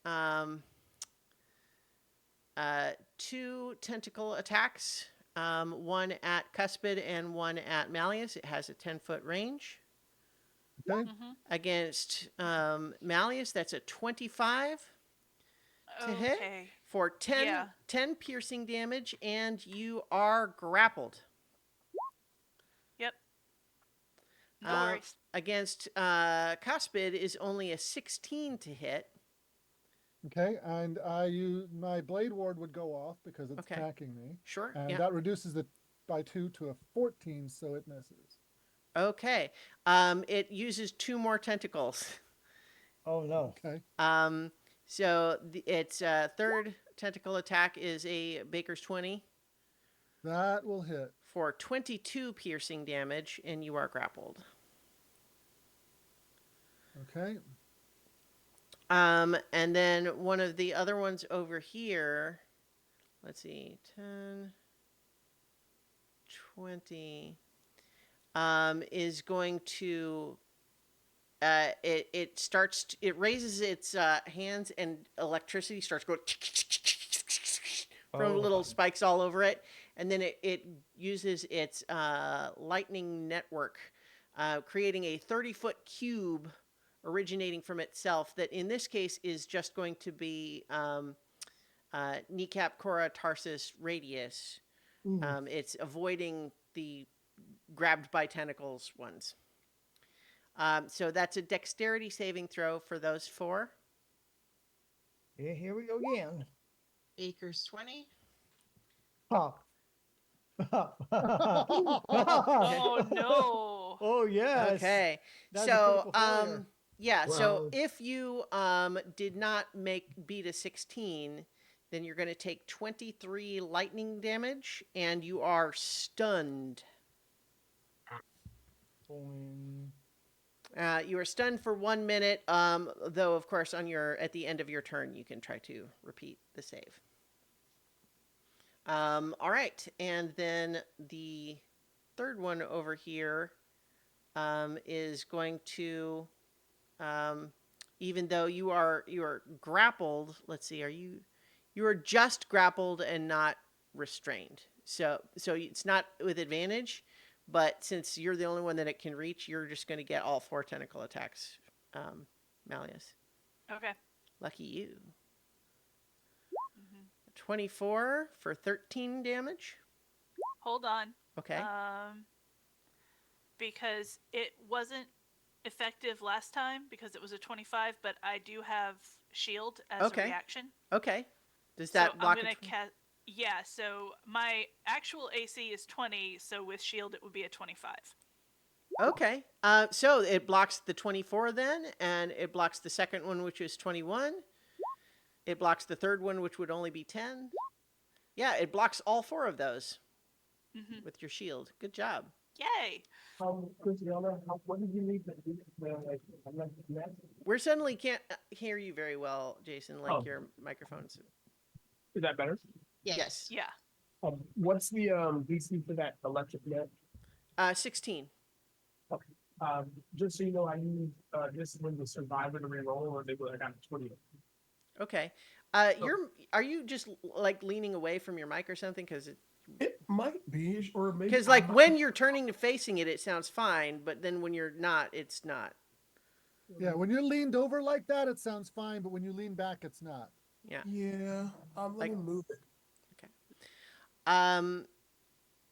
2 tentacle attacks, one at Cuspid and one at Malleus. It has a 10-foot range. Okay. Against Malleus, that's a 25 to hit for 10 piercing damage, and you are grappled. Yep. No worries. Against Cuspid is only a 16 to hit. Okay, and my Blade Ward would go off because it's attacking me. Sure. And that reduces it by 2 to a 14, so it misses. Okay. It uses 2 more tentacles. Oh no. Okay. So its third tentacle attack is a Baker's 20. That will hit. For 22 piercing damage, and you are grappled. Okay. And then one of the other ones over here, let's see, 10, 20, is going to, it raises its hands, and electricity starts going from little spikes all over it. and then it uses its lightning network, creating a 30-foot cube originating from itself that in this case is just going to be Kneecap, Cora, Tarsus, Radius. It's avoiding the grabbed by tentacles ones. So that's a dexterity saving throw for those 4. Yeah, here we go again. Acres 20. Huh. Oh no. Oh yes. Okay. That's a So critical failure. yeah, so Well- if you did not beat a 16, then you're going to take 23 lightning damage and you are stunned. Boing. You are stunned for 1 minute, though of course at the end of your turn you can try to repeat the save. All right, and then the third one over here is going to, even though you are grappled. Let's see, you are just grappled and not restrained. So it's not with advantage, but since you're the only one that it can reach, you're just going to get all 4 tentacle attacks, Malleus. Okay. Lucky you. 24 for 13 damage. Hold on. Okay. Because it wasn't effective last time because it was a 25, but I do have shield as Okay. a reaction. Okay. Does that so block I'm gonna it? cast. Yeah. So my actual AC is 20. So with shield, it would be a 25. Okay. So it blocks the 24 then, and it blocks the second one, which is 21. It blocks the third one, which would only be 10. Yeah, it blocks all 4 of those with your shield. Good job. Yay! Christiana, what did you need to do? We suddenly can't hear you very well, Jason, like Oh. your microphone's. Is that better? Yes. Yeah. What's the DC for that electric net? 16. Just so you know, I use this when the survivor to reroll, or they would have gotten 20. Okay. Are you just like leaning away from your mic or something? It might be, or maybe Because like when you're turning to facing it, it sounds fine, but then when you're not, it's not. Yeah, when you're leaned over like that, it sounds fine, but when you lean back, it's not. Yeah. Yeah, let me move it.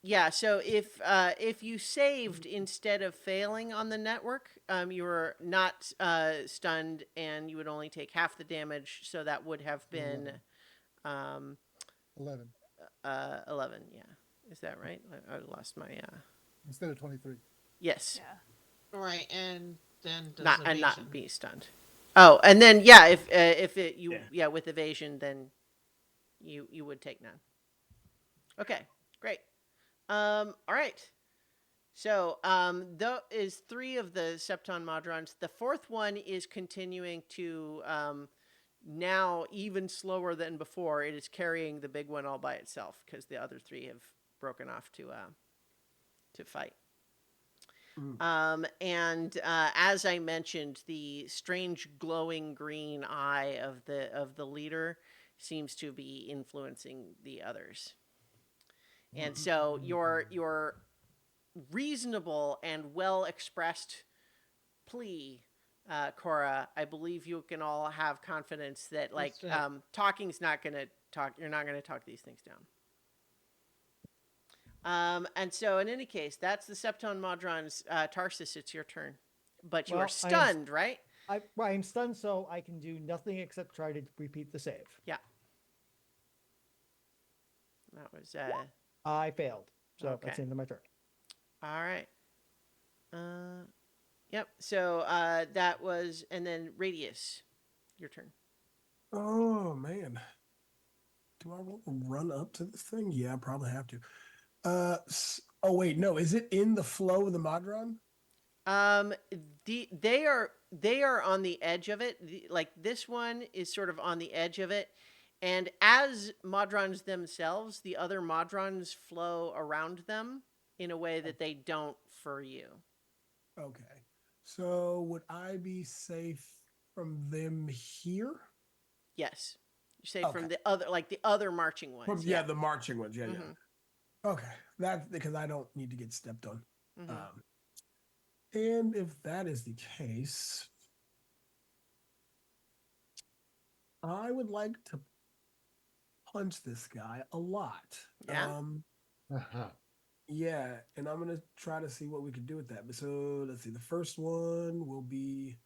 Yeah. So if you saved instead of failing on the network, you were not stunned, and you would only take half the damage. So that would have been 11. 11. Yeah. Is that right? I lost my. Instead of 23. Yes. Yeah. Right, and then does And not evasion. be stunned. Oh, and then yeah, if it with evasion, then you would take none. Okay, great. All right. So there is 3 of the Septon Modrons. The 4th one is continuing to now even slower than before. It is carrying the big one all by itself because the other 3 have broken off to fight. And as I mentioned, the strange glowing green eye of the leader seems to be influencing the others. And so your reasonable and well expressed plea, Cora, I believe you can all have confidence that like That's right. talking's not going to talk. You're not going to talk these things down. And so in any case, that's the Septon Modrons. Tarsus, it's your turn. But you are stunned, right? I'm stunned, so I can do nothing except try to repeat the save. Yeah. That was I failed, so Okay. that's the end of my turn. all right. Yep. So that was, and then Radius, your turn. Oh man, do I want to run up to this thing? Yeah, I probably have to. Oh wait, no, is it in the flow of the Modron? They are on the edge of it. Like this one is sort of on the edge of it, and as Modrons themselves, the other Modrons flow around them in a way that they don't for you. Okay. So would I be safe from them here? Yes, you say Okay. from the other marching ones. From the marching ones. Yeah, yeah. Mhm. Okay, that's because I don't need to get stepped on. Mhm. And if that is the case, I would like to punch this guy a lot. Yeah. Yeah, and I'm gonna try to see what we can do with that. But so let's see. The first one will be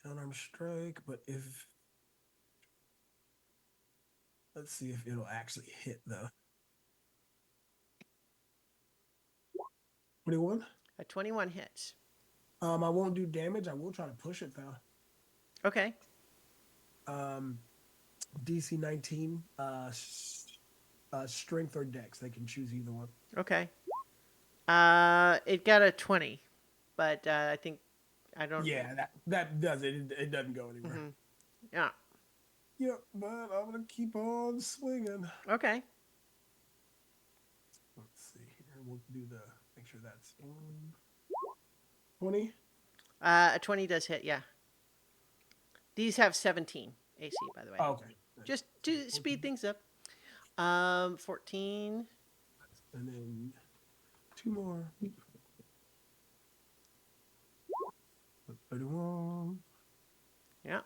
unarmed strike, but if let's see if it'll actually hit though. 21. A 21 hits. I won't do damage. I will try to push it though. Okay. DC 19. Strength or Dex. They can choose either one. Okay. It got a 20, but I think I don't. Yeah, that does it. It doesn't go anywhere. Mhm. Yeah. Yep, but I'm gonna keep on swinging. Okay. Let's see here. We'll do the make sure that's on 20. A 20 does hit. Yeah. These have 17 AC, by the way. Oh, okay. Just to speed things up. 14. And then 2 more. 31. Yeah.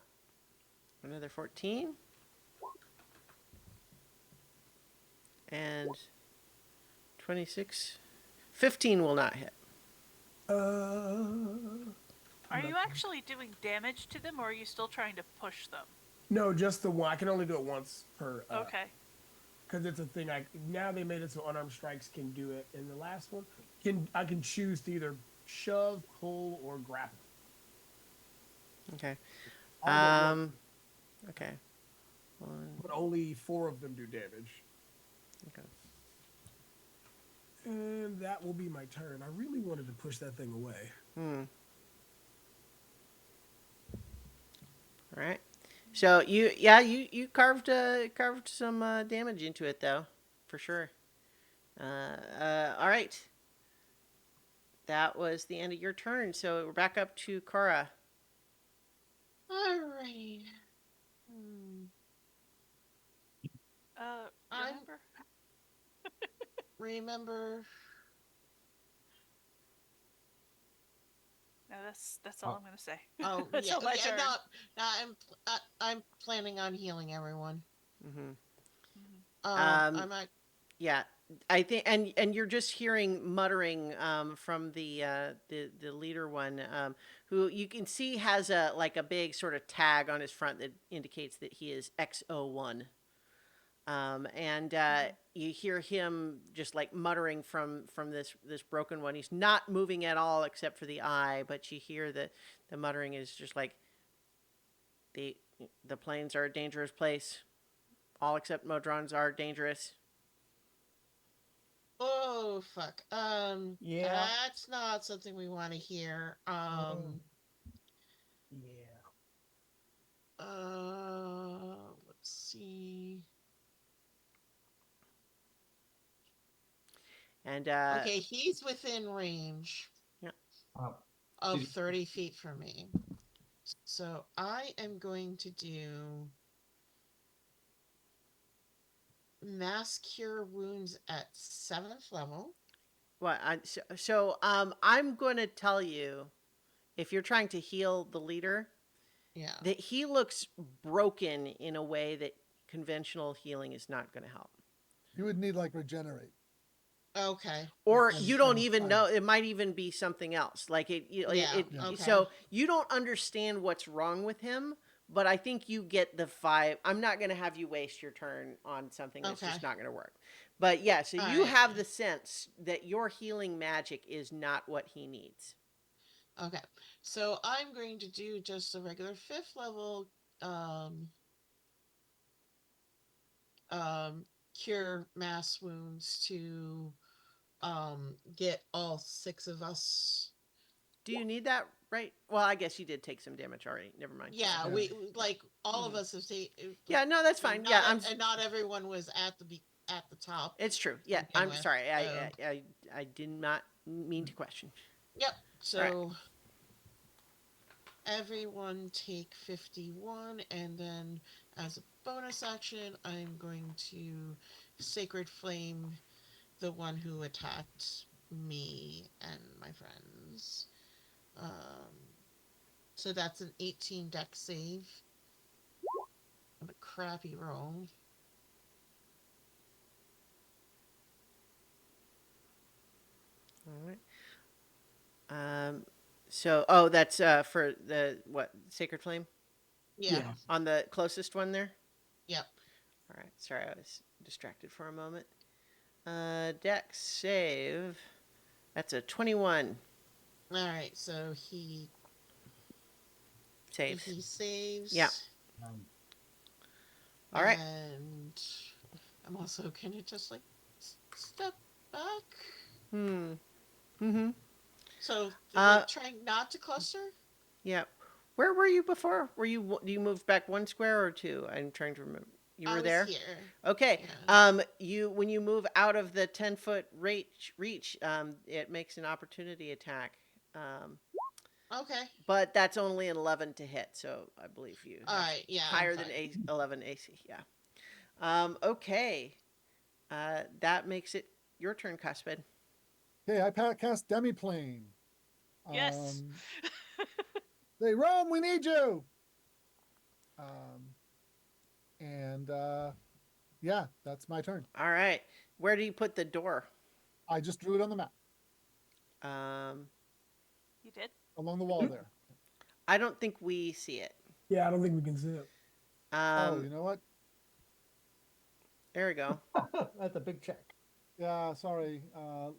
Another 14. And 26. 15 will not hit. Are you actually doing damage to them, or are you still trying to push them? No, just the one. I can only do it once per. Okay. Because it's a thing. Now they made it so unarmed strikes can do it. In the last one, I can choose to either shove, pull, or grapple. Okay. I'll get one, Okay. but only 4 of them do damage. Okay. And that will be my turn. I really wanted to push that thing away. All right. So you carved some damage into it though, for sure. All right. That was the end of your turn. So we're back up to Kara. Alright. Remember? Remember. No, that's all I'm gonna say. Oh, yeah, Until my yeah. turn. No, I'm planning on healing everyone. Mm-hmm. I might. Yeah, I think, and you're just hearing muttering from the leader one, who you can see has a big sort of tag on his front that indicates that he is X01. And you hear him just like muttering from this broken one. He's not moving at all except for the eye, but you hear the muttering is just like the plains are a dangerous place. All except Modrons are dangerous. Oh fuck. Yeah. That's not something we want to hear. Yeah. Let's see. And Okay, he's within range yeah. of 30 feet from me. So I am going to do mass cure wounds at 7th level. What? I'm going to tell you, if you're trying to heal the leader, Yeah. that he looks broken in a way that conventional healing is not going to help. You would need like regenerate. Okay. Or Because- you don't even know. It might even be something else. Like okay. So you don't understand what's wrong with him. But I think you get the vibe. I'm not going to have you waste your turn on something that's just not going to work. But yeah, so you have the sense that your healing magic is not what he needs. Okay. So I'm going to do just a regular 5th level cure mass wounds to get all 6 of us. Do you need that right? Well, I guess you did take some damage already. Never mind. Yeah, we like all of us have taken. Yeah, no, that's fine. And not everyone was at the top. It's true. Yeah, I'm sorry. I did not mean to question. Yep. So everyone take 51, and then as a bonus action, I'm going to Sacred Flame the one who attacked me and my friends. So that's an 18 deck save. What a crappy roll. All right. That's for the what Sacred Flame Yeah. on the closest one there. Yep. All right. Sorry, I was distracted for a moment. Dex save. That's a 21. All right. So he Saves. He saves. Yeah. All right. And I'm also gonna just like step back. Mm-hmm. So Uh, trying not to cluster. Yeah. Where were you before? Do you move back 1 square or 2? I'm trying to remember. You I were was there? here. Okay. Yeah. When you move out of the 10-foot reach, it makes an opportunity attack. Okay. But that's only an 11 to hit, so I believe you All have right. Yeah. higher I'm than fine. 11 AC. Yeah. Okay. That makes it your turn, Cuspid. Okay, I cast Demiplane. Yes. Say, Rome, we need you. And yeah, that's my turn. All right. Where do you put the door? I just drew it on the map You did? along the wall there. I don't think we see it. Yeah, I don't think we can see it. Oh, you know what? There we go. That's a big check. Yeah, sorry.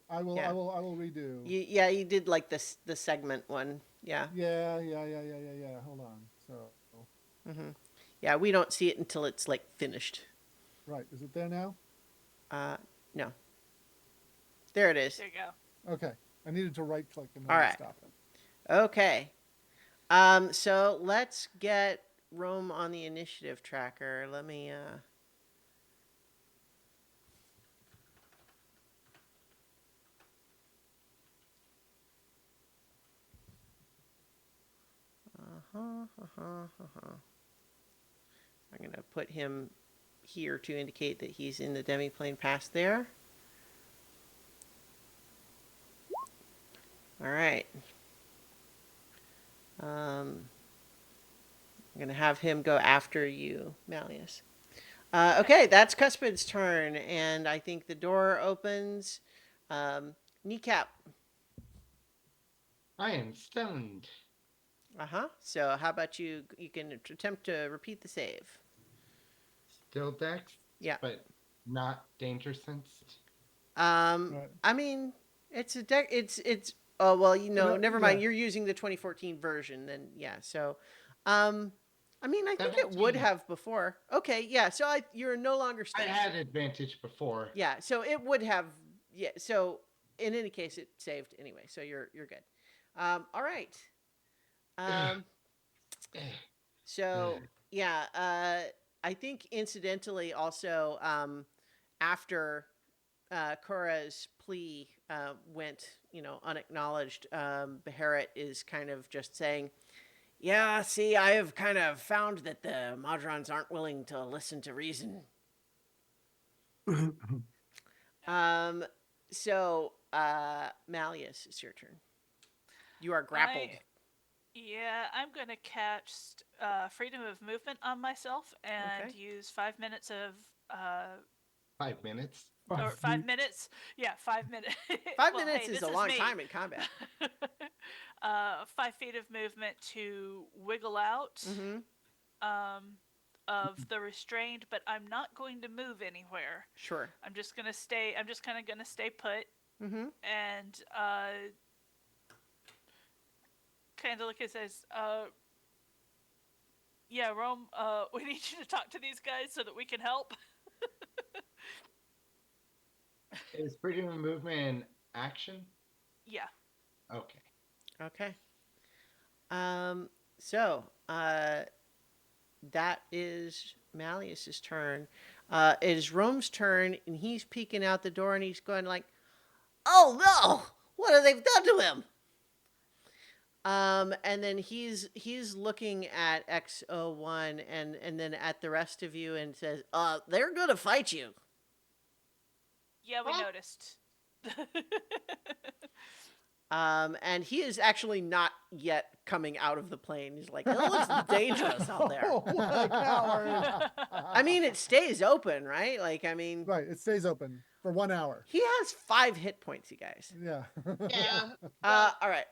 I will redo. You did like the segment one. Yeah. Yeah. Hold on. So. Yeah, we don't see it until it's like finished. Right. Is it there now? No. There it is. There you go. Okay. I needed to right click and All right. stop it. Okay. So let's get Rome on the initiative tracker. Let me I'm going to put him here to indicate that he's in the demiplane pass there. All right. I'm going to have him go after you, Malleus. Okay, that's Cuspid's turn, and I think the door opens. Kneecap. I am stunned. So how about you can attempt to repeat the save. Still Dex? Yeah. But not danger sensed? Right. I mean, it's a deck. It's. Oh well, never mind. Yeah. You're using the 2014 version, then yeah. So, I mean, I think it would 17. have before. Okay, yeah. So you're no longer I stunned. had advantage before. Yeah. So it would have. Yeah. So in any case, it saved anyway. So you're good. All right. So yeah. I think incidentally also after Kora's plea went, unacknowledged, Beharit is kind of just saying, yeah, see, I have kind of found that the Modrons aren't willing to listen to reason. So, Malleus, it's your turn. You are grappled. I'm gonna cast freedom of movement on myself and use 5 minutes of 5 minutes? or 5 minutes. Yeah, 5 minutes. 5 Well, minutes hey, is this a long me. time in combat. 5 feet of movement to wiggle out of the restrained, but I'm not going to move anywhere. Sure. I'm just kind of gonna stay put. And kind of like it says, yeah, Rome, we need you to talk to these guys so that we can help. Is freedom of movement an action? Yeah. Okay. So, that is Malleus's turn. It is Rome's turn, and he's peeking out the door, and he's going like, "Oh no! What have they done to him?" And then he's looking at X01 and then at the rest of you and says, "They're gonna fight you." Yeah, we Huh? noticed. And he is actually not yet coming out of the plane. He's like, it looks dangerous out there. Oh, what a coward! I mean, it stays open, right? Like, I mean, Right, it stays open for 1 hour. he has 5 hit points, you guys. Yeah. Yeah. All right.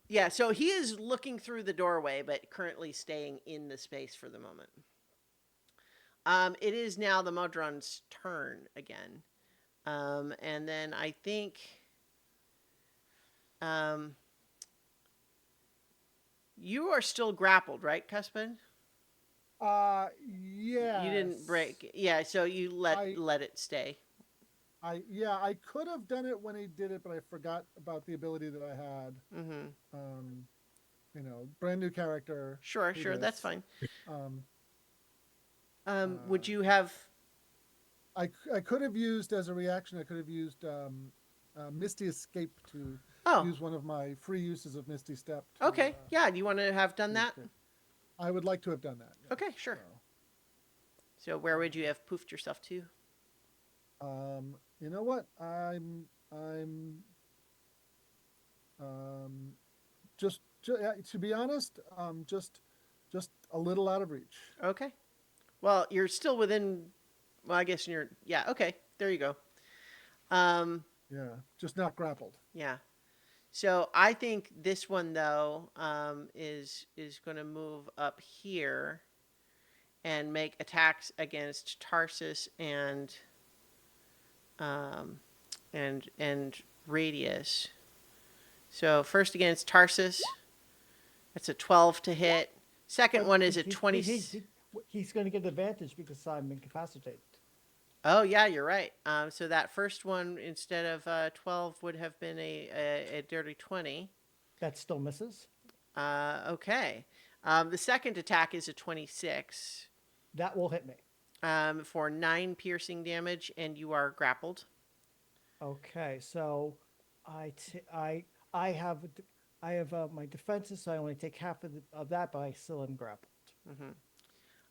Yeah, so he is looking through the doorway, but currently staying in the space for the moment. It is now the Modron's turn again. And then I think you are still grappled, right, Cuspid? Yeah. You didn't break. Yeah, so you let it stay. I could have done it when he did it, but I forgot about the ability that I had. Mm-hmm. Brand new character. Sure, do that's this. fine. Um, Would you have? I could have used as a reaction. I could have used Misty Escape to Oh, use one of my free uses of Misty Step. okay. Yeah, do you want to have done that? I would like to have done that. Yes. Okay, sure. So where would you have poofed yourself to? You know what? I'm just to be honest, just a little out of reach. Okay. Well, you're still within. Well, I guess you're. Yeah. Okay. There you go. Yeah, just not grappled. Yeah. So I think this one though is going to move up here and make attacks against Tarsus and Radius. So first against Tarsus, that's a 12 to hit. Second one is a 20. He's going to get advantage because I'm incapacitated. Oh yeah, you're right. So that first one instead of 12 would have been a dirty 20. That still misses. Okay. The second attack is a 26. That will hit me. For 9 piercing damage, and you are grappled. Okay, so I have my defenses, so I only take half of that, but I still am grappled.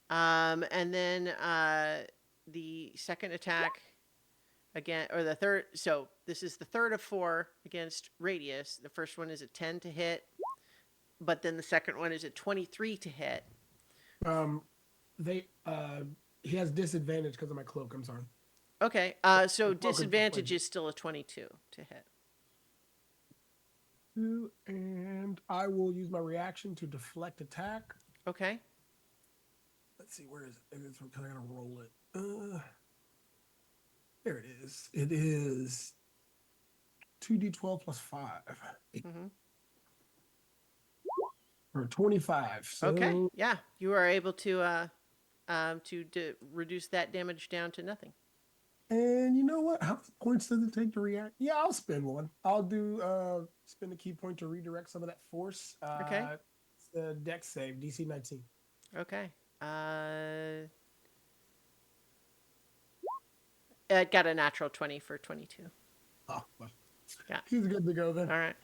And then the second attack again, or the third. So this is the third of 4 against Radius. The first one is a 10 to hit, but then the second one is a 23 to hit. He has disadvantage because of my cloak. I'm sorry. Okay. So disadvantage is still a 22 to hit. And I will use my reaction to deflect attack. Okay. Let's see, where is it? It's because I gotta roll it. There it is. It is 2d12 plus 5. Or 25. So... Okay. Yeah, you are able to reduce that damage down to nothing. And you know what? How many points does it take to react? Yeah, I'll spend one. I'll do spend a key point to redirect some of that force. Okay. It's the dex save, DC 19. Okay. It got a natural 20 for 22. Oh, well. Yeah. He's good to go then. All right.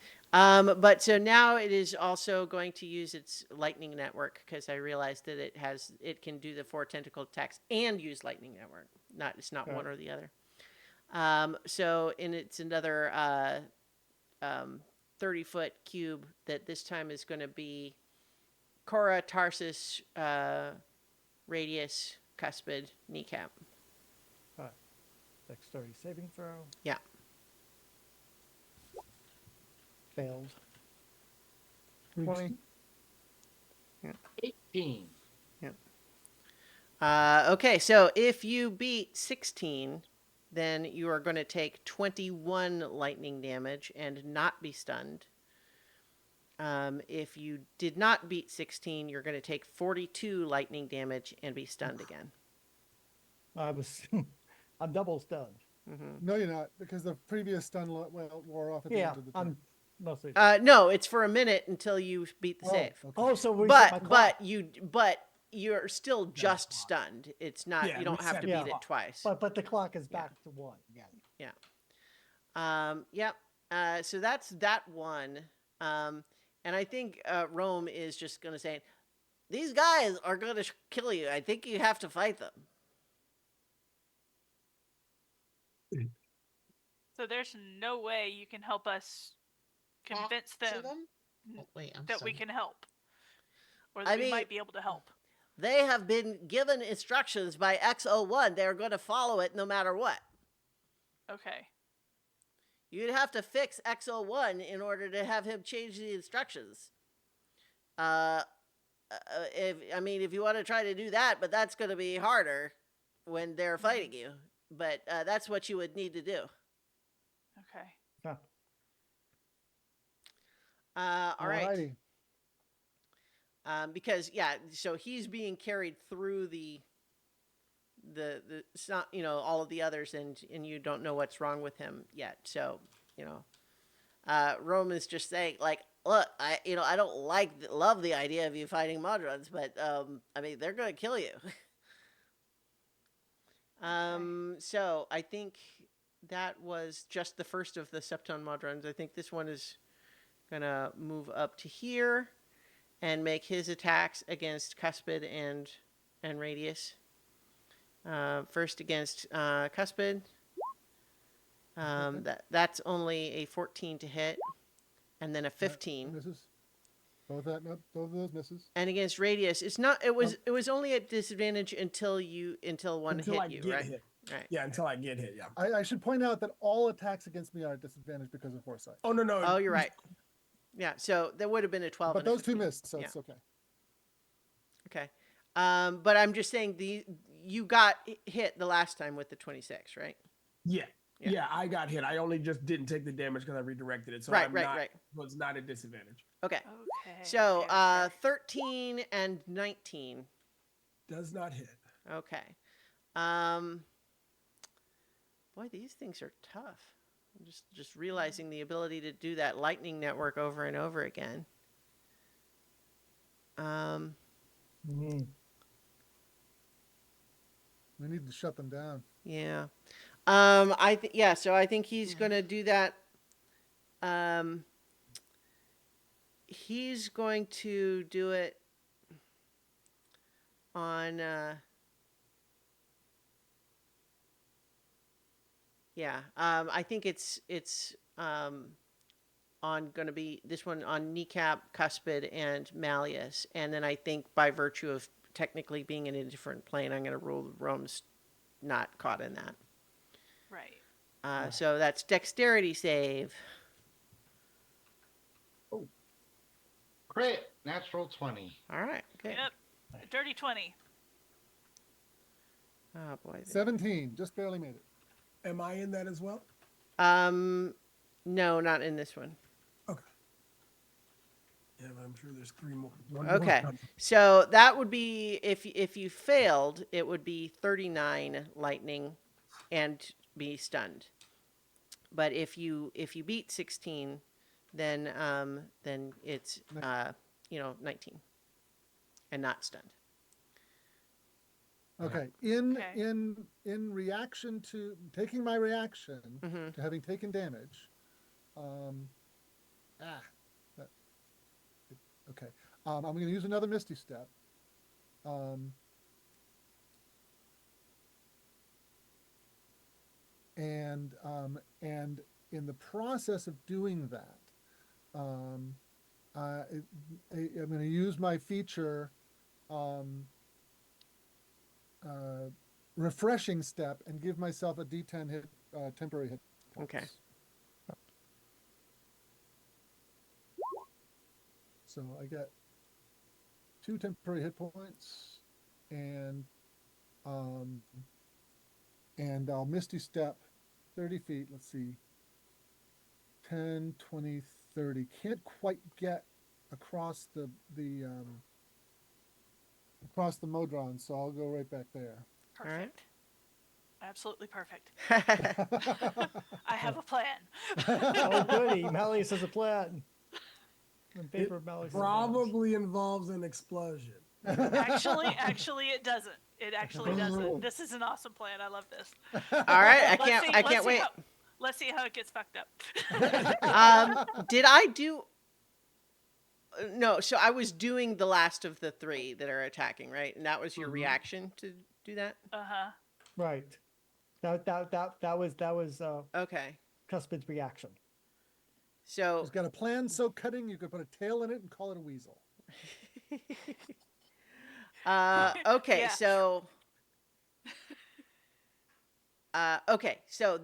But so now it is also going to use its lightning network because I realized that it can do the 4 tentacle attacks and use lightning network. It's not one or the other. So it's another 30-foot cube that this time is going to be Cora, Tarsus, Radius, Cuspid, Kneecap. Dexterity saving throw. Yeah. Failed. 20. 18. Okay, so if you beat 16, then you are going to take 21 lightning damage and not be stunned. If you did not beat 16, you're going to take 42 lightning damage and be stunned again. I'm double stunned. No, you're not, because the previous stun wore off at the Yeah, end of the turn. I'm mostly. No, it's for a minute until you beat the save. Okay. Oh, so we set my clock. But you're still just stunned. It's not. Yeah, you don't we have set to the beat it clock. twice. But the clock is back to 1 again. Yep. So that's that one. And I think Rome is just going to say, these guys are going to kill you. I think you have to fight them. So there's no way you can help us Talk convince to them Oh, wait, I'm that we sorry. can help, or that I we mean, might be able to help. they have been given instructions by X01. They're going to follow it no matter what. Okay. You'd have to fix X01 in order to have him change the instructions. If you want to try to do that, but that's going to be harder when they're fighting you. But that's what you would need to do. Okay. Huh. All right. Alrighty. Because so he's being carried through the all of the others, and you don't know what's wrong with him yet. So Rome is just saying, like, look, I don't love the idea of you fighting Modrons, but they're gonna kill you. So I think that was just the first of the Septon Modrons. I think this one is gonna move up to here and make his attacks against Cuspid and Radius. First against Cuspid. That's only a 14 to hit, and then a 15. Misses. Both of those misses. And against Radius, it's not. It was only at disadvantage until one Until hit I you, get right? hit. Right. Yeah, until I get hit. Yeah. I should point out that all attacks against me are at disadvantage because of foresight. Oh no. Oh, you're right. Yeah. So there would have been a 12. But and a those two 15. missed, so Yeah. it's okay. Okay. But I'm just saying you got hit the last time with the 26, right? Yeah. Yeah. Yeah, I got hit. I only just didn't take the damage because I redirected it. So Right. So it's not a disadvantage. Okay. Okay. So okay. 13 and 19. Does not hit. Okay. Boy, these things are tough. I'm just realizing the ability to do that lightning network over and over again. Mhm. We need to shut them down. Yeah. So I think he's going to do that. He's going to do it on I think it's on going to be this one on Kneecap, Cuspid, and Malleus, and then I think by virtue of technically being in a different plane, I'm going to rule Rome's not caught in that. Right. So that's dexterity save. Crit, natural 20. All right, good. Yep. Dirty 20. Oh boy. 17, just barely made it. Am I in that as well? No, not in this one. Okay. Yeah, but I'm sure there's three more. One Okay, more. so that would be if you failed, it would be 39 lightning, and be stunned. But if you beat 16, then it's 19, and not stunned. Okay. Okay. In reaction to taking my reaction Mm-hmm. to having taken damage, okay. I'm going to use another Misty Step. And in the process of doing that, I'm going to use my feature refreshing step and give myself a D10 hit temporary hit points. Okay. So I get 2 temporary hit points, and I'll Misty Step 30 feet. Let's see. 10, 20, 30. Can't quite get across the Modron, so I'll go right back there. Perfect. All right. Absolutely perfect. I have a plan. Oh, goody. Malleus has a plan. On paper, Malleus has a plan. Probably involves an explosion. Actually, it doesn't. It actually doesn't. This is an awesome plan. I love this. All right, I Let's can't see wait. Let's see how it gets fucked up. Did I do? No, so I was doing the last of the 3 that are attacking, right? And that was your reaction to do that. Uh-huh. Right. That was Okay. Cuspid's reaction. So He's got a plan so cutting you could put a tail in it and call it a weasel. okay, Yeah. so so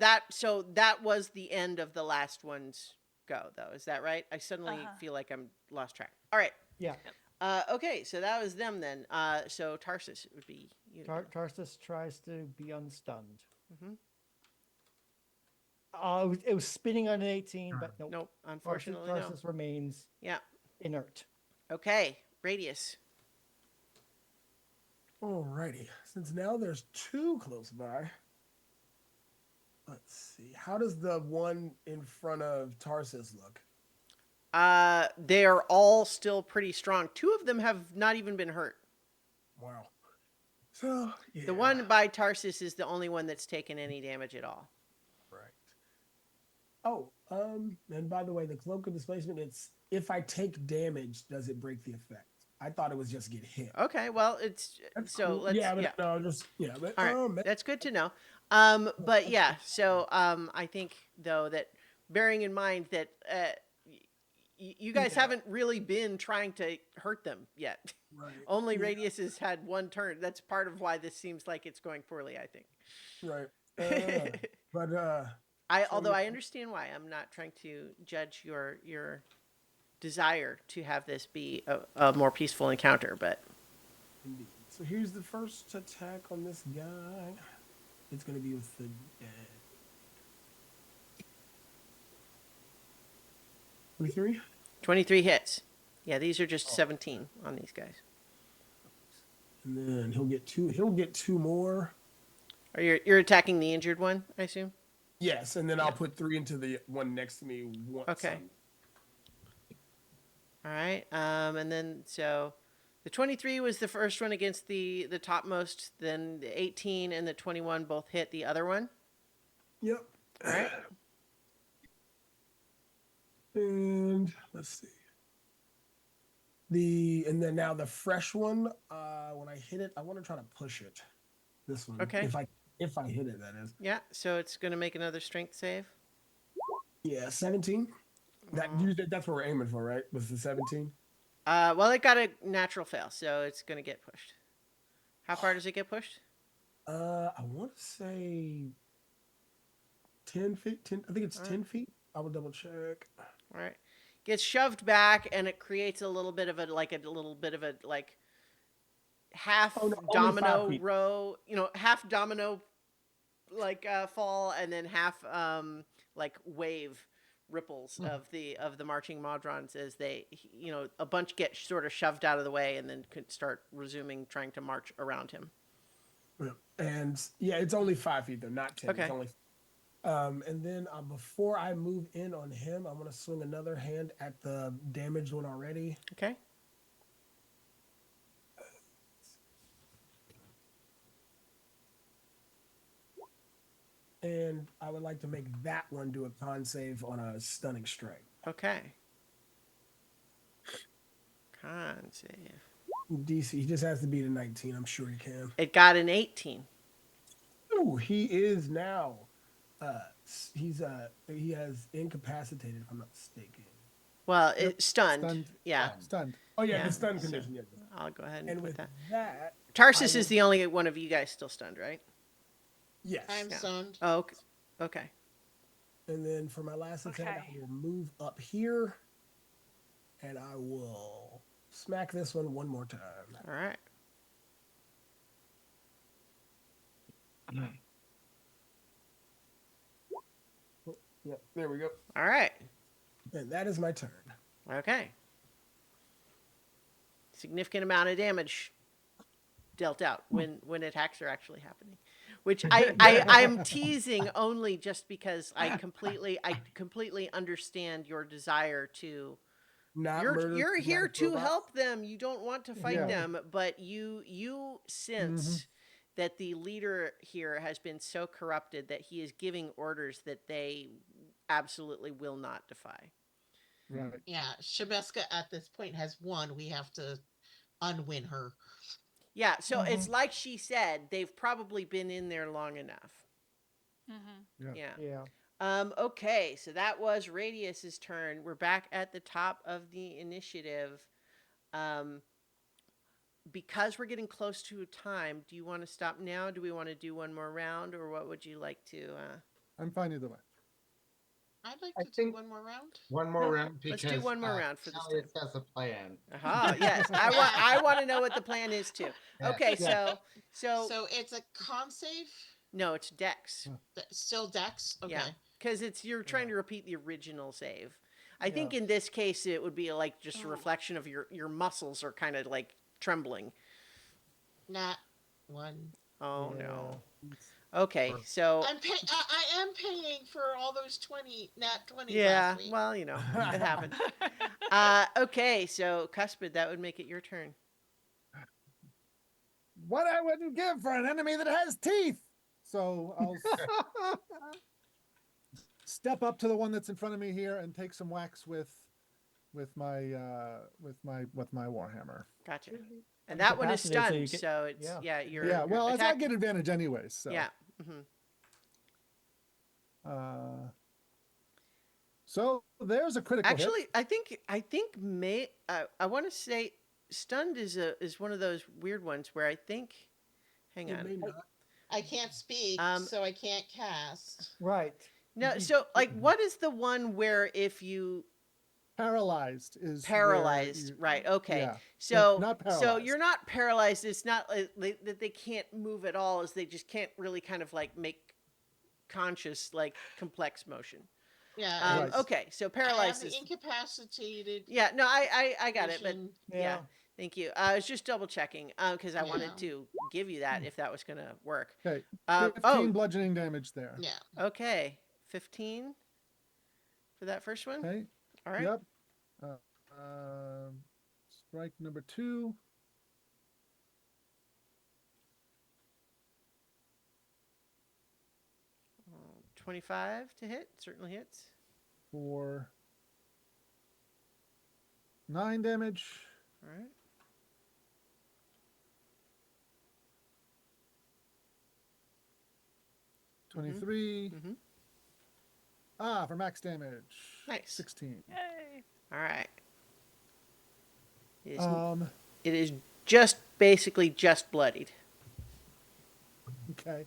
that was the end of the last one's go though. Is that right? I suddenly feel like I'm lost track. All right. Yeah. Okay, so that was them then. So Tarsus, it would be you. Tarsus tries to be unstunned. Mm-hmm. It was spinning on an 18, but nope. Nope, unfortunately no. Tarsus remains Yeah. inert. Okay, Radius. Alrighty. Since now there's two close by. Let's see. How does the one in front of Tarsus look? They are all still pretty strong. Two of them have not even been hurt. Wow. So yeah. The one by Tarsus is the only one that's taken any damage at all. Right. Oh, and by the way, the cloak of displacement, it's if I take damage, does it break the effect? I thought it was just get hit. Okay, well, it's That's so cool. let's no, just but all right, that's good to know. But yeah, so I think though that bearing in mind that you guys haven't really been trying to hurt them yet. right. Only Radius has had one turn. That's part of why this seems like it's going poorly, I think. Right. But although I understand why. I'm not trying to judge your desire to have this be a more peaceful encounter, but indeed. So here's the first attack on this guy. It's going to be with the 23. 23 hits. Yeah, these are just 17 on these guys. And then he'll get two. He'll get two more. Are you're attacking the injured one, I assume? Yes, and then I'll put 3 into the one next to me. Once. Okay. All right. And then so the 23 was the first one against the topmost. Then the 18 and the 21 both hit the other one. Yep. All right. And let's see. And then now the fresh one. When I hit it, I want to try to push it. This one. Okay. If I hit it, that is. Yeah. So it's going to make another strength save. Yeah, 17. That's what we're aiming for, right? Was the 17? Well, it got a natural fail, so it's going to get pushed. How far does it get pushed? I want to say 10 feet. 10. I think it's 10 feet. I will double check. All right. Gets shoved back, and it creates a little bit of a half domino row. Half domino fall, and then half wave ripples of the marching Modrons as they a bunch get sort of shoved out of the way and then could start resuming trying to march around him. Yeah. And yeah, it's only 5 feet though, not 10. Okay. It's only and then before I move in on him, I'm going to swing another hand at the damaged one already. Okay. And I would like to make that one do a con save on a stunning strike. Okay. Con save. DC, he just has to beat a 19. I'm sure he can. It got an 18. Ooh, he is now. He has incapacitated, if I'm not mistaken. Well, it's stunned. Stunned. Yeah. Stunned. Oh yeah, Yeah, the stun so- condition. Yeah. I'll go ahead and, And put with that. that, Tarsus I is the only one of you guys still stunned, right? yes. I'm stunned. Oh, okay. Okay. And then for my last attack, Okay. I will move up here, and I will smack this one more time. All right. Yep, there we go. All right. And that is my turn. Okay. Significant amount of damage dealt out when attacks are actually happening, which I'm teasing only just because I completely understand your desire to. Not You're murder here dramatic to robots. help them. You don't want to fight Yeah. them, but you sense that the leader here has been so corrupted that he is giving orders that they absolutely will not defy. Right. Yeah, Shabeska at this point has won. We have to unwin her. Yeah, so it's like she said, they've probably been in there long enough. Mm-hmm. Yeah. Yeah. Okay, so that was Radius's turn. We're back at the top of the initiative. Um, because we're getting close to time, do you want to stop now? Do we want to do one more round, or what would you like to? I'm fine either way. I'd like I to do think one more round. one more No, round because let's do one more round for this time. Elias has a plan. Aha, yes. I want to know what the plan is too. Yeah. Okay, Yeah. so it's a con save. no, it's Dex. Still Dex. Okay. Yeah, because you're trying to repeat the original save. I think Yeah. in this case it would be like just a Oh. reflection of your muscles are kind of like trembling. Nat 1. Oh Yeah. no. Okay, so I am paying for all those 20 nat 20s yeah, last week. well, it happened. Okay, so Cuspid, that would make it your turn. What I wouldn't give for an enemy that has teeth. So I'll step up to the one that's in front of me here and take some whacks with my warhammer. Gotcha. And that one is Incapacitated, stunned, so so you get- it's yeah. you're Yeah, well, I attack- get advantage anyways. So Yeah. Mm-hmm. So there's a critical hit. Actually, I think I want to say stunned is one of those weird ones where I think. Hang It on. may not. I can't speak, so I can't cast. Right. No, so like, what is the one where if you Paralyzed is where paralyzed? you- Right. Okay. Yeah. So Not so paralyzed. you're not paralyzed. It's not that they can't move at all. Is they just can't really kind of like make conscious like complex motion. Yeah. Right. Okay. So I have paralyzed the is. incapacitated. Yeah. No, I got it, but vision. yeah. Thank you. I was just double checking because I wanted Yeah. to give you that if that was gonna work. Okay. 15 Oh, bludgeoning damage there. Yeah. okay. 15 for that first one. Okay. All right. Yep. Strike number 2. Uh, 25 to hit. Certainly hits. For 9 damage. All right. Mm-hmm. 23. Mhm. For max damage. Nice. 16. Yay. All right. It is, it is just basically just bloodied. Okay.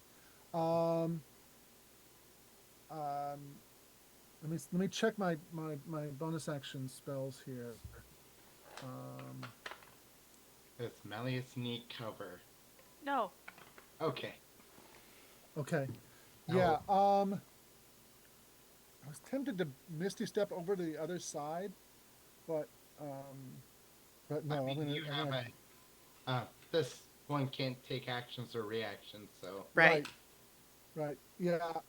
Let me check my bonus action spells here. Does Malleus need cover? No. Okay. Okay. Oh. Yeah. I was tempted to Misty Step over to the other side, but no. I mean, I'm you gonna, have this one can't take actions or reactions, so. Right. Right. Yeah. I'll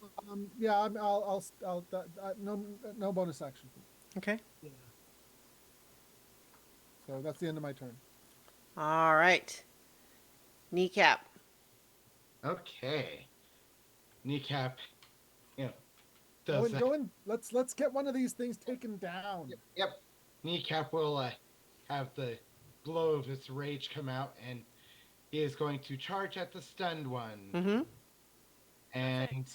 no bonus action. Okay. So that's the end of my turn. All right. Kneecap. Okay. Kneecap, does Go in. Let's get one of these things taken down. Yep. Kneecap will have the glow of his rage come out, and he is going to charge at the stunned one. Mm-hmm. And Perfect.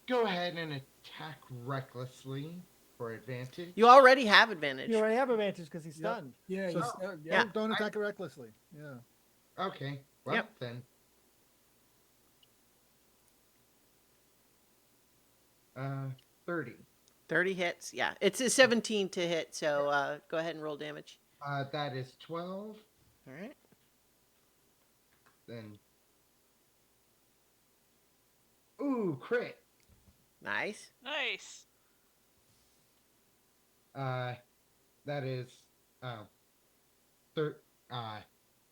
go ahead and attack recklessly for advantage. You already have advantage. You already have advantage because he's Yep. stunned. Yeah. So- Yeah. Don't attack it recklessly. Yeah. Okay. Well, Yep. then. 30. 30 hits. Yeah. It's a 17 to hit, so go ahead and roll damage. That is 12. All right. Then. Ooh, crit. Nice. Nice. That is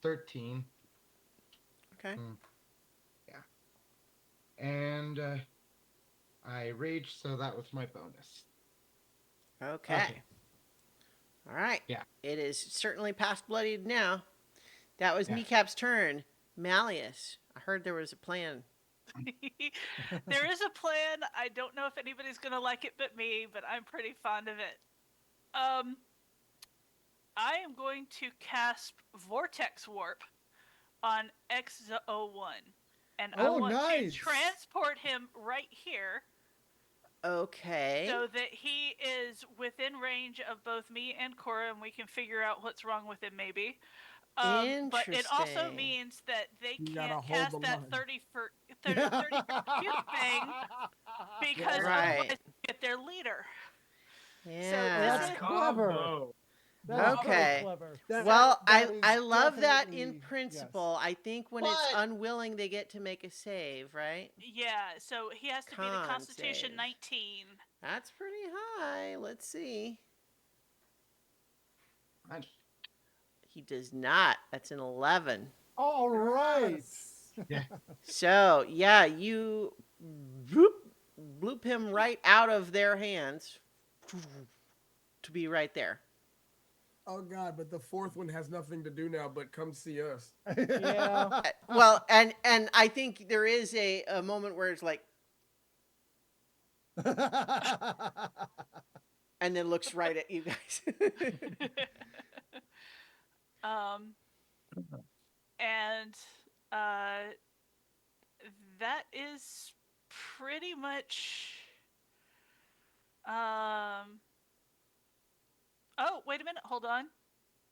13. Okay. And I raged, so that was my bonus. Okay. Okay. All right. Yeah. It is certainly past bloodied now. That was Yeah. Kneecap's turn. Malleus. I heard there was a plan. There is a plan. I don't know if anybody's gonna like it but me, but I'm pretty fond of it. I am going to cast Vortex Warp on X01. and I Oh, want nice. to transport him right here Okay. so that he is within range of both me and Cora, and we can figure out what's wrong with him, maybe. But it also Interesting. means that they You can't gotta hold cast the that line. 30 foot cube thing because Right. otherwise they get their leader. Yeah. Oh, that's is- clever. Combo. That is very Okay. clever. Well, That I is love that in definitely- principle. I think when it's But- unwilling, they get to make a save, right? Yeah, so he has to be the Con Constitution save. 19. That's pretty high. Let's see. He does not. That's an 11. All right. Yeah. So, yeah, you bloop him right out of their hands to be right there. Oh God, but the fourth one has nothing to do now but come see us. Yeah. Well, and I think there is a moment where it's like, and then looks right at you guys. And that is pretty much. Oh, wait a minute. Hold on.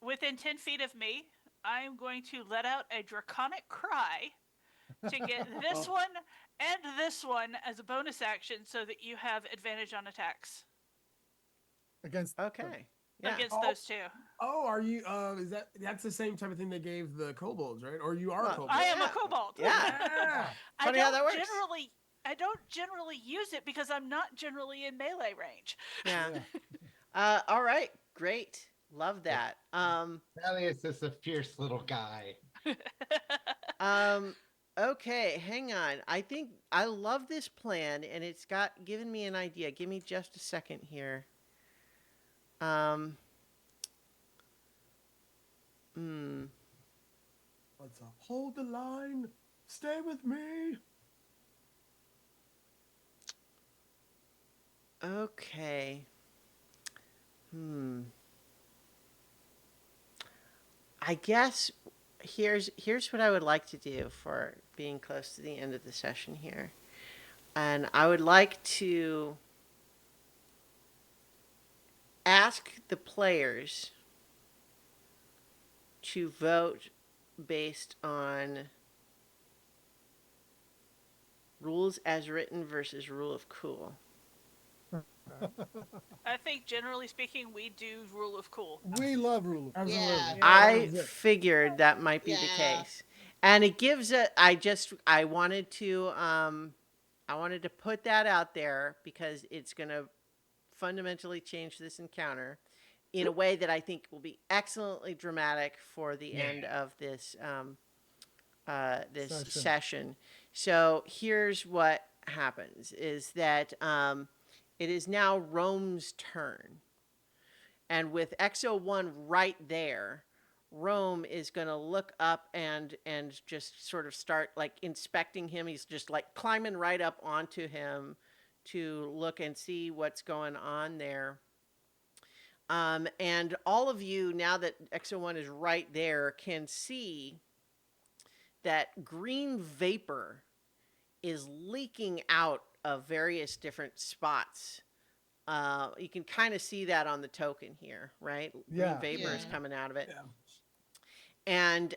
Within 10 feet of me, I'm going to let out a draconic cry to get this one and this one as a bonus action so that you have advantage on attacks Against Okay. Yeah. against Oh. those two. Oh, are you? Is that's the same type of thing they gave the kobolds, right? Or you are Well, kobolds? I am a Yeah. kobold. Yeah. Yeah. Funny how that works. I don't generally use it because I'm not generally in melee range. Yeah. Yeah. All right. Great. Love that. Sally is just a fierce little guy. Okay, hang on. I think I love this plan and it's given me an idea. Give me just a second here. Let's hold the line. Stay with me. Okay. I guess here's what I would like to do for being close to the end of the session here. And I would like to ask the players to vote based on rules as written versus rule of cool. I think generally speaking, we do rule of cool. we love rule of Absolutely. Yeah. I that's it. figured that might be the Yeah. case. And it gives I wanted to put that out there because it's going to fundamentally change this encounter in a way that I think will be excellently dramatic for the end of this session. So here's what happens is that it is now Rome's turn. And with XO1 right there, Rome is going to look up and just sort of start like inspecting him. He's just like climbing right up onto him to look and see what's going on there. And all of you, now that XO1 is right there, can see that green vapor is leaking out of various different spots. You can kind of see that on the token here, right? Yeah. Green vapor is Yeah. coming out of it. Yeah. And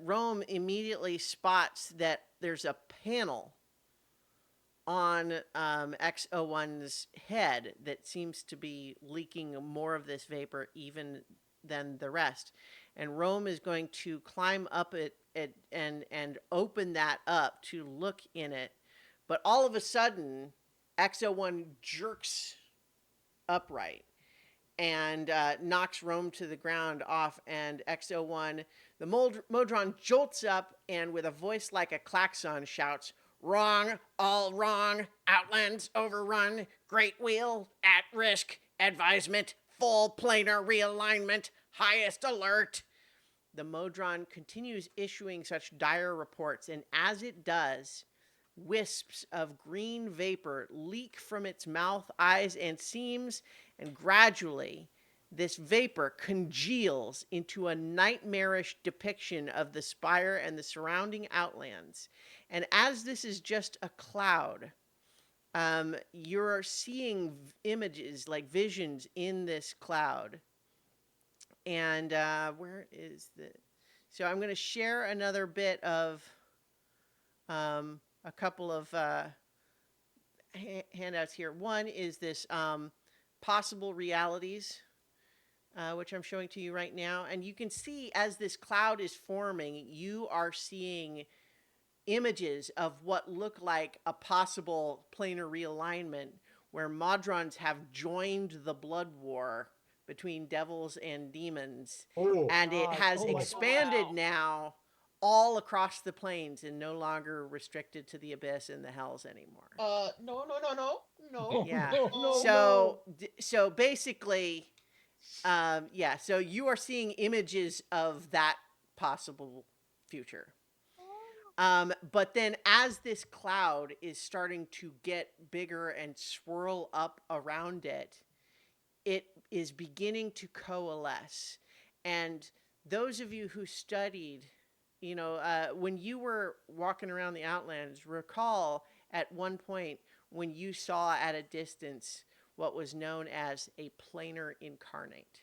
Rome immediately spots that there's a panel on XO1's head that seems to be leaking more of this vapor even than the rest. And Rome is going to climb up it and open that up to look in it. But all of a sudden, XO1 jerks upright and knocks Rome to the ground off. And XO1, the Modron jolts up and with a voice like a klaxon shouts, "Wrong, all wrong, Outlands overrun, Great Wheel at risk, advisement, full planar realignment, highest alert." The Modron continues issuing such dire reports, and as it does, wisps of green vapor leak from its mouth, eyes, and seams, and gradually this vapor congeals into a nightmarish depiction of the spire and the surrounding outlands. And as this is just a cloud, you're seeing images, like visions in this cloud. And where is the... So I'm going to share another bit of a couple of handouts here. One is this possible realities, which I'm showing to you right now. And you can see as this cloud is forming, you are seeing images of what look like a possible planar realignment where Modrons have joined the blood war between devils and demons. Oh, And it God. has Oh my God. expanded Wow. now all across the planes and no longer restricted to the abyss and the hells anymore. No, no, no, no, no. Yeah. No, no, So so basically, yeah, so you are seeing images of that possible future. But then as this cloud is starting to get bigger and swirl up around it, it is beginning to coalesce. And those of you who studied, you know, when you were walking around the Outlands, recall at one point when you saw at a distance what was known as a planar incarnate.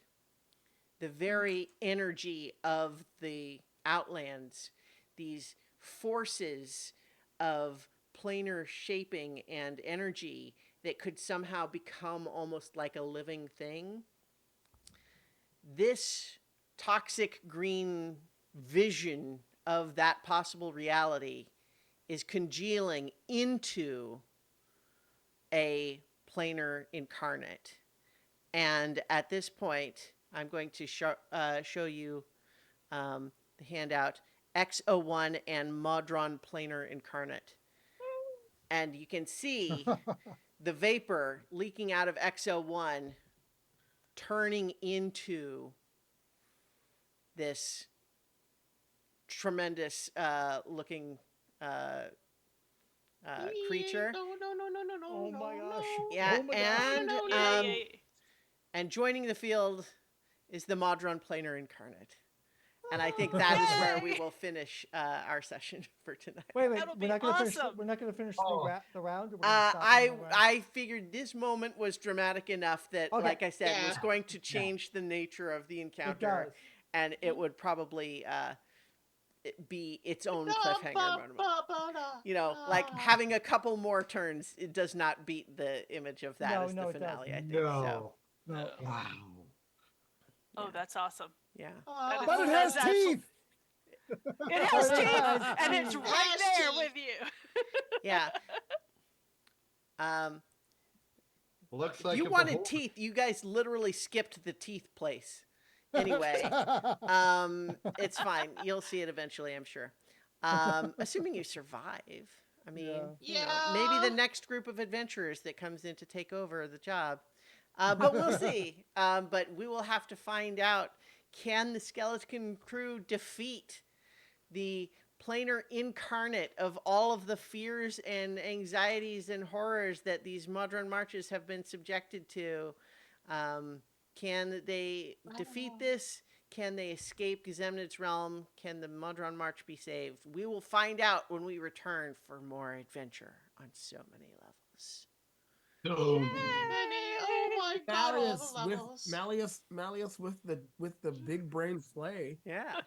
The very energy of the Outlands, these forces of planar shaping and energy that could somehow become almost like a living thing. This toxic green vision of that possible reality is congealing into a planar incarnate. And at this point, I'm going to show you the handout X01 and Modron Planar Incarnate. And you can see the vapor leaking out of X01 turning into this tremendous looking creature. No, no, no, no, no, no. Oh my no, gosh. no. Yeah, Oh my gosh. and No, no, no. Yeah, yeah, yeah. and joining the field is the Modron Planar Incarnate. And I think that is where we Yay! will finish our session for tonight. Wait, That'll we're be not gonna finish. awesome. We're not gonna finish Oh. the round. Or we're gonna stop in the round? I figured this moment was dramatic enough that, Okay. like I said, Yeah. was going to change the nature of the It encounter, does. and it would probably be its own Da, cliffhanger ba, moment. ba, ba, da. You know, like Ah. having a couple more turns, it does not beat the image of that No, as no, the it finale. I doesn't. think so. No. Wow. Oh, Yeah. that's awesome. Yeah. Ah. But it That's has absolute- teeth. It has But it teeth, has and it's teeth. right Has there teeth. with you. Yeah. Looks If like you a wanted beholder. teeth, you guys literally skipped the teeth place. Anyway, it's fine. You'll see it eventually, I'm sure. Assuming you survive. I mean, Yeah. you know, maybe Yeah. the next group of adventurers that comes in to take over the job. But we'll see. But we will have to find out, can the skeleton crew defeat the planar incarnate of all of the fears and anxieties and horrors that these modern marches have been subjected to? Can they defeat this? Can they escape Gazemnit's realm? Can the Modron March be saved? We will find out when we return for more adventure on so many levels. So Many, oh my god, all Malleus the with levels. Malleus with the big brain play. Yeah.